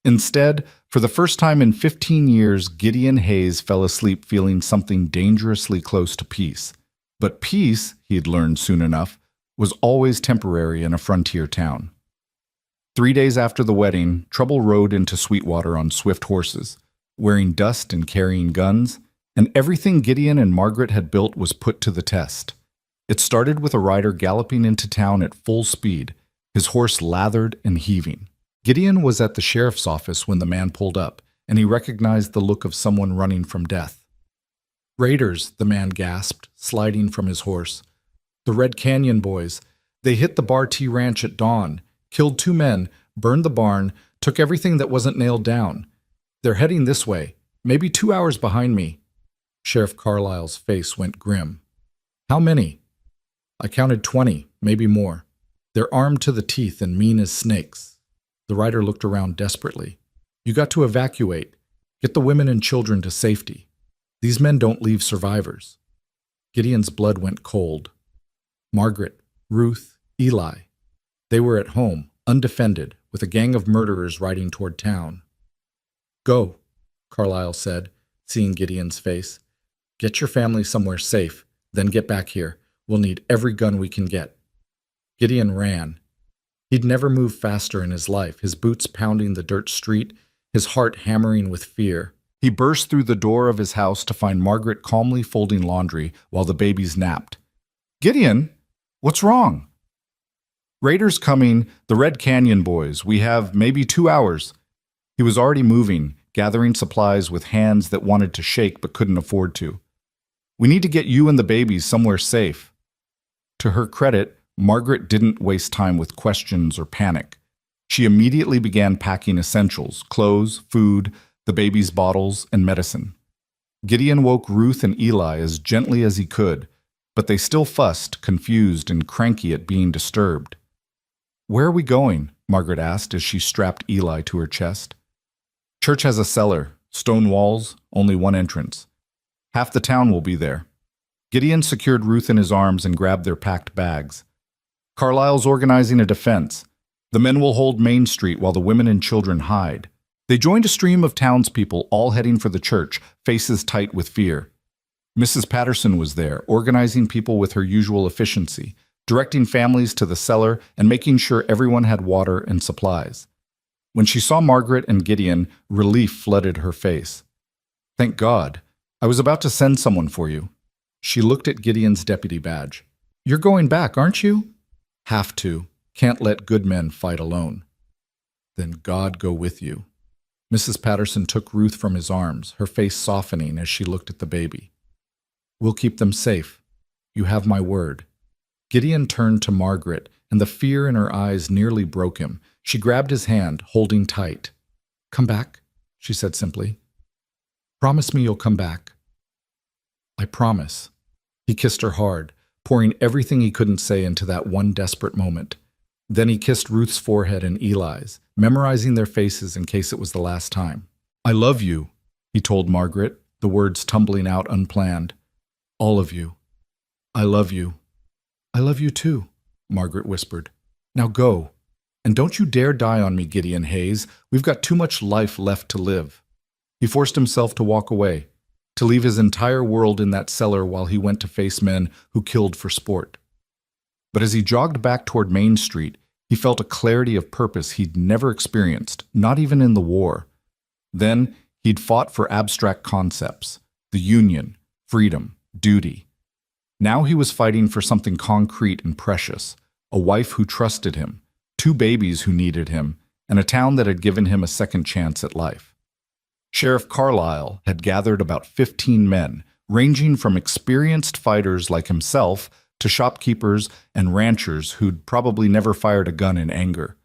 Instead, for the first time in 15 years, Gideon Hayes fell asleep feeling something dangerously close to peace. But peace, he'd learned soon enough, was always temporary in a frontier town. 3 days after the wedding, Trouble rode into Sweetwater on swift horses, wearing dust and carrying guns, and everything Gideon and Margaret had built was put to the test. It started with a rider galloping into town at full speed, his horse lathered and heaving. Gideon was at the sheriff's office when the man pulled up, and he recognized the look of someone running from death. "Raiders," the man gasped, sliding from his horse. "The Red Canyon boys. They hit the Bar T Ranch at dawn, killed 2 men, burned the barn, took everything that wasn't nailed down. They're heading this way, maybe 2 hours behind me." Sheriff Carlisle's face went grim. "How many?" "I counted 20, maybe more. They're armed to the teeth and mean as snakes." The rider looked around desperately. "You got to evacuate. Get the women and children to safety. These men don't leave survivors." Gideon's blood went cold. Margaret, Ruth, Eli. They were at home, undefended, with a gang of murderers riding toward town. "Go," Carlisle said, seeing Gideon's face. "Get your family somewhere safe, then get back here. We'll need every gun we can get." Gideon ran. He'd never moved faster in his life, his boots pounding the dirt street, his heart hammering with fear. He burst through the door of his house to find Margaret calmly folding laundry while the babies napped. "Gideon, what's wrong?" "Raiders coming, the Red Canyon boys. We have maybe 2 hours." He was already moving, gathering supplies with hands that wanted to shake but couldn't afford to. "We need to get you and the babies somewhere safe." To her credit, Margaret didn't waste time with questions or panic. She immediately began packing essentials, clothes, food, the baby's bottles, and medicine. Gideon woke Ruth and Eli as gently as he could, but they still fussed, confused and cranky at being disturbed. "Where are we going?" Margaret asked as she strapped Eli to her chest. "Church has a cellar, stone walls, only one entrance. Half the town will be there." Gideon secured Ruth in his arms and grabbed their packed bags. Carlisle's organizing a defense. The men will hold Main Street while the women and children hide. They joined a stream of townspeople, all heading for the church, faces tight with fear. Mrs. Patterson was there, organizing people with her usual efficiency, directing families to the cellar and making sure everyone had water and supplies. When she saw Margaret and Gideon, relief flooded her face. "Thank God. I was about to send someone for you." She looked at Gideon's deputy badge. "You're going back, aren't you?" "Have to. Can't let good men fight alone." "Then God go with you." Mrs. Patterson took Ruth from his arms, her face softening as she looked at the baby. "We'll keep them safe. You have my word." Gideon turned to Margaret, and the fear in her eyes nearly broke him. She grabbed his hand, holding tight. "Come back," she said simply. "Promise me you'll come back." "I promise." He kissed her hard, pouring everything he couldn't say into that one desperate moment. Then he kissed Ruth's forehead and Eli's, memorizing their faces in case it was the last time. "I love you," he told Margaret, the words tumbling out unplanned. "All of you. I love you." "I love you too," Margaret whispered. "Now go. And don't you dare die on me, Gideon Hayes. We've got too much life left to live." He forced himself to walk away, to leave his entire world in that cellar while he went to face men who killed for sport. But as he jogged back toward Main Street, he felt a clarity of purpose he'd never experienced, not even in the war. Then he'd fought for abstract concepts, the Union, freedom, duty. Now he was fighting for something concrete and precious, a wife who trusted him, 2 babies who needed him, and a town that had given him a second chance at life. Sheriff Carlisle had gathered about 15 men, ranging from experienced fighters like himself to shopkeepers and ranchers who'd probably never fired a gun in anger.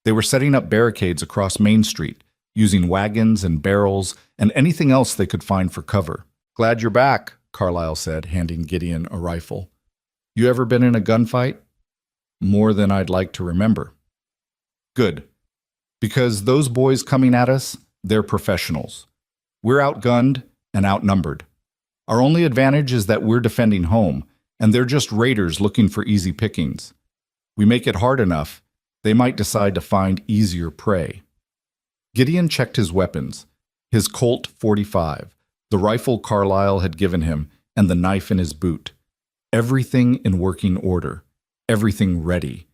They were setting up barricades across Main Street, using wagons and barrels and anything else they could find for cover. "Glad you're back," Carlisle said, handing Gideon a rifle. "You ever been in a gunfight?" "More than I'd like to remember." "Good. Because those boys coming at us, they're professionals. We're outgunned and outnumbered. Our only advantage is that we're defending home, and they're just raiders looking for easy pickings. We make it hard enough, they might decide to find easier prey." Gideon checked his weapons, his Colt .45, the rifle Carlisle had given him, and the knife in his boot. Everything in working order, everything ready.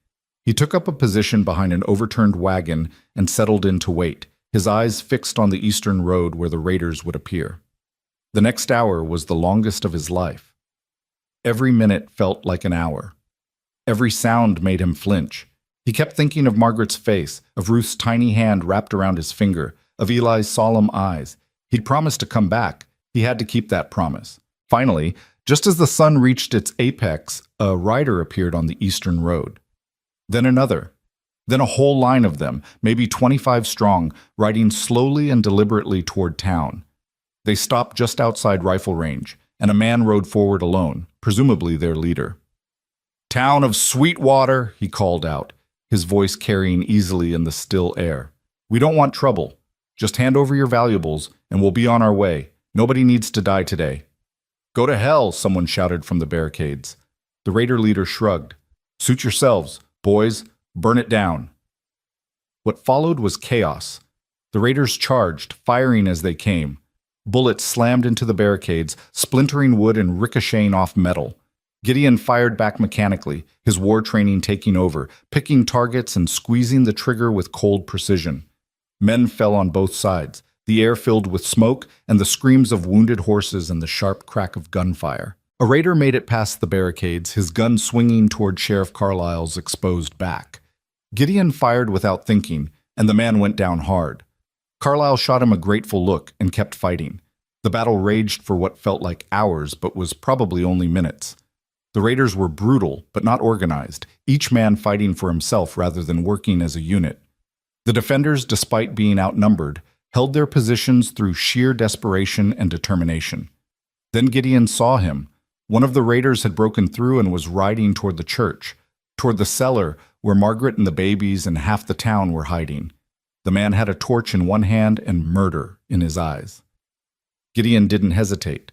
He took up a position behind an overturned wagon and settled in to wait, his eyes fixed on the eastern road where the raiders would appear. The next hour was the longest of his life. Every minute felt like an hour. Every sound made him flinch. He kept thinking of Margaret's face, of Ruth's tiny hand wrapped around his finger, of Eli's solemn eyes. He'd promised to come back. He had to keep that promise. Finally, just as the sun reached its apex, a rider appeared on the eastern road. Then another. Then a whole line of them, maybe 25 strong, riding slowly and deliberately toward town. They stopped just outside rifle range, and a man rode forward alone, presumably their leader. "Town of Sweetwater," he called out, his voice carrying easily in the still air. "We don't want trouble. Just hand over your valuables, and we'll be on our way. Nobody needs to die today." "Go to hell," someone shouted from the barricades. The raider leader shrugged. "Suit yourselves. Boys, burn it down." What followed was chaos. The raiders charged, firing as they came. Bullets slammed into the barricades, splintering wood and ricocheting off metal. Gideon fired back mechanically, his war training taking over, picking targets and squeezing the trigger with cold precision. Men fell on both sides, the air filled with smoke and the screams of wounded horses and the sharp crack of gunfire. A raider made it past the barricades, his gun swinging toward Sheriff Carlisle's exposed back. Gideon fired without thinking, and the man went down hard. Carlisle shot him a grateful look and kept fighting. The battle raged for what felt like hours, but was probably only minutes. The raiders were brutal, but not organized, each man fighting for himself rather than working as a unit. The defenders, despite being outnumbered, held their positions through sheer desperation and determination. Then Gideon saw him. One of the raiders had broken through and was riding toward the church, toward the cellar where Margaret and the babies and half the town were hiding. The man had a torch in one hand and murder in his eyes. Gideon didn't hesitate.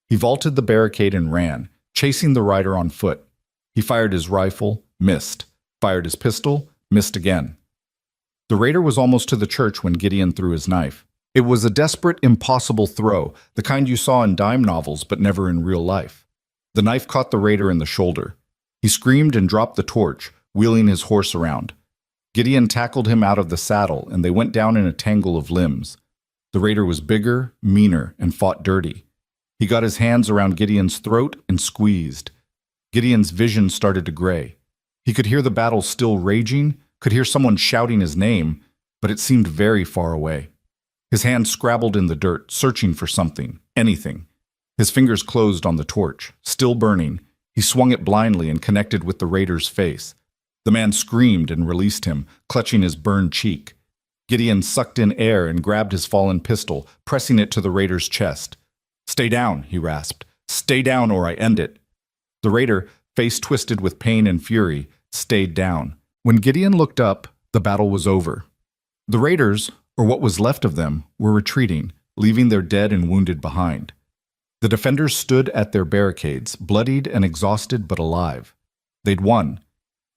He vaulted the barricade and ran, chasing the rider on foot. He fired his rifle, missed. Fired his pistol, missed again. The raider was almost to the church when Gideon threw his knife. It was a desperate, impossible throw, the kind you saw in dime novels but never in real life. The knife caught the raider in the shoulder. He screamed and dropped the torch, wheeling his horse around. Gideon tackled him out of the saddle, and they went down in a tangle of limbs. The raider was bigger, meaner, and fought dirty. He got his hands around Gideon's throat and squeezed. Gideon's vision started to gray. He could hear the battle still raging, could hear someone shouting his name, but it seemed very far away. His hands scrabbled in the dirt, searching for something, anything. His fingers closed on the torch, still burning. He swung it blindly and connected with the raider's face. The man screamed and released him, clutching his burned cheek. Gideon sucked in air and grabbed his fallen pistol, pressing it to the raider's chest. "Stay down," he rasped. "Stay down or I end it." The raider, face twisted with pain and fury, stayed down. When Gideon looked up, the battle was over. The raiders, or what was left of them, were retreating, leaving their dead and wounded behind. The defenders stood at their barricades, bloodied and exhausted but alive. They'd won.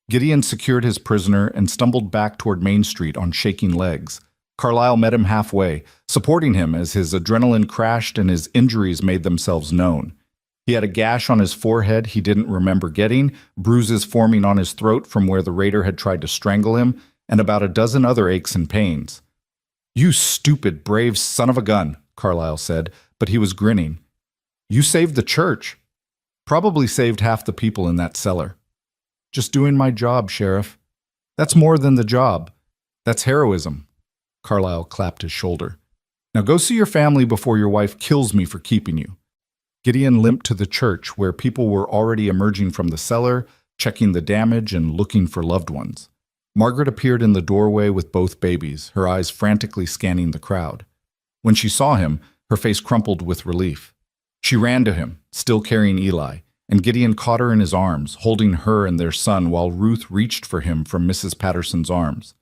Gideon secured his prisoner and stumbled back toward Main Street on shaking legs. Carlyle met him halfway, supporting him as his adrenaline crashed and his injuries made themselves known. He had a gash on his forehead he didn't remember getting, bruises forming on his throat from where the raider had tried to strangle him, and about a dozen other aches and pains. "You stupid, brave son of a gun," Carlyle said, but he was grinning. "You saved the church. Probably saved half the people in that cellar." "Just doing my job, Sheriff." "That's more than the job. That's heroism." Carlyle clapped his shoulder. "Now go see your family before your wife kills me for keeping you." Gideon limped to the church where people were already emerging from the cellar, checking the damage and looking for loved ones. Margaret appeared in the doorway with both babies, her eyes frantically scanning the crowd. When she saw him, her face crumpled with relief. She ran to him, still carrying Eli, and Gideon caught her in his arms, holding her and their son while Ruth reached for him from Mrs. Patterson's arms.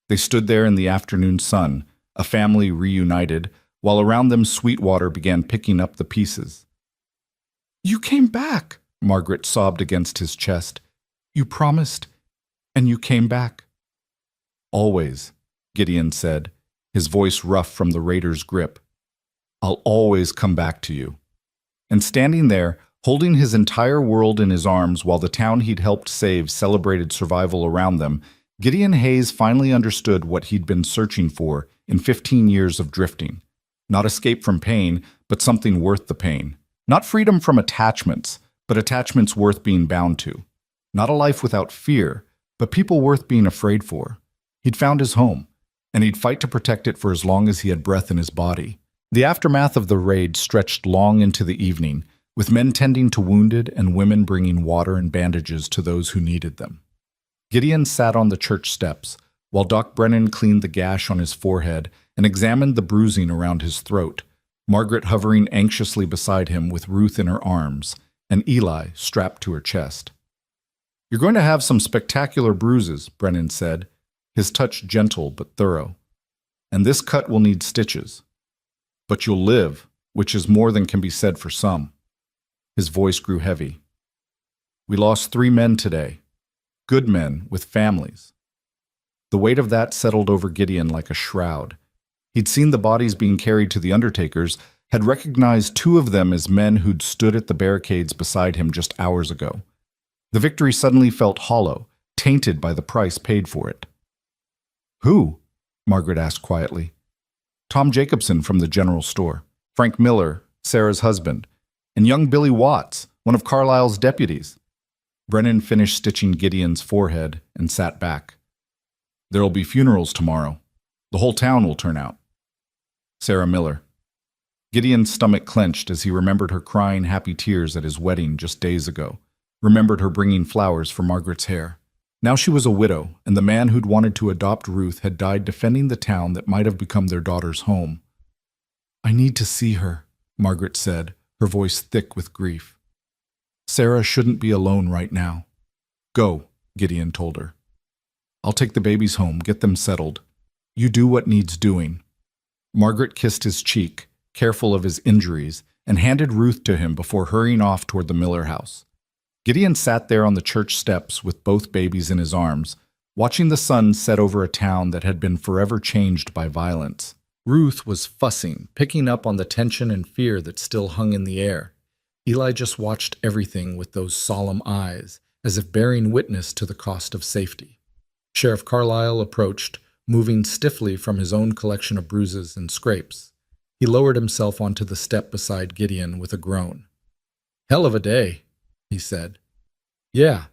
They stood there in the afternoon sun, a family reunited, while around them Sweetwater began picking up the pieces. "You came back," Margaret sobbed against his chest. "You promised, and you came back." "Always," Gideon said, his voice rough from the raider's grip. "I'll always come back to you." And standing there, holding his entire world in his arms while the town he'd helped save celebrated survival around them, Gideon Hayes finally understood what he'd been searching for in 15 years of drifting. Not escape from pain, but something worth the pain. Not freedom from attachments, but attachments worth being bound to. Not a life without fear, but people worth being afraid for. He'd found his home, and he'd fight to protect it for as long as he had breath in his body. The aftermath of the raid stretched long into the evening, with men tending to wounded and women bringing water and bandages to those who needed them. Gideon sat on the church steps, while Doc Brennan cleaned the gash on his forehead and examined the bruising around his throat, Margaret hovering anxiously beside him with Ruth in her arms, and Eli strapped to her chest. "You're going to have some spectacular bruises," Brennan said, his touch gentle but thorough. "And this cut will need stitches. But you'll live, which is more than can be said for some." His voice grew heavy. "We lost 3 men today. Good men with families." The weight of that settled over Gideon like a shroud. He'd seen the bodies being carried to the undertakers, had recognized 2 of them as men who'd stood at the barricades beside him just hours ago. The victory suddenly felt hollow, tainted by the price paid for it. "Who?" Margaret asked quietly. "Tom Jacobson from the general store, Frank Miller, Sarah's husband, and young Billy Watts, one of Carlyle's deputies." Brennan finished stitching Gideon's forehead and sat back. "There'll be funerals tomorrow. The whole town will turn out." Sarah Miller. Gideon's stomach clenched as he remembered her crying happy tears at his wedding just days ago, remembered her bringing flowers for Margaret's hair. Now she was a widow, and the man who'd wanted to adopt Ruth had died defending the town that might have become their daughter's home. "I need to see her," Margaret said, her voice thick with grief. "Sarah shouldn't be alone right now." "Go," Gideon told her. "I'll take the babies home, get them settled. You do what needs doing." Margaret kissed his cheek, careful of his injuries, and handed Ruth to him before hurrying off toward the Miller house. Gideon sat there on the church steps with both babies in his arms, watching the sun set over a town that had been forever changed by violence. Ruth was fussing, picking up on the tension and fear that still hung in the air. Eli just watched everything with those solemn eyes, as if bearing witness to the cost of safety. Sheriff Carlisle approached, moving stiffly from his own collection of bruises and scrapes. He lowered himself onto the step beside Gideon with a groan. "Hell of a day," he said. "Yeah."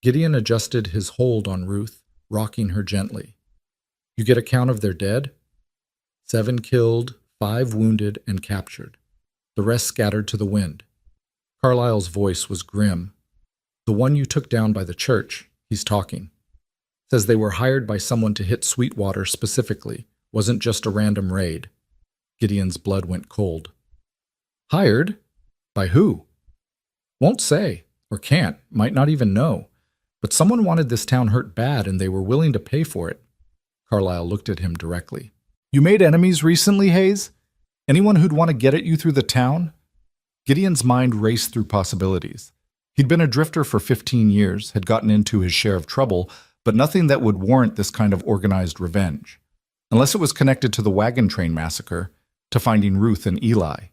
Gideon adjusted his hold on Ruth, rocking her gently. "You get a count of their dead?" 7 killed, 5 wounded and captured. The rest scattered to the wind. Carlisle's voice was grim. "The one you took down by the church, he's talking. Says they were hired by someone to hit Sweetwater specifically, wasn't just a random raid." Gideon's blood went cold. "Hired? By who?" "Won't say, or can't, might not even know. But someone wanted this town hurt bad and they were willing to pay for it." Carlisle looked at him directly. "You made enemies recently, Hayes? Anyone who'd want to get at you through the town?" Gideon's mind raced through possibilities. He'd been a drifter for 15 years, had gotten into his share of trouble, but nothing that would warrant this kind of organized revenge. Unless it was connected to the wagon train massacre, to finding Ruth and Eli.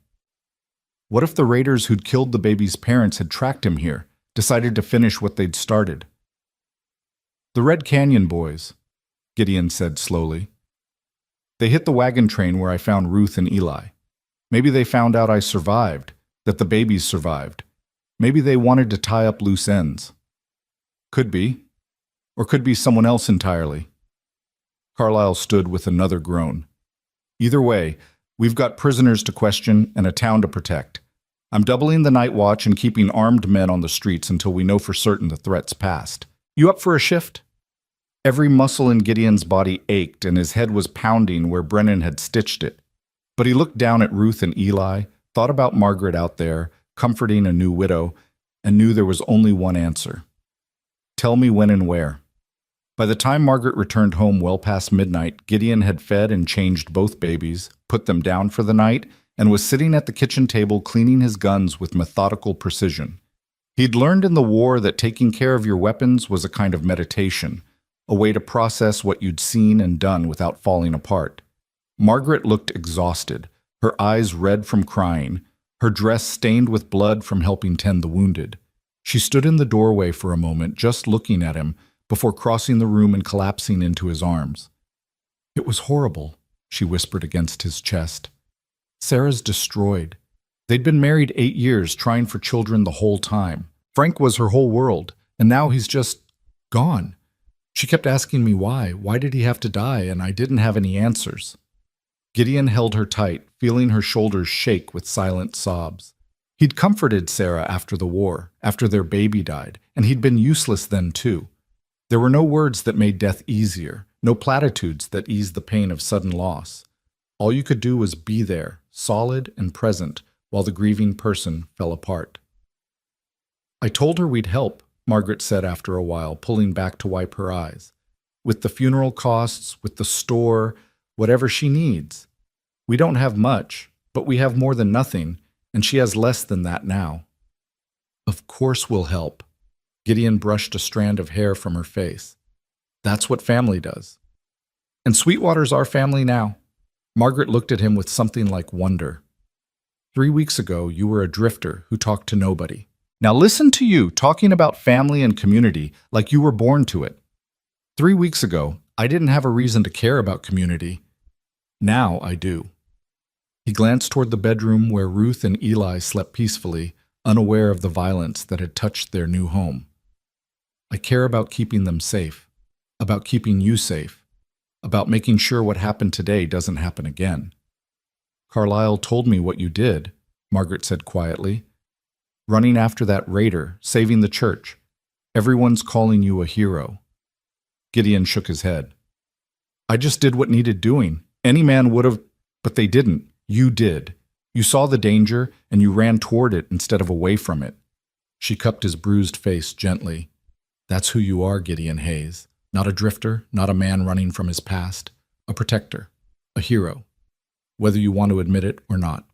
What if the raiders who'd killed the baby's parents had tracked him here, decided to finish what they'd started? "The Red Canyon boys," Gideon said slowly. "They hit the wagon train where I found Ruth and Eli. Maybe they found out I survived, that the babies survived. Maybe they wanted to tie up loose ends. Could be. Or could be someone else entirely." Carlisle stood with another groan. "Either way, we've got prisoners to question and a town to protect. I'm doubling the night watch and keeping armed men on the streets until we know for certain the threat's past. You up for a shift?" Every muscle in Gideon's body ached and his head was pounding where Brennan had stitched it. But he looked down at Ruth and Eli, thought about Margaret out there, comforting a new widow, and knew there was only one answer. "Tell me when and where." By the time Margaret returned home well past midnight, Gideon had fed and changed both babies, put them down for the night, and was sitting at the kitchen table cleaning his guns with methodical precision. He'd learned in the war that taking care of your weapons was a kind of meditation, a way to process what you'd seen and done without falling apart. Margaret looked exhausted, her eyes red from crying, her dress stained with blood from helping tend the wounded. She stood in the doorway for a moment, just looking at him, before crossing the room and collapsing into his arms. "It was horrible," she whispered against his chest. "Sarah's destroyed. They'd been married 8 years, trying for children the whole time. Frank was her whole world, and now he's just gone. She kept asking me why. Why did he have to die? And I didn't have any answers." Gideon held her tight, feeling her shoulders shake with silent sobs. He'd comforted Sarah after the war, after their baby died, and he'd been useless then too. There were no words that made death easier, no platitudes that eased the pain of sudden loss. All you could do was be there, solid and present, while the grieving person fell apart. "I told her we'd help," Margaret said after a while, pulling back to wipe her eyes. "With the funeral costs, with the store, whatever she needs. We don't have much, but we have more than nothing, and she has less than that now." "Of course we'll help." Gideon brushed a strand of hair from her face. "That's what family does." "And Sweetwater's our family now." Margaret looked at him with something like wonder. 3 weeks ago, you were a drifter who talked to nobody. Now listen to you talking about family and community like you were born to it. 3 weeks ago, I didn't have a reason to care about community. Now I do." He glanced toward the bedroom where Ruth and Eli slept peacefully, unaware of the violence that had touched their new home. "I care about keeping them safe, about keeping you safe, about making sure what happened today doesn't happen again." "Carlisle told me what you did," Margaret said quietly. "Running after that raider, saving the church. Everyone's calling you a hero." Gideon shook his head. "I just did what needed doing. Any man would have, but they didn't. You did. You saw the danger, and you ran toward it instead of away from it." She cupped his bruised face gently. "That's who you are, Gideon Hayes. Not a drifter, not a man running from his past. A protector. A hero. Whether you want to admit it or not."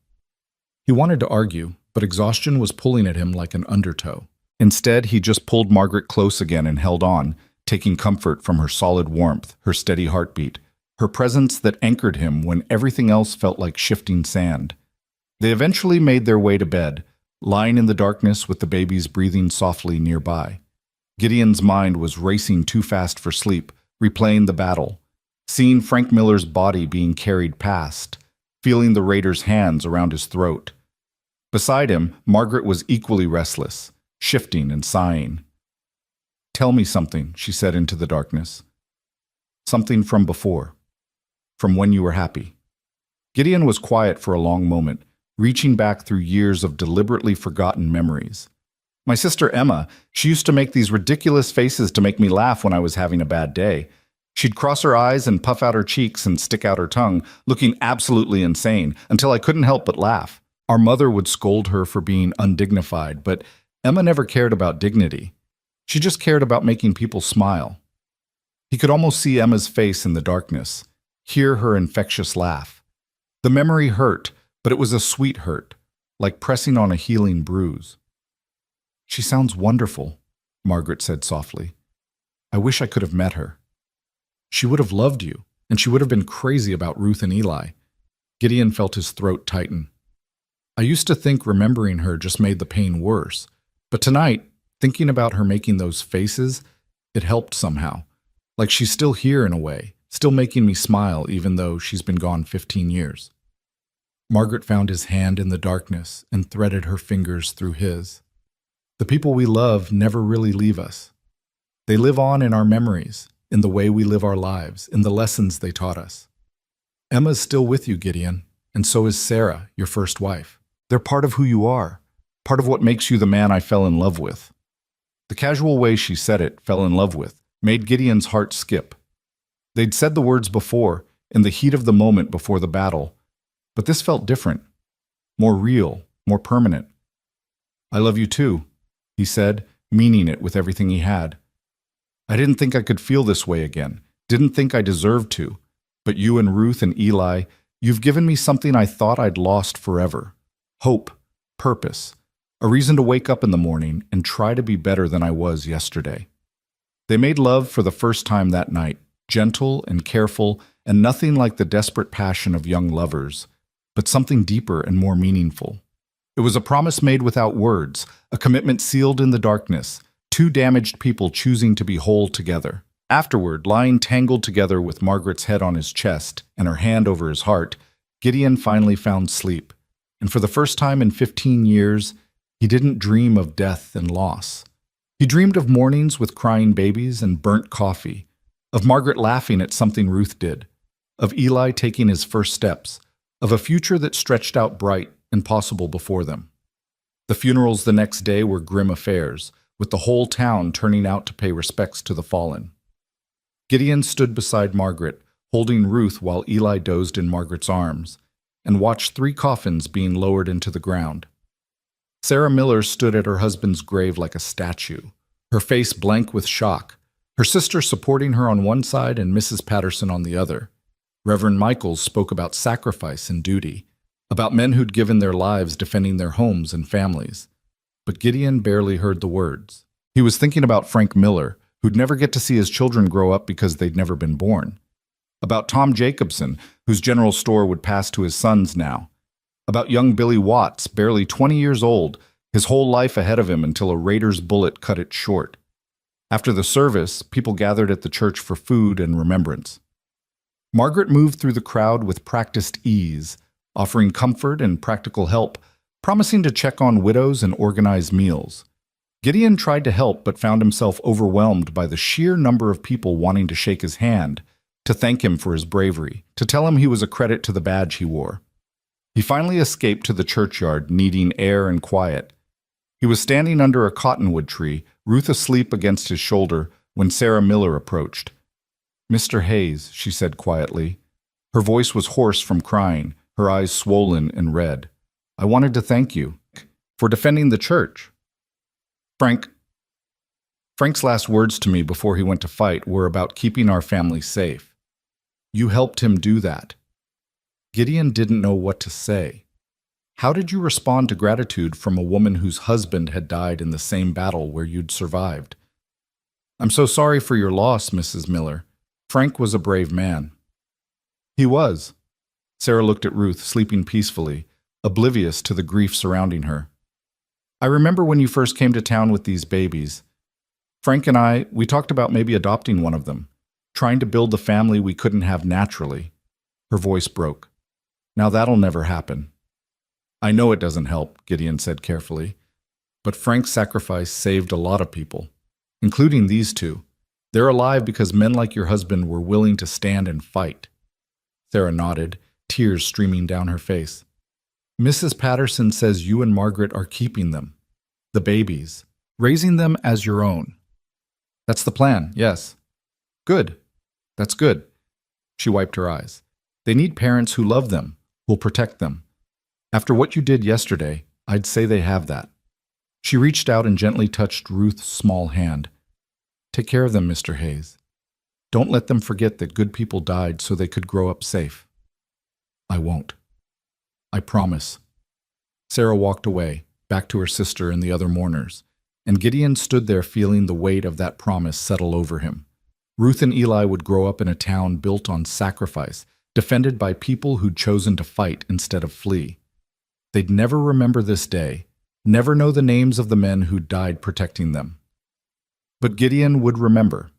He wanted to argue, but exhaustion was pulling at him like an undertow. Instead, he just pulled Margaret close again and held on, taking comfort from her solid warmth, her steady heartbeat, her presence that anchored him when everything else felt like shifting sand. They eventually made their way to bed, lying in the darkness with the babies breathing softly nearby. Gideon's mind was racing too fast for sleep, replaying the battle, seeing Frank Miller's body being carried past, feeling the raider's hands around his throat. Beside him, Margaret was equally restless, shifting and sighing. "Tell me something," she said into the darkness. "Something from before, from when you were happy." Gideon was quiet for a long moment, reaching back through years of deliberately forgotten memories. "My sister Emma, she used to make these ridiculous faces to make me laugh when I was having a bad day. She'd cross her eyes and puff out her cheeks and stick out her tongue, looking absolutely insane, until I couldn't help but laugh. Our mother would scold her for being undignified, but Emma never cared about dignity. She just cared about making people smile." He could almost see Emma's face in the darkness, hear her infectious laugh. The memory hurt, but it was a sweet hurt, like pressing on a healing bruise. "She sounds wonderful," Margaret said softly. "I wish I could have met her. She would have loved you, and she would have been crazy about Ruth and Eli." Gideon felt his throat tighten. "I used to think remembering her just made the pain worse, but tonight, thinking about her making those faces, it helped somehow. Like she's still here in a way, still making me smile even though she's been gone 15 years. Margaret found his hand in the darkness and threaded her fingers through his. "The people we love never really leave us. They live on in our memories, in the way we live our lives, in the lessons they taught us. Emma's still with you, Gideon, and so is Sarah, your first wife. They're part of who you are, part of what makes you the man I fell in love with." The casual way she said it, "fell in love with," made Gideon's heart skip. They'd said the words before, in the heat of the moment before the battle, but this felt different, more real, more permanent. "I love you too," he said, meaning it with everything he had. "I didn't think I could feel this way again, didn't think I deserved to, but you and Ruth and Eli, you've given me something I thought I'd lost forever. Hope, purpose, a reason to wake up in the morning and try to be better than I was yesterday." They made love for the first time that night, gentle and careful, and nothing like the desperate passion of young lovers, but something deeper and more meaningful. It was a promise made without words, a commitment sealed in the darkness, two damaged people choosing to be whole together. Afterward, lying tangled together with Margaret's head on his chest and her hand over his heart, Gideon finally found sleep, and for the first time in 15 years, he didn't dream of death and loss. He dreamed of mornings with crying babies and burnt coffee, of Margaret laughing at something Ruth did, of Eli taking his first steps, of a future that stretched out bright and possible before them. The funerals the next day were grim affairs, with the whole town turning out to pay respects to the fallen. Gideon stood beside Margaret, holding Ruth while Eli dozed in Margaret's arms, and watched 3 coffins being lowered into the ground. Sarah Miller stood at her husband's grave like a statue, her face blank with shock, her sister supporting her on one side and Mrs. Patterson on the other. Reverend Michaels spoke about sacrifice and duty, about men who'd given their lives defending their homes and families. But Gideon barely heard the words. He was thinking about Frank Miller, who'd never get to see his children grow up because they'd never been born. About Tom Jacobson, whose general store would pass to his sons now. About young Billy Watts, barely 20 years old, his whole life ahead of him until a raider's bullet cut it short. After the service, people gathered at the church for food and remembrance. Margaret moved through the crowd with practiced ease, offering comfort and practical help, promising to check on widows and organize meals. Gideon tried to help but found himself overwhelmed by the sheer number of people wanting to shake his hand, to thank him for his bravery, to tell him he was a credit to the badge he wore. He finally escaped to the churchyard, needing air and quiet. He was standing under a cottonwood tree, Ruth asleep against his shoulder, when Sarah Miller approached. "Mr. Hayes," she said quietly. Her voice was hoarse from crying, her eyes swollen and red. "I wanted to thank you for defending the church." Frank's last words to me before he went to fight were about keeping our family safe. "You helped him do that." Gideon didn't know what to say. How did you respond to gratitude from a woman whose husband had died in the same battle where you'd survived? I'm so sorry for your loss, Mrs. Miller. Frank was a brave man. He was. Sarah looked at Ruth, sleeping peacefully, oblivious to the grief surrounding her. I remember when you first came to town with these babies. Frank and we talked about maybe adopting one of them, trying to build the family we couldn't have naturally. Her voice broke. Now that'll never happen. I know it doesn't help, Gideon said carefully, but Frank's sacrifice saved a lot of people, including these two. They're alive because men like your husband were willing to stand and fight. Sarah nodded, tears streaming down her face. Mrs. Patterson says you and Margaret are keeping them, the babies, raising them as your own. That's the plan, yes. Good. That's good. She wiped her eyes. They need parents who love them, who'll protect them. After what you did yesterday, I'd say they have that. She reached out and gently touched Ruth's small hand. Take care of them, Mr. Hayes. Don't let them forget that good people died so they could grow up safe. I won't. I promise. Sarah walked away, back to her sister and the other mourners, and Gideon stood there feeling the weight of that promise settle over him. Ruth and Eli would grow up in a town built on sacrifice, defended by people who'd chosen to fight instead of flee. They'd never remember this day, never know the names of the men who died protecting them. But Gideon would remember,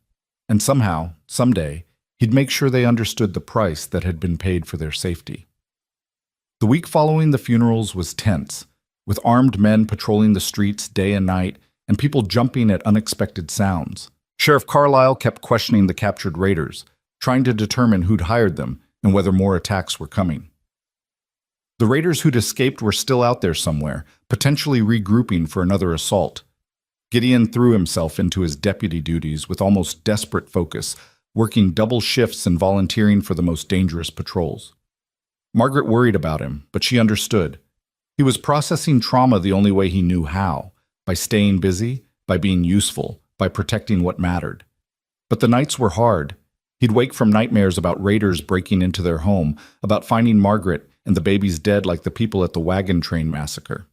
and somehow, someday, he'd make sure they understood the price that had been paid for their safety. The week following the funerals was tense, with armed men patrolling the streets day and night and people jumping at unexpected sounds. Sheriff Carlisle kept questioning the captured raiders, trying to determine who'd hired them and whether more attacks were coming. The raiders who'd escaped were still out there somewhere, potentially regrouping for another assault. Gideon threw himself into his deputy duties with almost desperate focus, working double shifts and volunteering for the most dangerous patrols. Margaret worried about him, but she understood. He was processing trauma the only way he knew how, by staying busy, by being useful, by protecting what mattered. But the nights were hard. He'd wake from nightmares about raiders breaking into their home, about finding Margaret and the babies dead like the people at the wagon train massacre.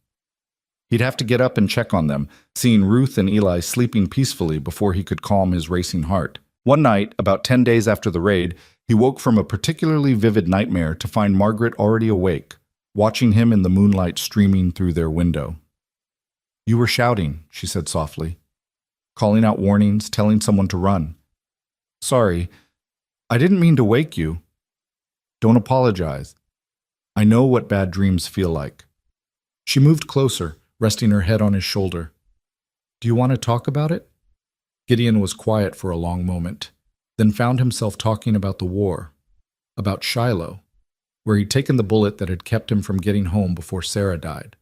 He'd have to get up and check on them, seeing Ruth and Eli sleeping peacefully before he could calm his racing heart. One night, about 10 days after the raid, he woke from a particularly vivid nightmare to find Margaret already awake, watching him in the moonlight streaming through their window. You were shouting, she said softly, calling out warnings, telling someone to run. Sorry, I didn't mean to wake you. Don't apologize. I know what bad dreams feel like. She moved closer, resting her head on his shoulder. Do you want to talk about it? Gideon was quiet for a long moment, then found himself talking about the war, about Shiloh, where he'd taken the bullet that had kept him from getting home before Sarah died,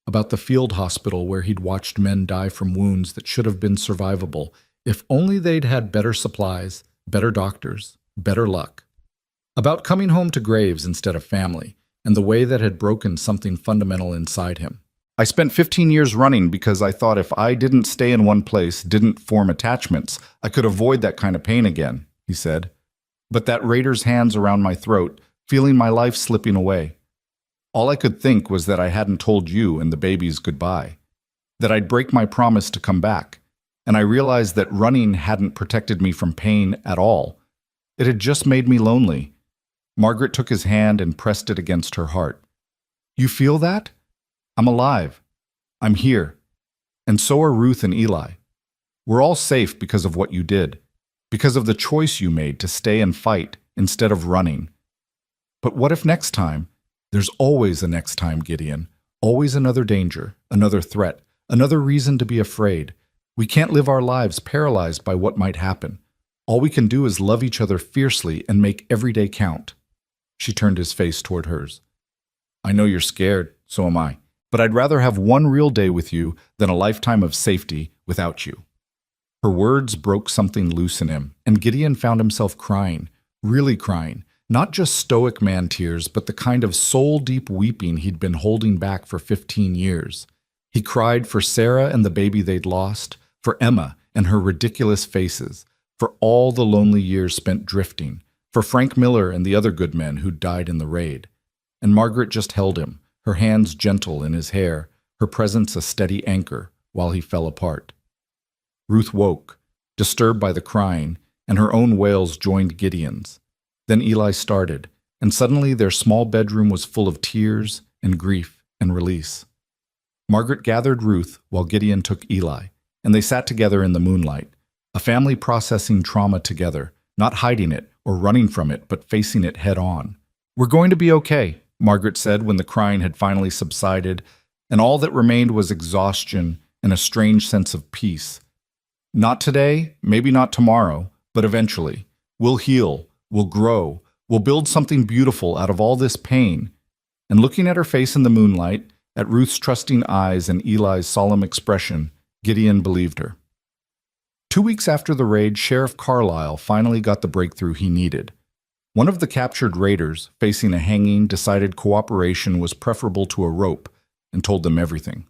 about the field hospital where he'd watched men die from wounds that should have been survivable if only they'd had better supplies, better doctors, better luck, about coming home to graves instead of family, and the way that had broken something fundamental inside him. I spent 15 years running because I thought if I didn't stay in one place, didn't form attachments, I could avoid that kind of pain again, he said. But that raider's hands around my throat, feeling my life slipping away. All I could think was that I hadn't told you and the babies goodbye, that I'd break my promise to come back, and I realized that running hadn't protected me from pain at all. It had just made me lonely. Margaret took his hand and pressed it against her heart. You feel that? I'm alive. I'm here. And so are Ruth and Eli. We're all safe because of what you did, because of the choice you made to stay and fight instead of running. But what if next time? There's always a next time, Gideon. Always another danger, another threat, another reason to be afraid. We can't live our lives paralyzed by what might happen. All we can do is love each other fiercely and make every day count. She turned his face toward hers. I know you're scared, so am I. But I'd rather have one real day with you than a lifetime of safety without you. Her words broke something loose in him, and Gideon found himself crying, really crying, not just stoic man tears, but the kind of soul-deep weeping he'd been holding back for 15 years. He cried for Sarah and the baby they'd lost, for Emma and her ridiculous faces, for all the lonely years spent drifting, for Frank Miller and the other good men who'd died in the raid. And Margaret just held him, her hands gentle in his hair, her presence a steady anchor while he fell apart. Ruth woke, disturbed by the crying, and her own wails joined Gideon's. Then Eli started, and suddenly their small bedroom was full of tears and grief and release. Margaret gathered Ruth while Gideon took Eli, and they sat together in the moonlight, a family processing trauma together, not hiding it or running from it, but facing it head on. "We're going to be okay," Margaret said when the crying had finally subsided, and all that remained was exhaustion and a strange sense of peace. "Not today, maybe not tomorrow, but eventually. We'll heal, we'll grow, we'll build something beautiful out of all this pain." And looking at her face in the moonlight, at Ruth's trusting eyes and Eli's solemn expression, Gideon believed her. 2 weeks after the raid, Sheriff Carlisle finally got the breakthrough he needed. One of the captured raiders, facing a hanging, decided cooperation was preferable to a rope and told them everything.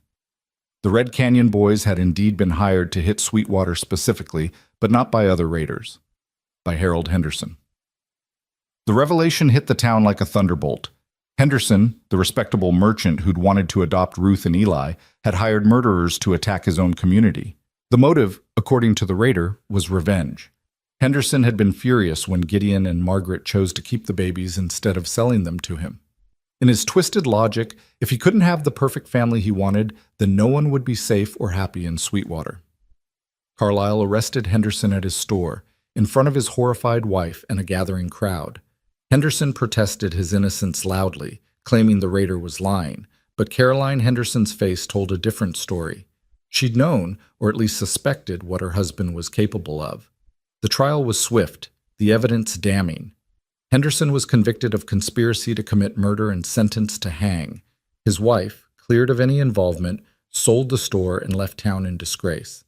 The Red Canyon boys had indeed been hired to hit Sweetwater specifically, but not by other raiders. By Harold Henderson. The revelation hit the town like a thunderbolt. Henderson, the respectable merchant who'd wanted to adopt Ruth and Eli, had hired murderers to attack his own community. The motive, according to the raider, was revenge. Henderson had been furious when Gideon and Margaret chose to keep the babies instead of selling them to him. In his twisted logic, if he couldn't have the perfect family he wanted, then no one would be safe or happy in Sweetwater. Carlisle arrested Henderson at his store, in front of his horrified wife and a gathering crowd. Henderson protested his innocence loudly, claiming the raider was lying, but Caroline Henderson's face told a different story. She'd known, or at least suspected, what her husband was capable of. The trial was swift, the evidence damning. Henderson was convicted of conspiracy to commit murder and sentenced to hang. His wife, cleared of any involvement, sold the store and left town in disgrace.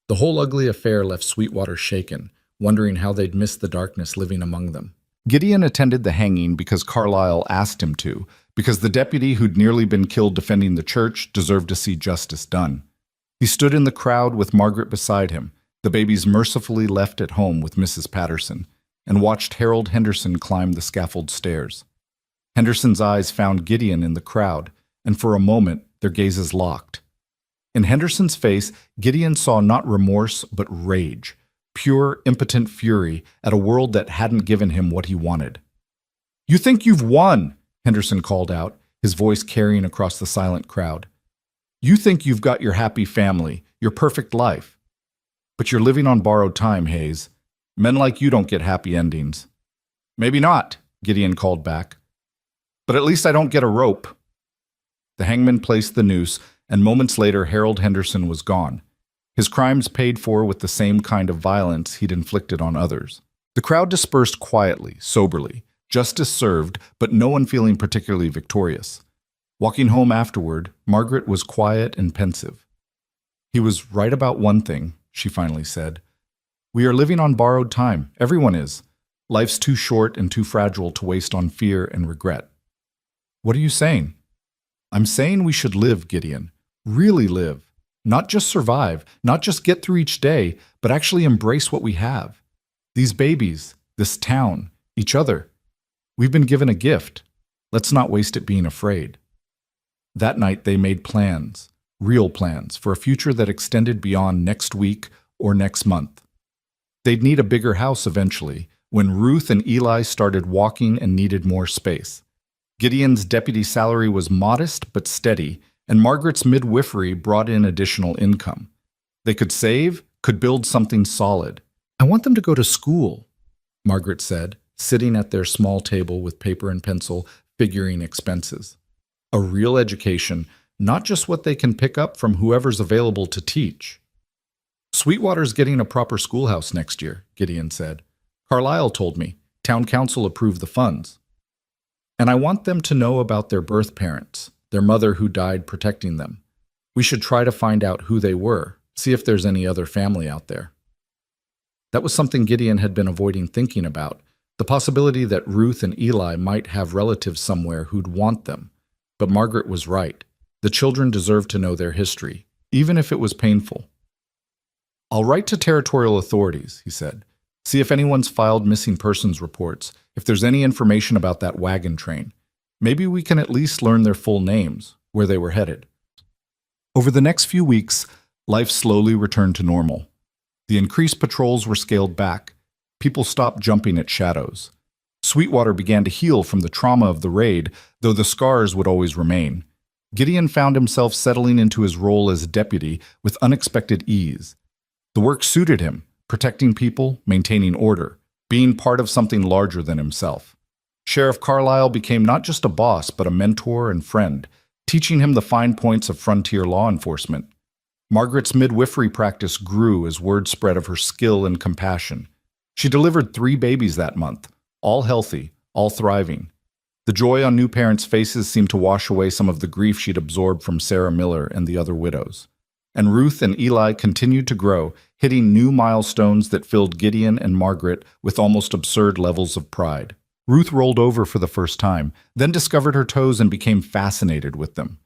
The whole ugly affair left Sweetwater shaken, wondering how they'd miss the darkness living among them. Gideon attended the hanging because Carlisle asked him to, because the deputy who'd nearly been killed defending the church deserved to see justice done. He stood in the crowd with Margaret beside him, the babies mercifully left at home with Mrs. Patterson, and watched Harold Henderson climb the scaffold stairs. Henderson's eyes found Gideon in the crowd, and for a moment their gazes locked. In Henderson's face, Gideon saw not remorse but rage, pure, impotent fury at a world that hadn't given him what he wanted. "You think you've won," Henderson called out, his voice carrying across the silent crowd. "You think you've got your happy family, your perfect life. But you're living on borrowed time, Hayes. Men like you don't get happy endings." "Maybe not," Gideon called back. "But at least I don't get a rope." The hangman placed the noose, and moments later Harold Henderson was gone, his crimes paid for with the same kind of violence he'd inflicted on others. The crowd dispersed quietly, soberly, justice served, but no one feeling particularly victorious. Walking home afterward, Margaret was quiet and pensive. "He was right about one thing," she finally said. "We are living on borrowed time. Everyone is. Life's too short and too fragile to waste on fear and regret." "What are you saying?" "I'm saying we should live, Gideon. Really live. Not just survive, not just get through each day, but actually embrace what we have. These babies, this town, each other. We've been given a gift. Let's not waste it being afraid." That night they made plans, real plans, for a future that extended beyond next week or next month. They'd need a bigger house eventually, when Ruth and Eli started walking and needed more space. Gideon's deputy salary was modest but steady, and Margaret's midwifery brought in additional income. They could save, could build something solid. "I want them to go to school," Margaret said, sitting at their small table with paper and pencil, figuring expenses. A real education, not just what they can pick up from whoever's available to teach. "Sweetwater's getting a proper schoolhouse next year," Gideon said. "Carlisle told me. Town council approved the funds. And I want them to know about their birth parents, their mother who died protecting them. We should try to find out who they were, see if there's any other family out there." That was something Gideon had been avoiding thinking about, the possibility that Ruth and Eli might have relatives somewhere who'd want them. But Margaret was right. The children deserved to know their history, even if it was painful. "I'll write to territorial authorities," he said. "See if anyone's filed missing persons reports, if there's any information about that wagon train. Maybe we can at least learn their full names, where they were headed. Over the next few weeks, life slowly returned to normal. The increased patrols were scaled back. People stopped jumping at shadows. Sweetwater began to heal from the trauma of the raid, though the scars would always remain. Gideon found himself settling into his role as deputy with unexpected ease. The work suited him, protecting people, maintaining order, being part of something larger than himself. Sheriff Carlisle became not just a boss, but a mentor and friend, teaching him the fine points of frontier law enforcement. Margaret's midwifery practice grew as word spread of her skill and compassion. She delivered 3 babies that month, all healthy, all thriving. The joy on new parents' faces seemed to wash away some of the grief she'd absorbed from Sarah Miller and the other widows. And Ruth and Eli continued to grow, hitting new milestones that filled Gideon and Margaret with almost absurd levels of pride. Ruth rolled over for the first time, then discovered her toes and became fascinated with them.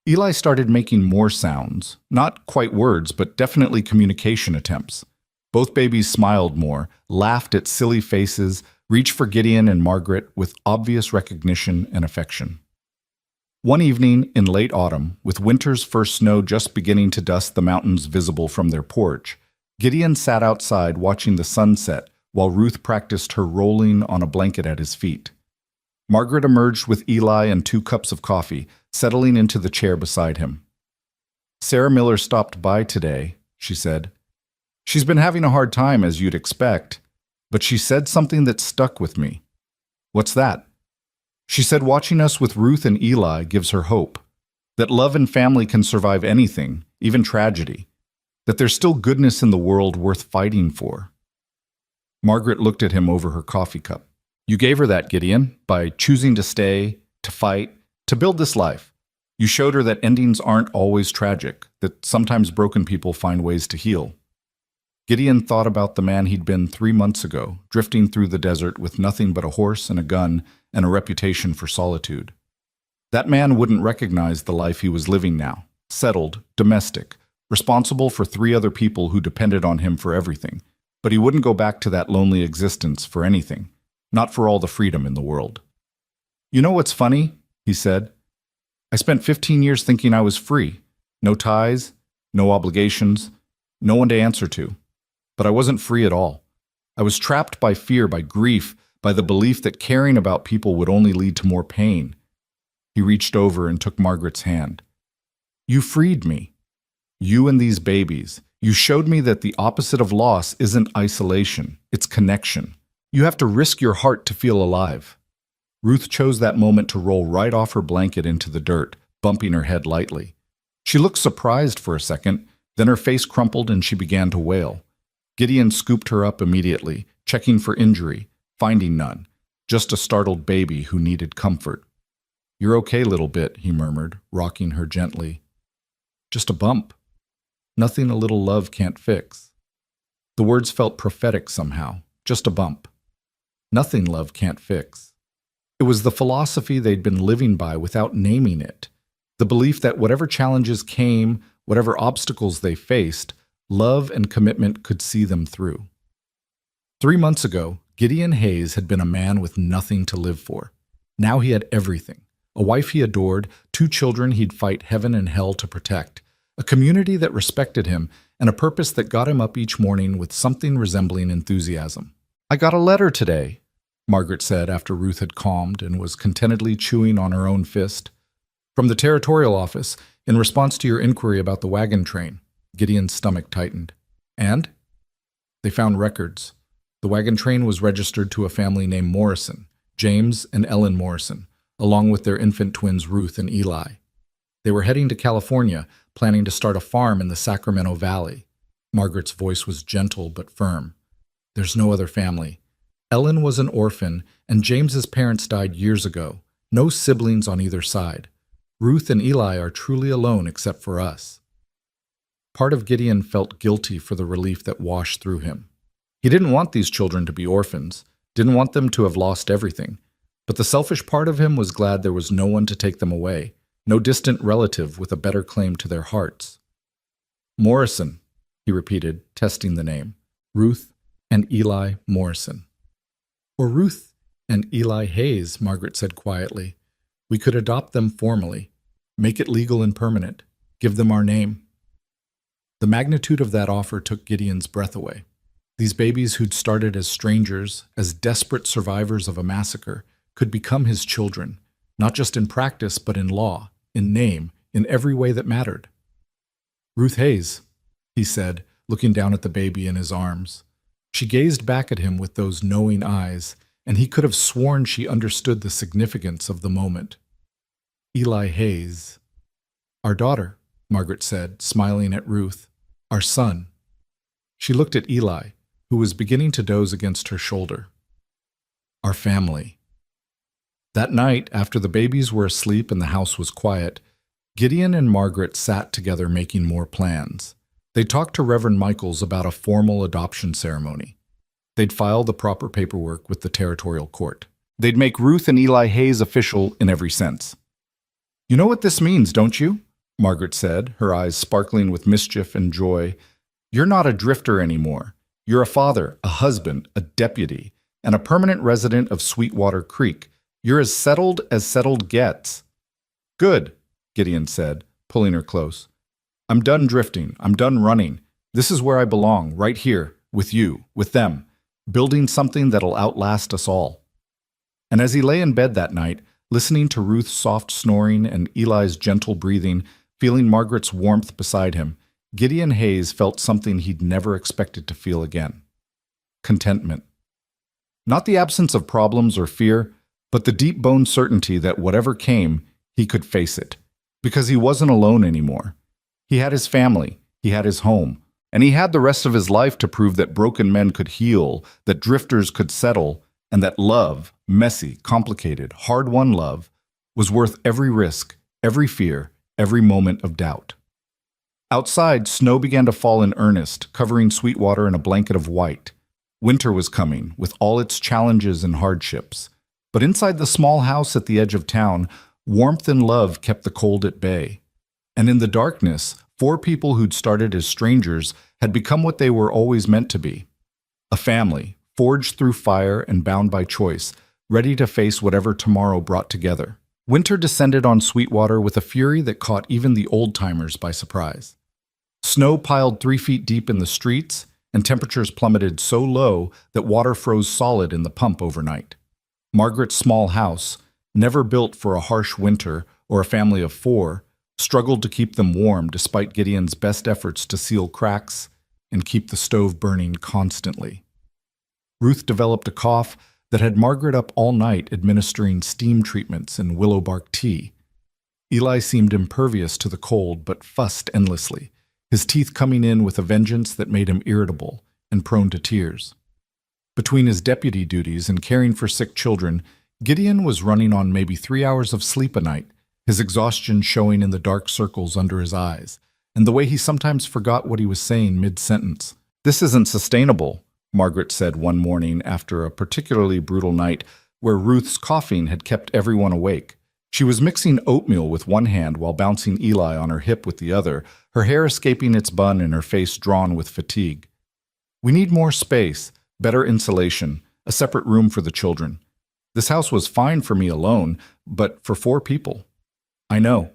Eli started making more sounds, not quite words, but definitely communication attempts. Both babies smiled more, laughed at silly faces, reached for Gideon and Margaret with obvious recognition and affection. One evening in late autumn, with winter's first snow just beginning to dust the mountains visible from their porch, Gideon sat outside watching the sunset while Ruth practiced her rolling on a blanket at his feet. Margaret emerged with Eli and 2 cups of coffee, settling into the chair beside him. "Sarah Miller stopped by today," she said. "She's been having a hard time, as you'd expect, but she said something that stuck with me." "What's that?" "She said watching us with Ruth and Eli gives her hope. That love and family can survive anything, even tragedy. That there's still goodness in the world worth fighting for." Margaret looked at him over her coffee cup. "You gave her that, Gideon, by choosing to stay, to fight, to build this life. You showed her that endings aren't always tragic, that sometimes broken people find ways to heal." Gideon thought about the man he'd been 3 months ago, drifting through the desert with nothing but a horse and a gun and a reputation for solitude. That man wouldn't recognize the life he was living now, settled, domestic, responsible for 3 other people who depended on him for everything. But he wouldn't go back to that lonely existence for anything, not for all the freedom in the world. "You know what's funny?" he said. "I spent 15 years thinking I was free. No ties, no obligations, no one to answer to. But I wasn't free at all. I was trapped by fear, by grief, by the belief that caring about people would only lead to more pain." He reached over and took Margaret's hand. "You freed me. You and these babies. You showed me that the opposite of loss isn't isolation, it's connection. You have to risk your heart to feel alive." Ruth chose that moment to roll right off her blanket into the dirt, bumping her head lightly. She looked surprised for a second, then her face crumpled and she began to wail. Gideon scooped her up immediately, checking for injury, finding none, just a startled baby who needed comfort. "You're okay, little bit," he murmured, rocking her gently. "Just a bump. Nothing a little love can't fix." The words felt prophetic somehow. Just a bump. Nothing love can't fix. It was the philosophy they'd been living by without naming it. The belief that whatever challenges came, whatever obstacles they faced, love and commitment could see them through. 3 months ago, Gideon Hayes had been a man with nothing to live for. Now he had everything. A wife he adored, 2 children he'd fight heaven and hell to protect, a community that respected him, and a purpose that got him up each morning with something resembling enthusiasm. "I got a letter today," Margaret said after Ruth had calmed and was contentedly chewing on her own fist. "From the territorial office, in response to your inquiry about the wagon train." Gideon's stomach tightened. "And?" "They found records. The wagon train was registered to a family named Morrison, James and Ellen Morrison, along with their infant twins Ruth and Eli. They were heading to California, planning to start a farm in the Sacramento Valley." Margaret's voice was gentle but firm. "There's no other family. Ellen was an orphan, and James's parents died years ago. No siblings on either side. Ruth and Eli are truly alone except for us." Part of Gideon felt guilty for the relief that washed through him. He didn't want these children to be orphans, didn't want them to have lost everything. But the selfish part of him was glad there was no one to take them away, no distant relative with a better claim to their hearts. "Morrison," he repeated, testing the name. "Ruth and Eli Morrison." "Or Ruth and Eli Hayes," Margaret said quietly. We could adopt them formally, make it legal and permanent, give them our name. The magnitude of that offer took Gideon's breath away. These babies who'd started as strangers, as desperate survivors of a massacre, could become his children, not just in practice but in law, in name, in every way that mattered. "Ruth Hayes," he said, looking down at the baby in his arms. She gazed back at him with those knowing eyes, and he could have sworn she understood the significance of the moment. "Eli Hayes." "Our daughter," Margaret said, smiling at Ruth. "Our son." She looked at Eli, who was beginning to doze against her shoulder. "Our family." That night, after the babies were asleep and the house was quiet, Gideon and Margaret sat together making more plans. They talked to Reverend Michaels about a formal adoption ceremony. They'd file the proper paperwork with the territorial court. They'd make Ruth and Eli Hayes official in every sense. "You know what this means, don't you?" Margaret said, her eyes sparkling with mischief and joy. "You're not a drifter anymore. You're a father, a husband, a deputy, and a permanent resident of Sweetwater Creek. You're as settled gets." "Good," Gideon said, pulling her close. "I'm done drifting. I'm done running. This is where I belong, right here, with you, with them, building something that'll outlast us all." And as he lay in bed that night, listening to Ruth's soft snoring and Eli's gentle breathing, feeling Margaret's warmth beside him, Gideon Hayes felt something he'd never expected to feel again. Contentment. Not the absence of problems or fear, but the deep-boned certainty that whatever came, he could face it. Because he wasn't alone anymore. He had his family, he had his home, and he had the rest of his life to prove that broken men could heal, that drifters could settle, and that love, messy, complicated, hard-won love, was worth every risk, every fear, every moment of doubt. Outside, snow began to fall in earnest, covering Sweetwater in a blanket of white. Winter was coming, with all its challenges and hardships. But inside the small house at the edge of town, warmth and love kept the cold at bay. And in the darkness, 4 people who'd started as strangers had become what they were always meant to be. A family, forged through fire and bound by choice, ready to face whatever tomorrow brought together. Winter descended on Sweetwater with a fury that caught even the old-timers by surprise. Snow piled 3 feet deep in the streets, and temperatures plummeted so low that water froze solid in the pump overnight. Margaret's small house, never built for a harsh winter or a family of 4, struggled to keep them warm despite Gideon's best efforts to seal cracks and keep the stove burning constantly. Ruth developed a cough that had Margaret up all night administering steam treatments and willow bark tea. Eli seemed impervious to the cold but fussed endlessly, his teeth coming in with a vengeance that made him irritable and prone to tears. Between his deputy duties and caring for sick children, Gideon was running on maybe 3 hours of sleep a night, his exhaustion showing in the dark circles under his eyes, and the way he sometimes forgot what he was saying mid-sentence. "This isn't sustainable," Margaret said one morning after a particularly brutal night where Ruth's coughing had kept everyone awake. She was mixing oatmeal with one hand while bouncing Eli on her hip with the other, her hair escaping its bun and her face drawn with fatigue. "We need more space, better insulation, a separate room for the children. This house was fine for me alone, but for 4 people. "I know."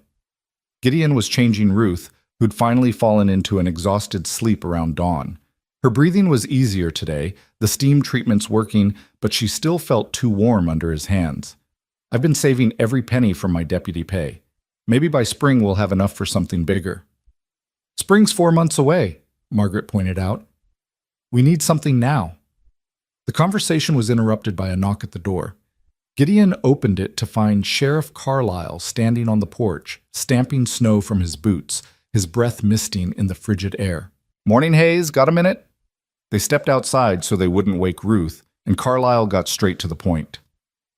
Gideon was changing Ruth, who'd finally fallen into an exhausted sleep around dawn. Her breathing was easier today, the steam treatments working, but she still felt too warm under his hands. "I've been saving every penny from my deputy pay. Maybe by spring we'll have enough for something bigger." "Spring's 4 months away," Margaret pointed out. "We need something now." The conversation was interrupted by a knock at the door. Gideon opened it to find Sheriff Carlisle standing on the porch, stamping snow from his boots, his breath misting in the frigid air. "Morning, Hayes. Got a minute?" They stepped outside so they wouldn't wake Ruth, and Carlisle got straight to the point.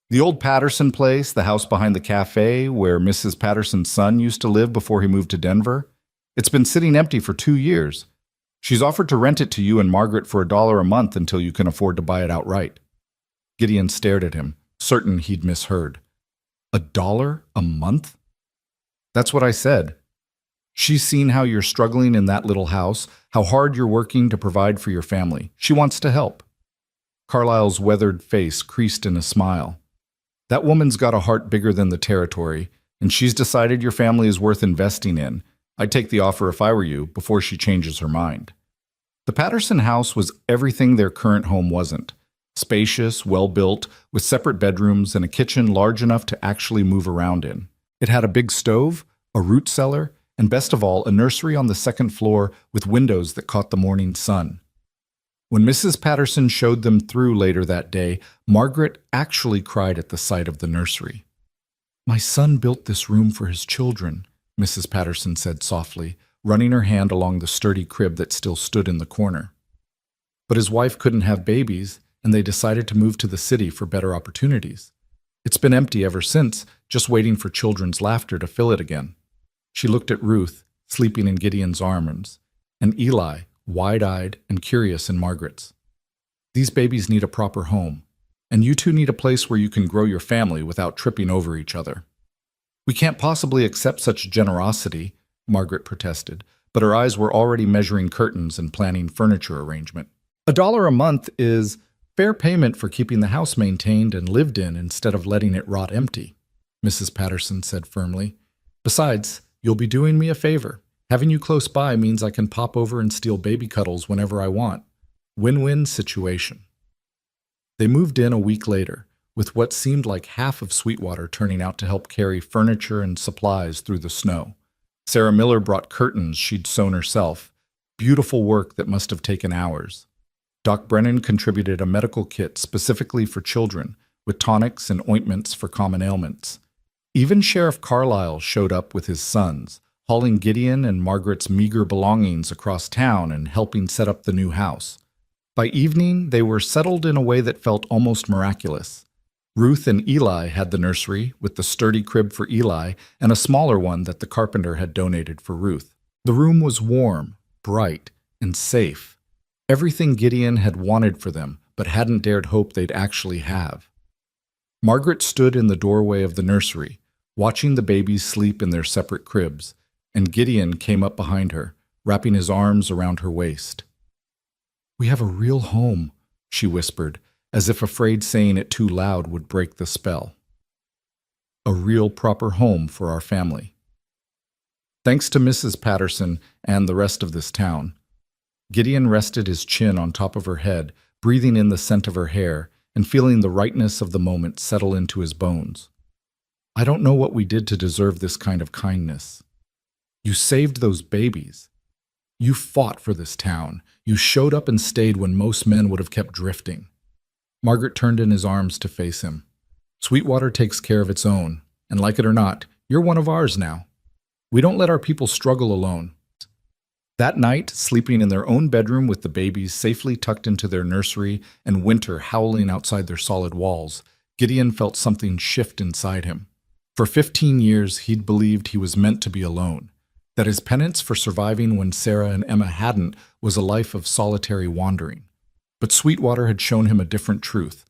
"The old Patterson place, the house behind the cafe where Mrs. Patterson's son used to live before he moved to Denver, it's been sitting empty for 2 years. She's offered to rent it to you and Margaret for $1 a month until you can afford to buy it outright." Gideon stared at him, certain he'd misheard. $1 a month? "That's what I said. She's seen how you're struggling in that little house, how hard you're working to provide for your family. She wants to help." Carlisle's weathered face creased in a smile. That woman's got a heart bigger than the territory, and she's decided your family is worth investing in. I'd take the offer if I were you, before she changes her mind. The Patterson house was everything their current home wasn't. Spacious, well-built, with separate bedrooms and a kitchen large enough to actually move around in. It had a big stove, a root cellar, and best of all, a nursery on the second floor with windows that caught the morning sun. When Mrs. Patterson showed them through later that day, Margaret actually cried at the sight of the nursery. "My son built this room for his children," Mrs. Patterson said softly, running her hand along the sturdy crib that still stood in the corner. But his wife couldn't have babies, and they decided to move to the city for better opportunities. It's been empty ever since, just waiting for children's laughter to fill it again. She looked at Ruth, sleeping in Gideon's arms, and Eli, wide-eyed and curious in Margaret's. "These babies need a proper home, and you two need a place where you can grow your family without tripping over each other." "We can't possibly accept such generosity," Margaret protested, but her eyes were already measuring curtains and planning furniture arrangement. $1 a month is fair payment for keeping the house maintained and lived in instead of letting it rot empty," Mrs. Patterson said firmly. "Besides, you'll be doing me a favor. Having you close by means I can pop over and steal baby cuddles whenever I want. Win-win situation." They moved in a week later, with what seemed like half of Sweetwater turning out to help carry furniture and supplies through the snow. Sarah Miller brought curtains she'd sewn herself, beautiful work that must have taken hours. Doc Brennan contributed a medical kit specifically for children, with tonics and ointments for common ailments. Even Sheriff Carlisle showed up with his sons, hauling Gideon and Margaret's meager belongings across town and helping set up the new house. By evening, they were settled in a way that felt almost miraculous. Ruth and Eli had the nursery, with the sturdy crib for Eli and a smaller one that the carpenter had donated for Ruth. The room was warm, bright, and safe. Everything Gideon had wanted for them, but hadn't dared hope they'd actually have. Margaret stood in the doorway of the nursery, watching the babies sleep in their separate cribs, and Gideon came up behind her, wrapping his arms around her waist. "We have a real home," she whispered, as if afraid saying it too loud would break the spell. "A real proper home for our family." Thanks to Mrs. Patterson and the rest of this town, Gideon rested his chin on top of her head, breathing in the scent of her hair and feeling the rightness of the moment settle into his bones. "I don't know what we did to deserve this kind of kindness. You saved those babies. You fought for this town. You showed up and stayed when most men would have kept drifting." Margaret turned in his arms to face him. "Sweetwater takes care of its own, and like it or not, you're one of ours now. We don't let our people struggle alone." That night, sleeping in their own bedroom with the babies safely tucked into their nursery and winter howling outside their solid walls, Gideon felt something shift inside him. For 15 years, he'd believed he was meant to be alone, that his penance for surviving when Sarah and Emma hadn't was a life of solitary wandering. But Sweetwater had shown him a different truth,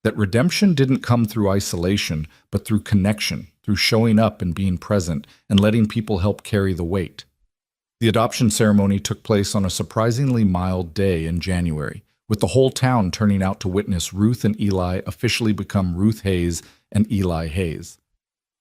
that redemption didn't come through isolation, but through connection, through showing up and being present and letting people help carry the weight. The adoption ceremony took place on a surprisingly mild day in January, with the whole town turning out to witness Ruth and Eli officially become Ruth Hayes and Eli Hayes.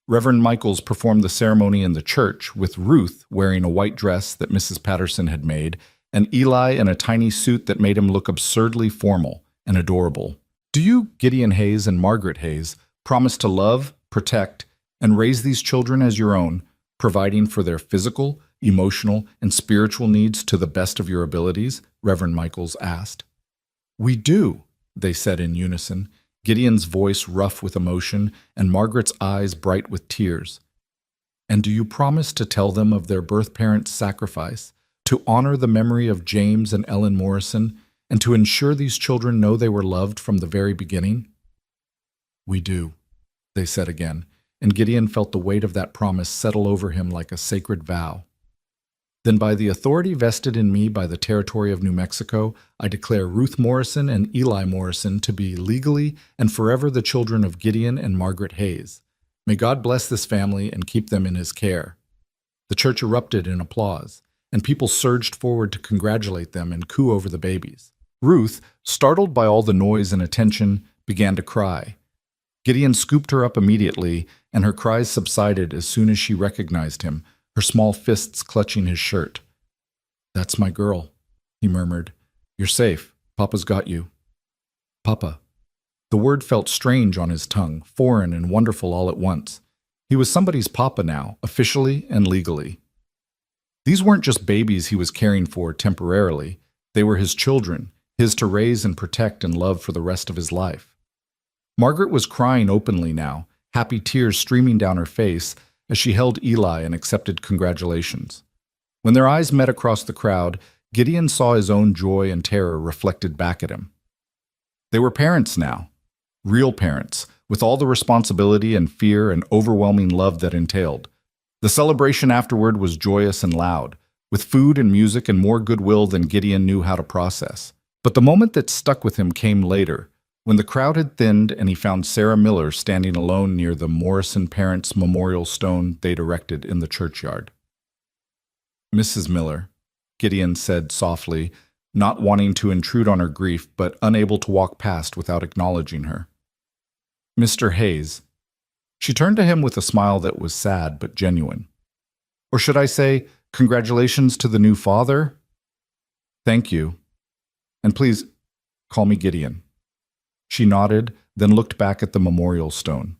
Reverend Michaels performed the ceremony in the church, with Ruth wearing a white dress that Mrs. Patterson had made, and Eli in a tiny suit that made him look absurdly formal and adorable. "Do you, Gideon Hayes and Margaret Hayes, promise to love, protect, and raise these children as your own, providing for their physical, emotional, and spiritual needs to the best of your abilities?" Reverend Michaels asked. "We do," they said in unison, Gideon's voice rough with emotion and Margaret's eyes bright with tears. "And do you promise to tell them of their birth parents' sacrifice, to honor the memory of James and Ellen Morrison, and to ensure these children know they were loved from the very beginning?" "We do," they said again, and Gideon felt the weight of that promise settle over him like a sacred vow. "Then by the authority vested in me by the territory of New Mexico, I declare Ruth Morrison and Eli Morrison to be legally and forever the children of Gideon and Margaret Hayes. May God bless this family and keep them in his care." The church erupted in applause, and people surged forward to congratulate them and coo over the babies. Ruth, startled by all the noise and attention, began to cry. Gideon scooped her up immediately, and her cries subsided as soon as she recognized him, her small fists clutching his shirt. "That's my girl," he murmured. "You're safe. Papa's got you." Papa. The word felt strange on his tongue, foreign and wonderful all at once. He was somebody's papa now, officially and legally. These weren't just babies he was caring for temporarily. They were his children, his to raise and protect and love for the rest of his life. Margaret was crying openly now, happy tears streaming down her face as she held Eli and accepted congratulations. When their eyes met across the crowd, Gideon saw his own joy and terror reflected back at him. They were parents now, real parents, with all the responsibility and fear and overwhelming love that entailed. The celebration afterward was joyous and loud, with food and music and more goodwill than Gideon knew how to process. But the moment that stuck with him came later, when the crowd had thinned and he found Sarah Miller standing alone near the Morrison parents' memorial stone they'd erected in the churchyard. "Mrs. Miller," Gideon said softly, not wanting to intrude on her grief but unable to walk past without acknowledging her. "Mr. Hayes." She turned to him with a smile that was sad but genuine. "Or should I say, congratulations to the new father?" "Thank you. And please, call me Gideon." She nodded, then looked back at the memorial stone.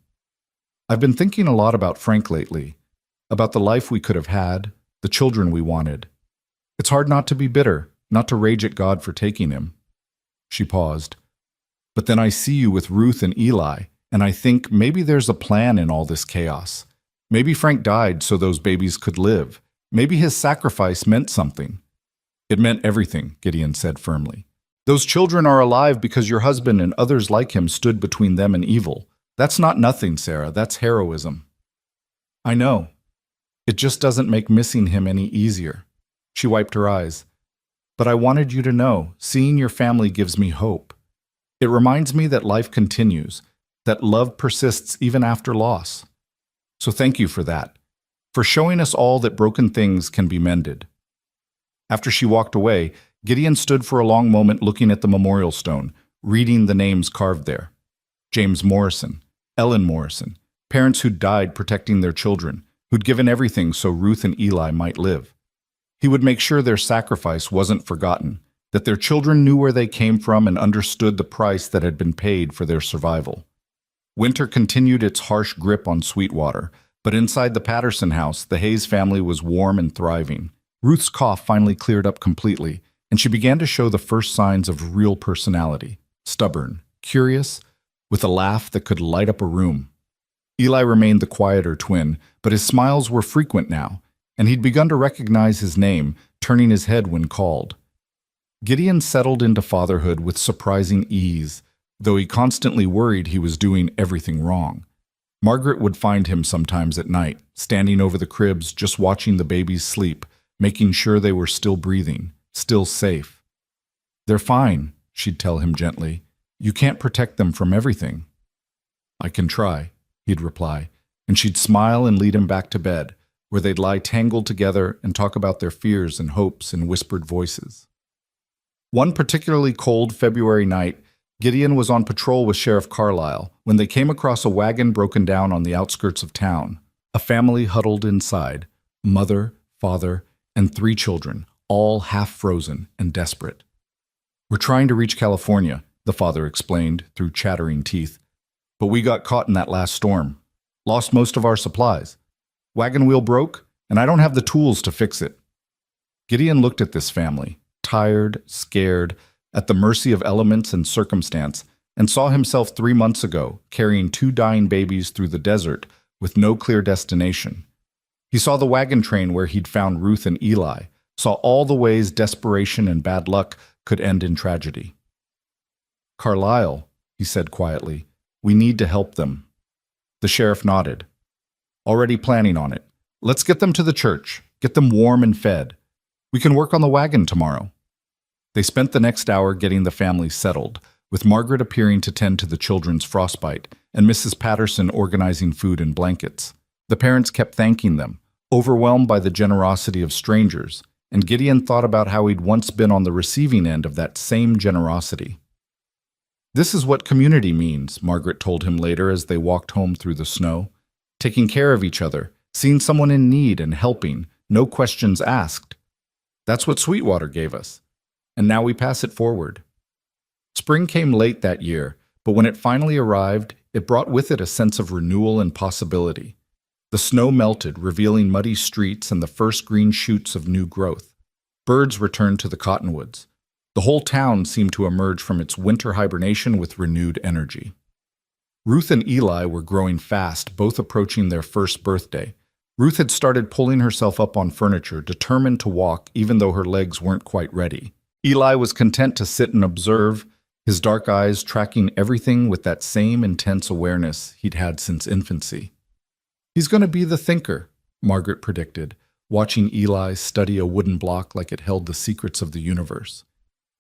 "I've been thinking a lot about Frank lately, about the life we could have had, the children we wanted. It's hard not to be bitter, not to rage at God for taking him." She paused. "But then I see you with Ruth and Eli, and I think maybe there's a plan in all this chaos. Maybe Frank died so those babies could live. Maybe his sacrifice meant something." "It meant everything," Gideon said firmly. "Those children are alive because your husband and others like him stood between them and evil. That's not nothing, Sarah. That's heroism." "I know. It just doesn't make missing him any easier." She wiped her eyes. "But I wanted you to know, seeing your family gives me hope. It reminds me that life continues, that love persists even after loss. So thank you for that, for showing us all that broken things can be mended." After she walked away, Gideon stood for a long moment looking at the memorial stone, reading the names carved there. James Morrison, Ellen Morrison, parents who'd died protecting their children, who'd given everything so Ruth and Eli might live. He would make sure their sacrifice wasn't forgotten, that their children knew where they came from and understood the price that had been paid for their survival. Winter continued its harsh grip on Sweetwater, but inside the Patterson house, the Hayes family was warm and thriving. Ruth's cough finally cleared up completely, and she began to show the first signs of real personality, stubborn, curious, with a laugh that could light up a room. Eli remained the quieter twin, but his smiles were frequent now, and he'd begun to recognize his name, turning his head when called. Gideon settled into fatherhood with surprising ease, though he constantly worried he was doing everything wrong. Margaret would find him sometimes at night, standing over the cribs, just watching the babies sleep, making sure they were still breathing, still safe. "They're fine," she'd tell him gently. "You can't protect them from everything." "I can try," he'd reply, and she'd smile and lead him back to bed, where they'd lie tangled together and talk about their fears and hopes in whispered voices. One particularly cold February night, Gideon was on patrol with Sheriff Carlisle when they came across a wagon broken down on the outskirts of town. A family huddled inside, mother, father, and 3 children, all half frozen and desperate. "We're trying to reach California," the father explained through chattering teeth. "But we got caught in that last storm. Lost most of our supplies. Wagon wheel broke, and I don't have the tools to fix it." Gideon looked at this family, tired, scared, at the mercy of elements and circumstance, and saw himself 3 months ago carrying 2 dying babies through the desert with no clear destination. He saw the wagon train where he'd found Ruth and Eli, saw all the ways desperation and bad luck could end in tragedy. "Carlisle," he said quietly, "we need to help them." The sheriff nodded. "Already planning on it. Let's get them to the church, get them warm and fed. We can work on the wagon tomorrow." They spent the next hour getting the family settled, with Margaret appearing to tend to the children's frostbite and Mrs. Patterson organizing food and blankets. The parents kept thanking them, overwhelmed by the generosity of strangers, and Gideon thought about how he'd once been on the receiving end of that same generosity. This is what community means, Margaret told him later as they walked home through the snow. Taking care of each other, seeing someone in need and helping, no questions asked. That's what Sweetwater gave us. And now we pass it forward. Spring came late that year, but when it finally arrived, it brought with it a sense of renewal and possibility. The snow melted, revealing muddy streets and the first green shoots of new growth. Birds returned to the cottonwoods. The whole town seemed to emerge from its winter hibernation with renewed energy. Ruth and Eli were growing fast, both approaching their first birthday. Ruth had started pulling herself up on furniture, determined to walk even though her legs weren't quite ready. Eli was content to sit and observe, his dark eyes tracking everything with that same intense awareness he'd had since infancy. He's going to be the thinker, Margaret predicted, watching Eli study a wooden block like it held the secrets of the universe.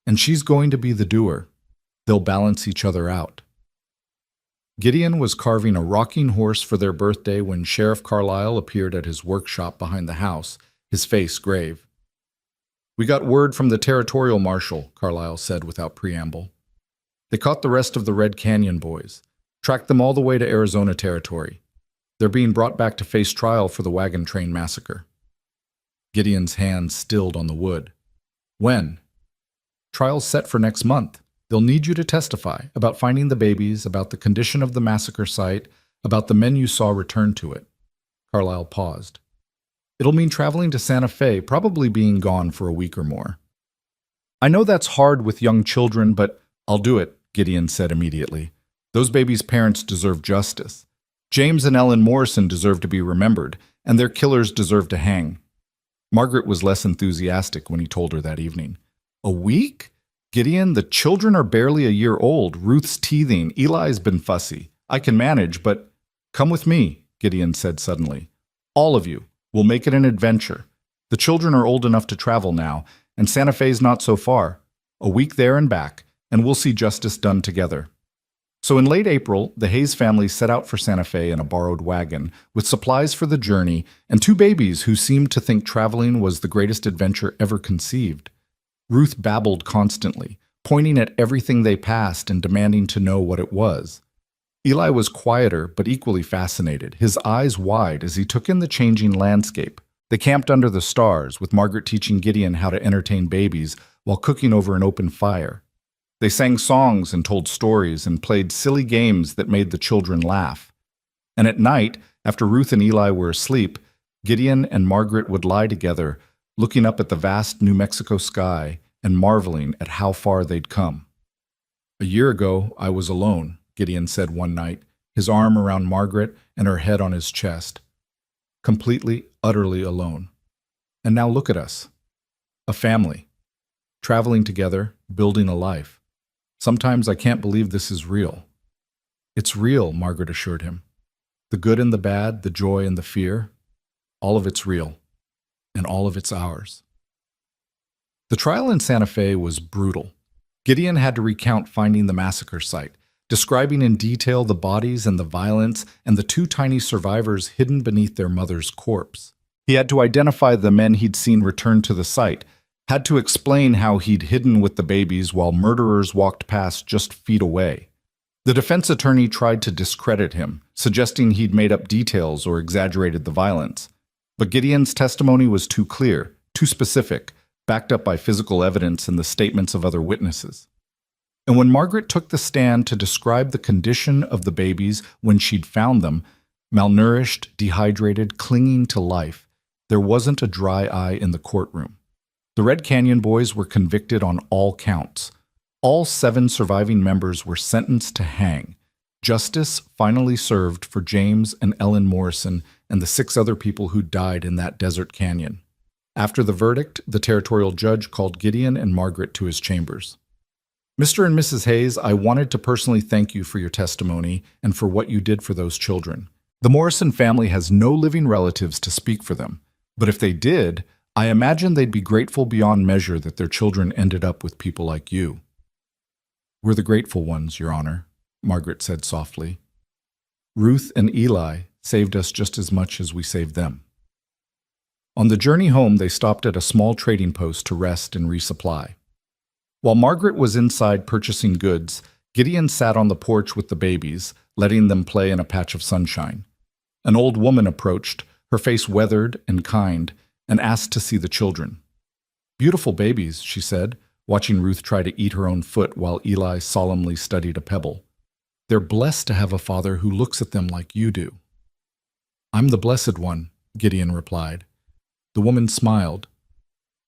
And she's going to be the doer. They'll balance each other out. Gideon was carving a rocking horse for their birthday when Sheriff Carlisle appeared at his workshop behind the house, his face grave. "We got word from the territorial marshal," Carlisle said without preamble. "They caught the rest of the Red Canyon boys, tracked them all the way to Arizona territory. They're being brought back to face trial for the wagon train massacre." Gideon's hands stilled on the wood. "When?" "Trial's set for next month. They'll need you to testify about finding the babies, about the condition of the massacre site, about the men you saw return to it." Carlisle paused. "It'll mean traveling to Santa Fe, probably being gone for a week or more." "I know that's hard with young children, but I'll do it," Gideon said immediately. "Those babies' parents deserve justice. James and Ellen Morrison deserve to be remembered, and their killers deserve to hang." Margaret was less enthusiastic when he told her that evening. "A week? Gideon, the children are barely a year old. Ruth's teething. Eli's been fussy. I can manage, but—" "Come with me," Gideon said suddenly. "All of you. We'll make it an adventure. The children are old enough to travel now, and Santa Fe's not so far. A week there and back, and we'll see justice done together." So in late April, the Hayes family set out for Santa Fe in a borrowed wagon, with supplies for the journey and two babies who seemed to think traveling was the greatest adventure ever conceived. Ruth babbled constantly, pointing at everything they passed and demanding to know what it was. Eli was quieter but equally fascinated, his eyes wide as he took in the changing landscape. They camped under the stars, with Margaret teaching Gideon how to entertain babies while cooking over an open fire. They sang songs and told stories and played silly games that made the children laugh. And at night, after Ruth and Eli were asleep, Gideon and Margaret would lie together, looking up at the vast New Mexico sky and marveling at how far they'd come. "A year ago, I was alone," Gideon said one night, his arm around Margaret and her head on his chest. "Completely, utterly alone. And now look at us. A family. Traveling together, building a life. Sometimes I can't believe this is real." "It's real," Margaret assured him. "The good and the bad, the joy and the fear, all of it's real. And all of it's ours." The trial in Santa Fe was brutal. Gideon had to recount finding the massacre site, describing in detail the bodies and the violence and the two tiny survivors hidden beneath their mother's corpse. He had to identify the men he'd seen return to the site, had to explain how he'd hidden with the babies while murderers walked past just feet away. The defense attorney tried to discredit him, suggesting he'd made up details or exaggerated the violence. But Gideon's testimony was too clear, too specific, backed up by physical evidence and the statements of other witnesses. And when Margaret took the stand to describe the condition of the babies when she'd found them, malnourished, dehydrated, clinging to life, there wasn't a dry eye in the courtroom. The Red Canyon boys were convicted on all counts. All 7 surviving members were sentenced to hang. Justice finally served for James and Ellen Morrison and the 6 other people who died in that desert canyon. After the verdict, the territorial judge called Gideon and Margaret to his chambers. "Mr. and Mrs. Hayes, I wanted to personally thank you for your testimony and for what you did for those children. The Morrison family has no living relatives to speak for them, but if they did, I imagine they'd be grateful beyond measure that their children ended up with people like you." "We're the grateful ones, Your Honor," Margaret said softly. "Ruth and Eli saved us just as much as we saved them." On the journey home, they stopped at a small trading post to rest and resupply. While Margaret was inside purchasing goods, Gideon sat on the porch with the babies, letting them play in a patch of sunshine. An old woman approached, her face weathered and kind, and asked to see the children. "Beautiful babies," she said, watching Ruth try to eat her own foot while Eli solemnly studied a pebble. "They're blessed to have a father who looks at them like you do." "I'm the blessed one," Gideon replied. The woman smiled.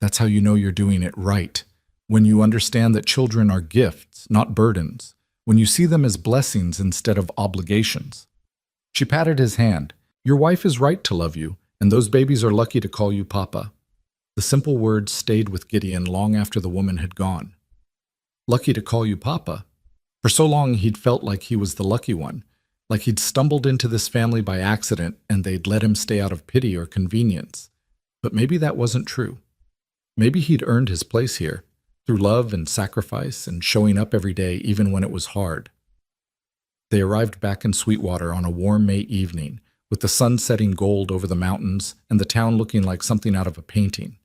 "That's how you know you're doing it right. When you understand that children are gifts, not burdens. When you see them as blessings instead of obligations." She patted his hand. "Your wife is right to love you, and those babies are lucky to call you Papa." The simple words stayed with Gideon long after the woman had gone. Lucky to call you Papa. For so long he'd felt like he was the lucky one, like he'd stumbled into this family by accident and they'd let him stay out of pity or convenience. But maybe that wasn't true. Maybe he'd earned his place here, through love and sacrifice and showing up every day even when it was hard. They arrived back in Sweetwater on a warm May evening, with the sun setting gold over the mountains and the town looking like something out of a painting.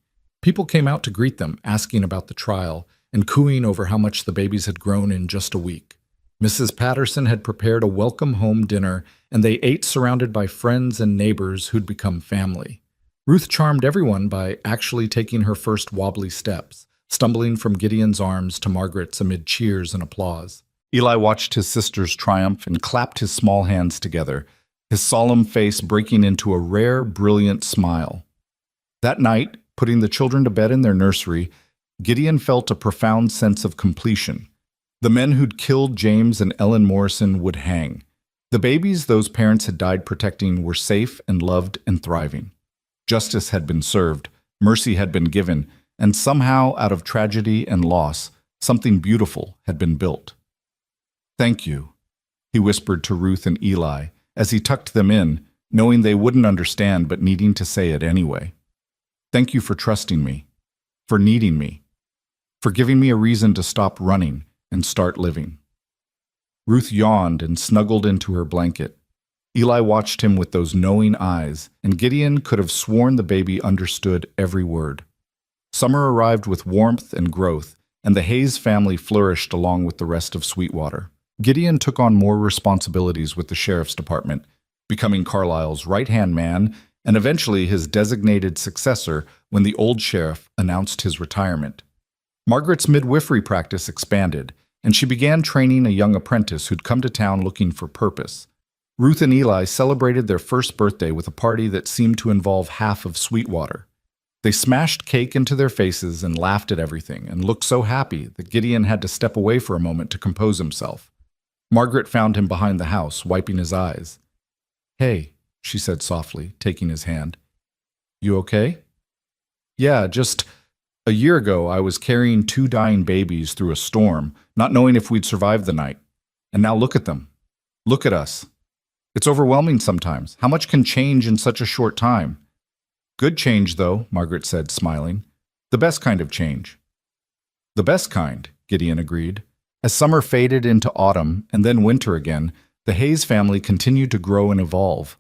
People came out to greet them, asking about the trial and cooing over how much the babies had grown in just a week. Mrs. Patterson had prepared a welcome home dinner, and they ate surrounded by friends and neighbors who'd become family. Ruth charmed everyone by actually taking her first wobbly steps, stumbling from Gideon's arms to Margaret's amid cheers and applause. Eli watched his sister's triumph and clapped his small hands together, his solemn face breaking into a rare, brilliant smile. That night, putting the children to bed in their nursery, Gideon felt a profound sense of completion. The men who'd killed James and Ellen Morrison would hang. The babies those parents had died protecting were safe and loved and thriving. Justice had been served, mercy had been given, and somehow, out of tragedy and loss, something beautiful had been built. "Thank you," he whispered to Ruth and Eli as he tucked them in, knowing they wouldn't understand but needing to say it anyway. "Thank you for trusting me, for needing me, for giving me a reason to stop running and start living." Ruth yawned and snuggled into her blanket. Eli watched him with those knowing eyes, and Gideon could have sworn the baby understood every word. Summer arrived with warmth and growth, and the Hayes family flourished along with the rest of Sweetwater. Gideon took on more responsibilities with the sheriff's department, becoming Carlisle's right-hand man and eventually his designated successor when the old sheriff announced his retirement. Margaret's midwifery practice expanded, and she began training a young apprentice who'd come to town looking for purpose. Ruth and Eli celebrated their first birthday with a party that seemed to involve half of Sweetwater. They smashed cake into their faces and laughed at everything and looked so happy that Gideon had to step away for a moment to compose himself. Margaret found him behind the house, wiping his eyes. "Hey," she said softly, taking his hand. "You okay?" "Yeah, just a year ago I was carrying 2 dying babies through a storm, not knowing if we'd survive the night. And now look at them. Look at us. It's overwhelming sometimes. How much can change in such a short time?" "Good change, though," Margaret said, smiling. "The best kind of change." "The best kind," Gideon agreed. As summer faded into autumn and then winter again, the Hayes family continued to grow and evolve.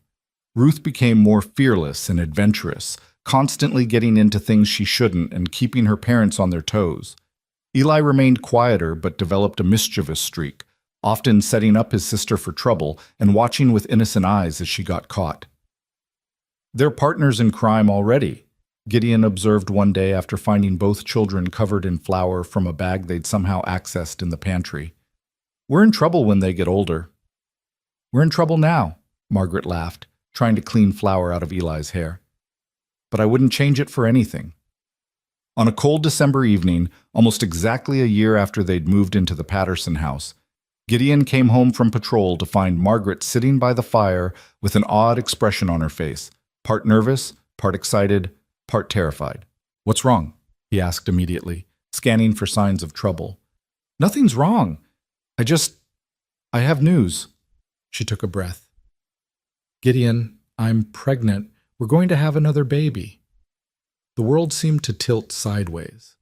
Ruth became more fearless and adventurous, constantly getting into things she shouldn't and keeping her parents on their toes. Eli remained quieter but developed a mischievous streak, often setting up his sister for trouble and watching with innocent eyes as she got caught. "They're partners in crime already," Gideon observed one day after finding both children covered in flour from a bag they'd somehow accessed in the pantry. "We're in trouble when they get older." "We're in trouble now," Margaret laughed, trying to clean flour out of Eli's hair. "But I wouldn't change it for anything." On a cold December evening, almost exactly a year after they'd moved into the Patterson house, Gideon came home from patrol to find Margaret sitting by the fire with an odd expression on her face, part nervous, part excited, part terrified. "What's wrong?" he asked immediately, scanning for signs of trouble. "Nothing's wrong. I have news." She took a breath. "Gideon, I'm pregnant. We're going to have another baby." The world seemed to tilt sideways.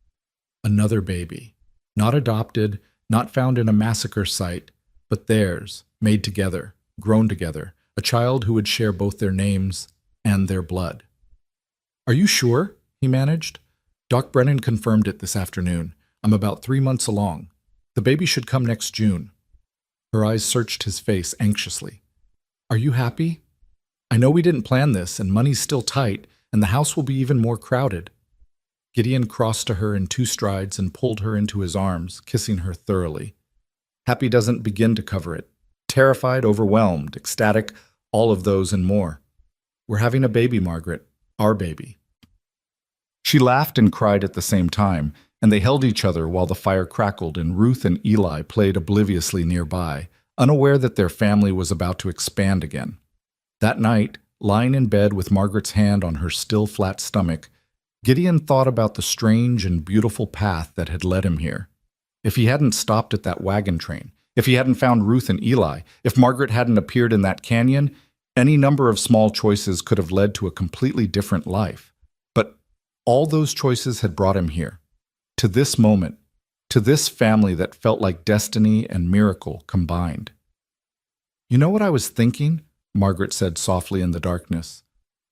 Another baby. Not adopted, not found in a massacre site, but theirs, made together, grown together, a child who would share both their names and their blood. "Are you sure?" he managed. "Doc Brennan confirmed it this afternoon. I'm about 3 months along. The baby should come next June." Her eyes searched his face anxiously. "Are you happy? I know we didn't plan this, and money's still tight, and the house will be even more crowded." Gideon crossed to her in 2 strides and pulled her into his arms, kissing her thoroughly. Happy doesn't begin to cover it. Terrified, overwhelmed, ecstatic, all of those and more. "We're having a baby, Margaret. Our baby." She laughed and cried at the same time, and they held each other while the fire crackled and Ruth and Eli played obliviously nearby, unaware that their family was about to expand again. That night, lying in bed with Margaret's hand on her still flat stomach, Gideon thought about the strange and beautiful path that had led him here. If he hadn't stopped at that wagon train, if he hadn't found Ruth and Eli, if Margaret hadn't appeared in that canyon, any number of small choices could have led to a completely different life. But all those choices had brought him here, to this moment, to this family that felt like destiny and miracle combined. "You know what I was thinking?" Margaret said softly in the darkness.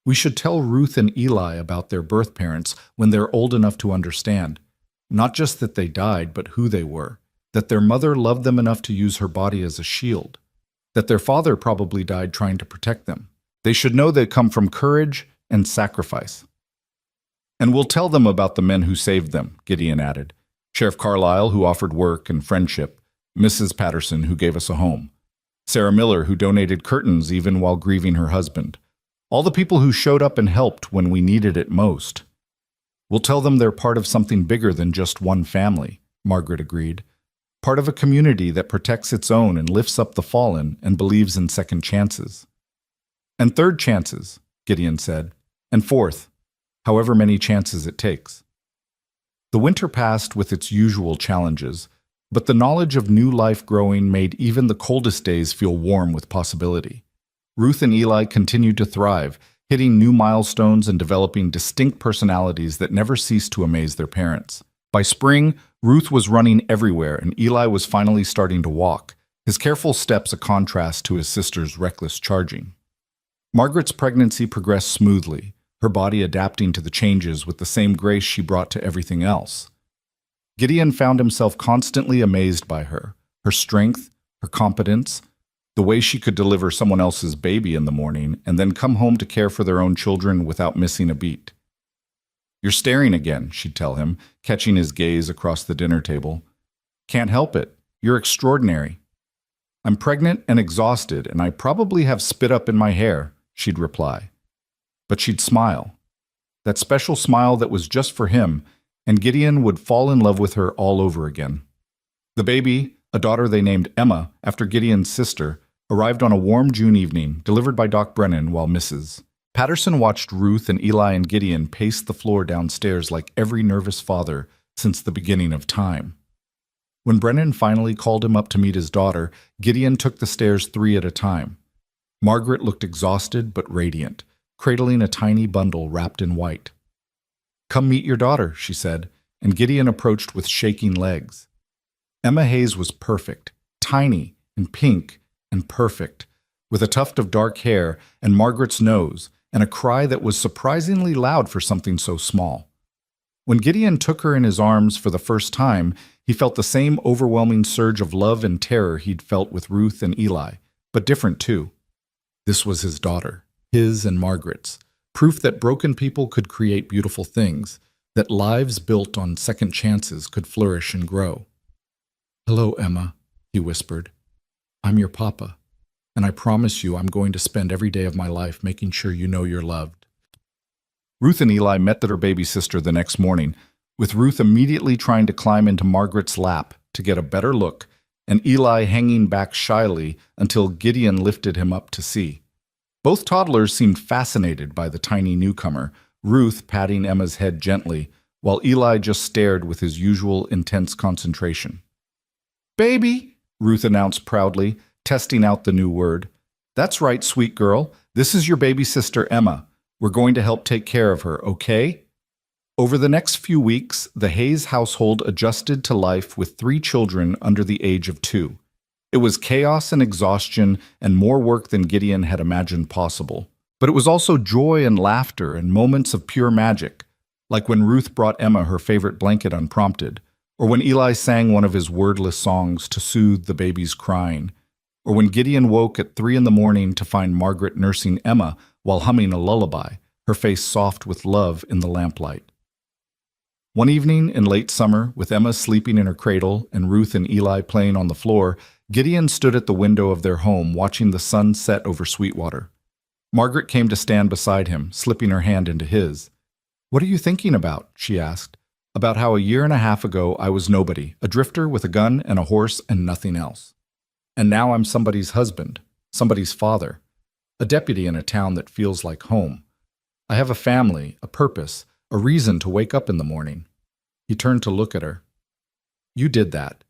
"We should tell Ruth and Eli about their birth parents when they're old enough to understand. Not just that they died, but who they were. That their mother loved them enough to use her body as a shield. That their father probably died trying to protect them. They should know they come from courage and sacrifice." "And we'll tell them about the men who saved them," Gideon added. "Sheriff Carlisle, who offered work and friendship. Mrs. Patterson, who gave us a home. Sarah Miller, who donated curtains even while grieving her husband. All the people who showed up and helped when we needed it most. We'll tell them they're part of something bigger than just one family," Margaret agreed. "Part of a community that protects its own and lifts up the fallen and believes in second chances." "And third chances," Gideon said. "And fourth, however many chances it takes." The winter passed with its usual challenges, but the knowledge of new life growing made even the coldest days feel warm with possibility. Ruth and Eli continued to thrive, hitting new milestones and developing distinct personalities that never ceased to amaze their parents. By spring, Ruth was running everywhere and Eli was finally starting to walk, his careful steps a contrast to his sister's reckless charging. Margaret's pregnancy progressed smoothly, her body adapting to the changes with the same grace she brought to everything else. Gideon found himself constantly amazed by her strength, her competence, the way she could deliver someone else's baby in the morning and then come home to care for their own children without missing a beat. "You're staring again," she'd tell him, catching his gaze across the dinner table. "Can't help it. You're extraordinary." "I'm pregnant and exhausted, and I probably have spit up in my hair," she'd reply. But she'd smile. That special smile that was just for him, and Gideon would fall in love with her all over again. The baby, a daughter they named Emma after Gideon's sister, arrived on a warm June evening, delivered by Doc Brennan while Mrs. Patterson watched Ruth and Eli and Gideon pace the floor downstairs like every nervous father since the beginning of time. When Brennan finally called him up to meet his daughter, Gideon took the stairs 3 at a time. Margaret looked exhausted but radiant, cradling a tiny bundle wrapped in white. "Come meet your daughter," she said, and Gideon approached with shaking legs. Emma Hayes was perfect, tiny and pink and perfect, with a tuft of dark hair and Margaret's nose, and a cry that was surprisingly loud for something so small. When Gideon took her in his arms for the first time, he felt the same overwhelming surge of love and terror he'd felt with Ruth and Eli, but different too. This was his daughter, his and Margaret's, proof that broken people could create beautiful things, that lives built on second chances could flourish and grow. "Hello, Emma," he whispered. "I'm your papa, and I promise you I'm going to spend every day of my life making sure you know you're loved." Ruth and Eli met their baby sister the next morning, with Ruth immediately trying to climb into Margaret's lap to get a better look, and Eli hanging back shyly until Gideon lifted him up to see. Both toddlers seemed fascinated by the tiny newcomer, Ruth patting Emma's head gently, while Eli just stared with his usual intense concentration. "Baby," Ruth announced proudly, testing out the new word. "That's right, sweet girl. This is your baby sister, Emma. We're going to help take care of her, okay?" Over the next few weeks, the Hayes household adjusted to life with 3 children under the age of 2. It was chaos and exhaustion and more work than Gideon had imagined possible. But it was also joy and laughter and moments of pure magic, like when Ruth brought Emma her favorite blanket unprompted, or when Eli sang one of his wordless songs to soothe the baby's crying, or when Gideon woke at 3 in the morning to find Margaret nursing Emma while humming a lullaby, her face soft with love in the lamplight. One evening in late summer, with Emma sleeping in her cradle and Ruth and Eli playing on the floor, Gideon stood at the window of their home watching the sun set over Sweetwater. Margaret came to stand beside him, slipping her hand into his. "What are you thinking about?" she asked. "About how a year and a half ago I was nobody, a drifter with a gun and a horse and nothing else. And now I'm somebody's husband, somebody's father, a deputy in a town that feels like home. I have a family, a purpose, a reason to wake up in the morning." He turned to look at her. "You did that.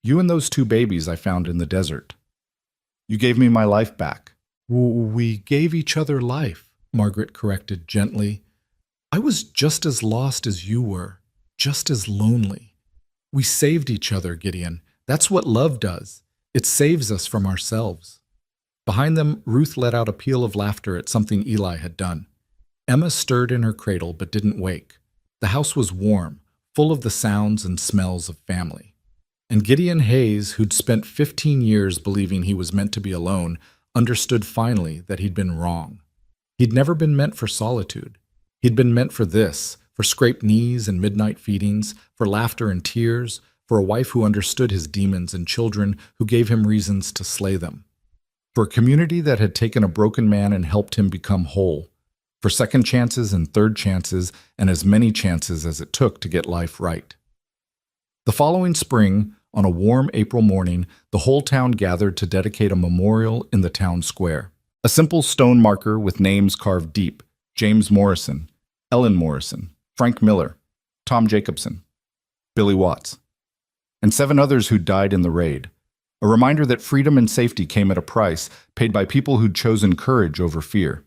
You and those 2 babies I found in the desert. You gave me my life back." "We gave each other life," Margaret corrected gently. "I was just as lost as you were, just as lonely. We saved each other, Gideon. That's what love does. It saves us from ourselves." Behind them, Ruth let out a peal of laughter at something Eli had done. Emma stirred in her cradle but didn't wake. The house was warm, full of the sounds and smells of family. And Gideon Hayes, who'd spent 15 years believing he was meant to be alone, understood finally that he'd been wrong. He'd never been meant for solitude. He'd been meant for this, for scraped knees and midnight feedings, for laughter and tears, for a wife who understood his demons and children who gave him reasons to slay them. For a community that had taken a broken man and helped him become whole. For second chances and third chances and as many chances as it took to get life right. The following spring, on a warm April morning, the whole town gathered to dedicate a memorial in the town square. A simple stone marker with names carved deep: James Morrison, Ellen Morrison, Frank Miller, Tom Jacobson, Billy Watts, and 7 others who died in the raid. A reminder that freedom and safety came at a price, paid by people who'd chosen courage over fear.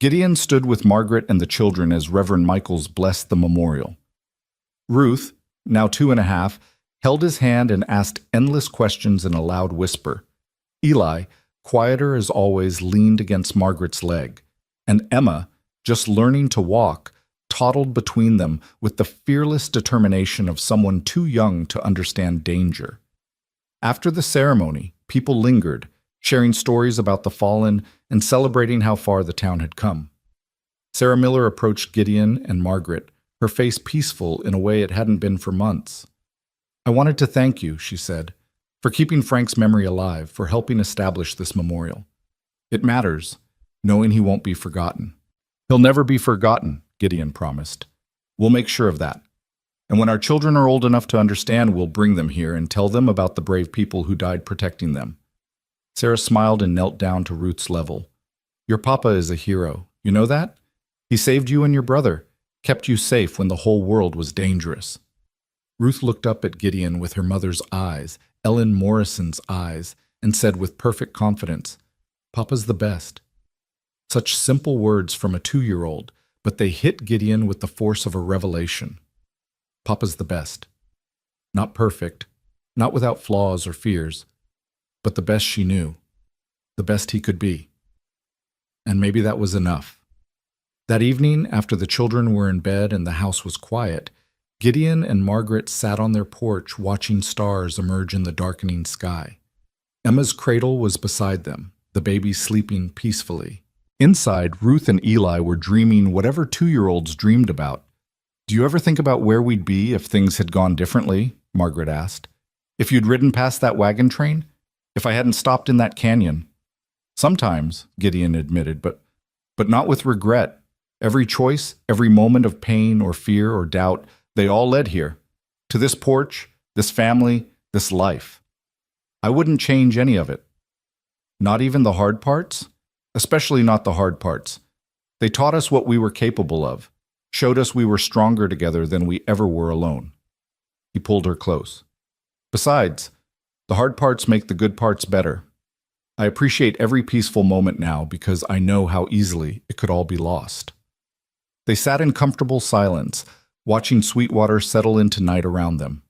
Gideon stood with Margaret and the children as Reverend Michaels blessed the memorial. Ruth, now 2.5, held his hand and asked endless questions in a loud whisper. Eli, quieter as always, leaned against Margaret's leg. And Emma, just learning to walk, toddled between them with the fearless determination of someone too young to understand danger. After the ceremony, people lingered, sharing stories about the fallen and celebrating how far the town had come. Sarah Miller approached Gideon and Margaret, her face peaceful in a way it hadn't been for months. "I wanted to thank you," she said, "for keeping Frank's memory alive, for helping establish this memorial. It matters, knowing he won't be forgotten." "He'll never be forgotten," Gideon promised. "We'll make sure of that. And when our children are old enough to understand, we'll bring them here and tell them about the brave people who died protecting them." Sarah smiled and knelt down to Ruth's level. "Your papa is a hero. You know that? He saved you and your brother, kept you safe when the whole world was dangerous." Ruth looked up at Gideon with her mother's eyes, Ellen Morrison's eyes, and said with perfect confidence, "Papa's the best." Such simple words from a 2-year-old, but they hit Gideon with the force of a revelation. Papa's the best. Not perfect, not without flaws or fears, but the best she knew, the best he could be. And maybe that was enough. That evening, after the children were in bed and the house was quiet, Gideon and Margaret sat on their porch watching stars emerge in the darkening sky. Emma's cradle was beside them, the baby sleeping peacefully. Inside, Ruth and Eli were dreaming whatever 2-year-olds dreamed about. "Do you ever think about where we'd be if things had gone differently?" Margaret asked. "If you'd ridden past that wagon train? If I hadn't stopped in that canyon?" "Sometimes," Gideon admitted, but not with regret. Every choice, every moment of pain or fear or doubt, they all led here. To this porch, this family, this life. I wouldn't change any of it. Not even the hard parts? Especially not the hard parts. They taught us what we were capable of, showed us we were stronger together than we ever were alone." He pulled her close. "Besides, the hard parts make the good parts better. I appreciate every peaceful moment now because I know how easily it could all be lost." They sat in comfortable silence, watching Sweetwater settle into night around them.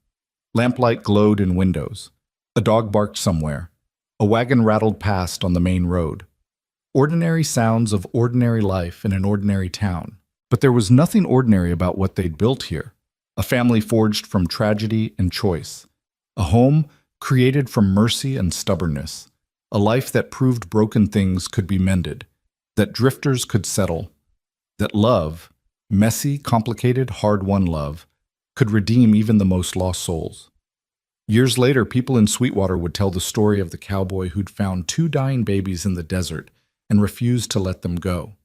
Lamplight glowed in windows. A dog barked somewhere. A wagon rattled past on the main road. Ordinary sounds of ordinary life in an ordinary town. But there was nothing ordinary about what they'd built here. A family forged from tragedy and choice. A home created from mercy and stubbornness. A life that proved broken things could be mended, that drifters could settle, that love, messy, complicated, hard-won love, could redeem even the most lost souls. Years later, people in Sweetwater would tell the story of the cowboy who'd found two dying babies in the desert and refused to let them go.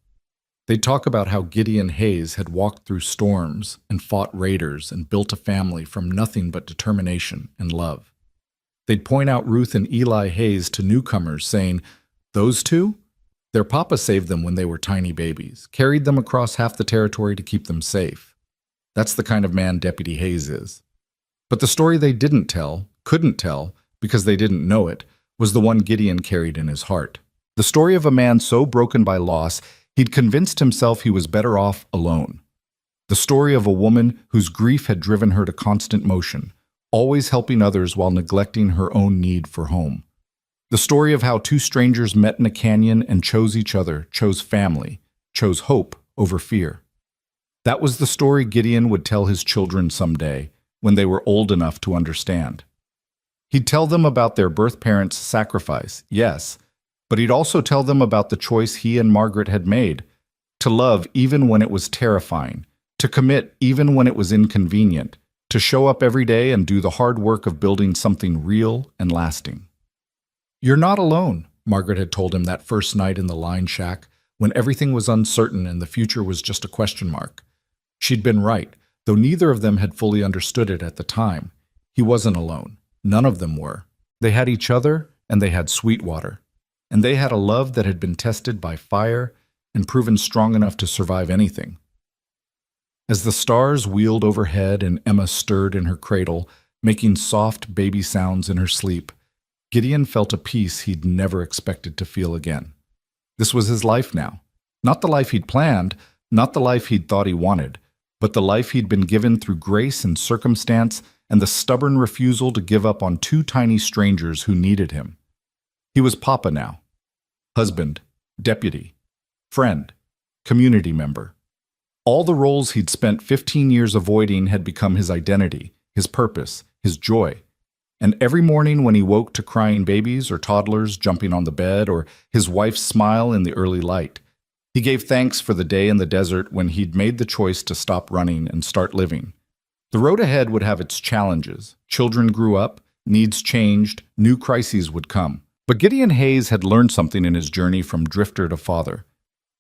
They'd talk about how Gideon Hayes had walked through storms and fought raiders and built a family from nothing but determination and love. They'd point out Ruth and Eli Hayes to newcomers, saying, "Those two? Their papa saved them when they were tiny babies, carried them across half the territory to keep them safe." That's the kind of man Deputy Hayes is. But the story they didn't tell, couldn't tell, because they didn't know it, was the one Gideon carried in his heart. The story of a man so broken by loss, he'd convinced himself he was better off alone. The story of a woman whose grief had driven her to constant motion, always helping others while neglecting her own need for home. The story of how two strangers met in a canyon and chose each other, chose family, chose hope over fear. That was the story Gideon would tell his children someday, when they were old enough to understand. He'd tell them about their birth parents' sacrifice, yes, but he'd also tell them about the choice he and Margaret had made, to love even when it was terrifying, to commit even when it was inconvenient, to show up every day and do the hard work of building something real and lasting. "You're not alone," Margaret had told him that first night in the line shack, when everything was uncertain and the future was just a question mark. She'd been right, though neither of them had fully understood it at the time. He wasn't alone. None of them were. They had each other, and they had Sweetwater. And they had a love that had been tested by fire and proven strong enough to survive anything. As the stars wheeled overhead and Emma stirred in her cradle, making soft baby sounds in her sleep, Gideon felt a peace he'd never expected to feel again. This was his life now. Not the life he'd planned, not the life he'd thought he wanted, but the life he'd been given through grace and circumstance and the stubborn refusal to give up on two tiny strangers who needed him. He was Papa now. Husband, deputy, friend, community member. All the roles he'd spent 15 years avoiding had become his identity, his purpose, his joy. And every morning when he woke to crying babies or toddlers jumping on the bed or his wife's smile in the early light, he gave thanks for the day in the desert when he'd made the choice to stop running and start living. The road ahead would have its challenges. Children grew up, needs changed, new crises would come. But Gideon Hayes had learned something in his journey from drifter to father.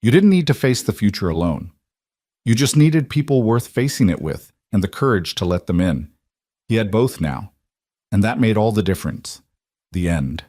You didn't need to face the future alone. You just needed people worth facing it with and the courage to let them in. He had both now, and that made all the difference. The end.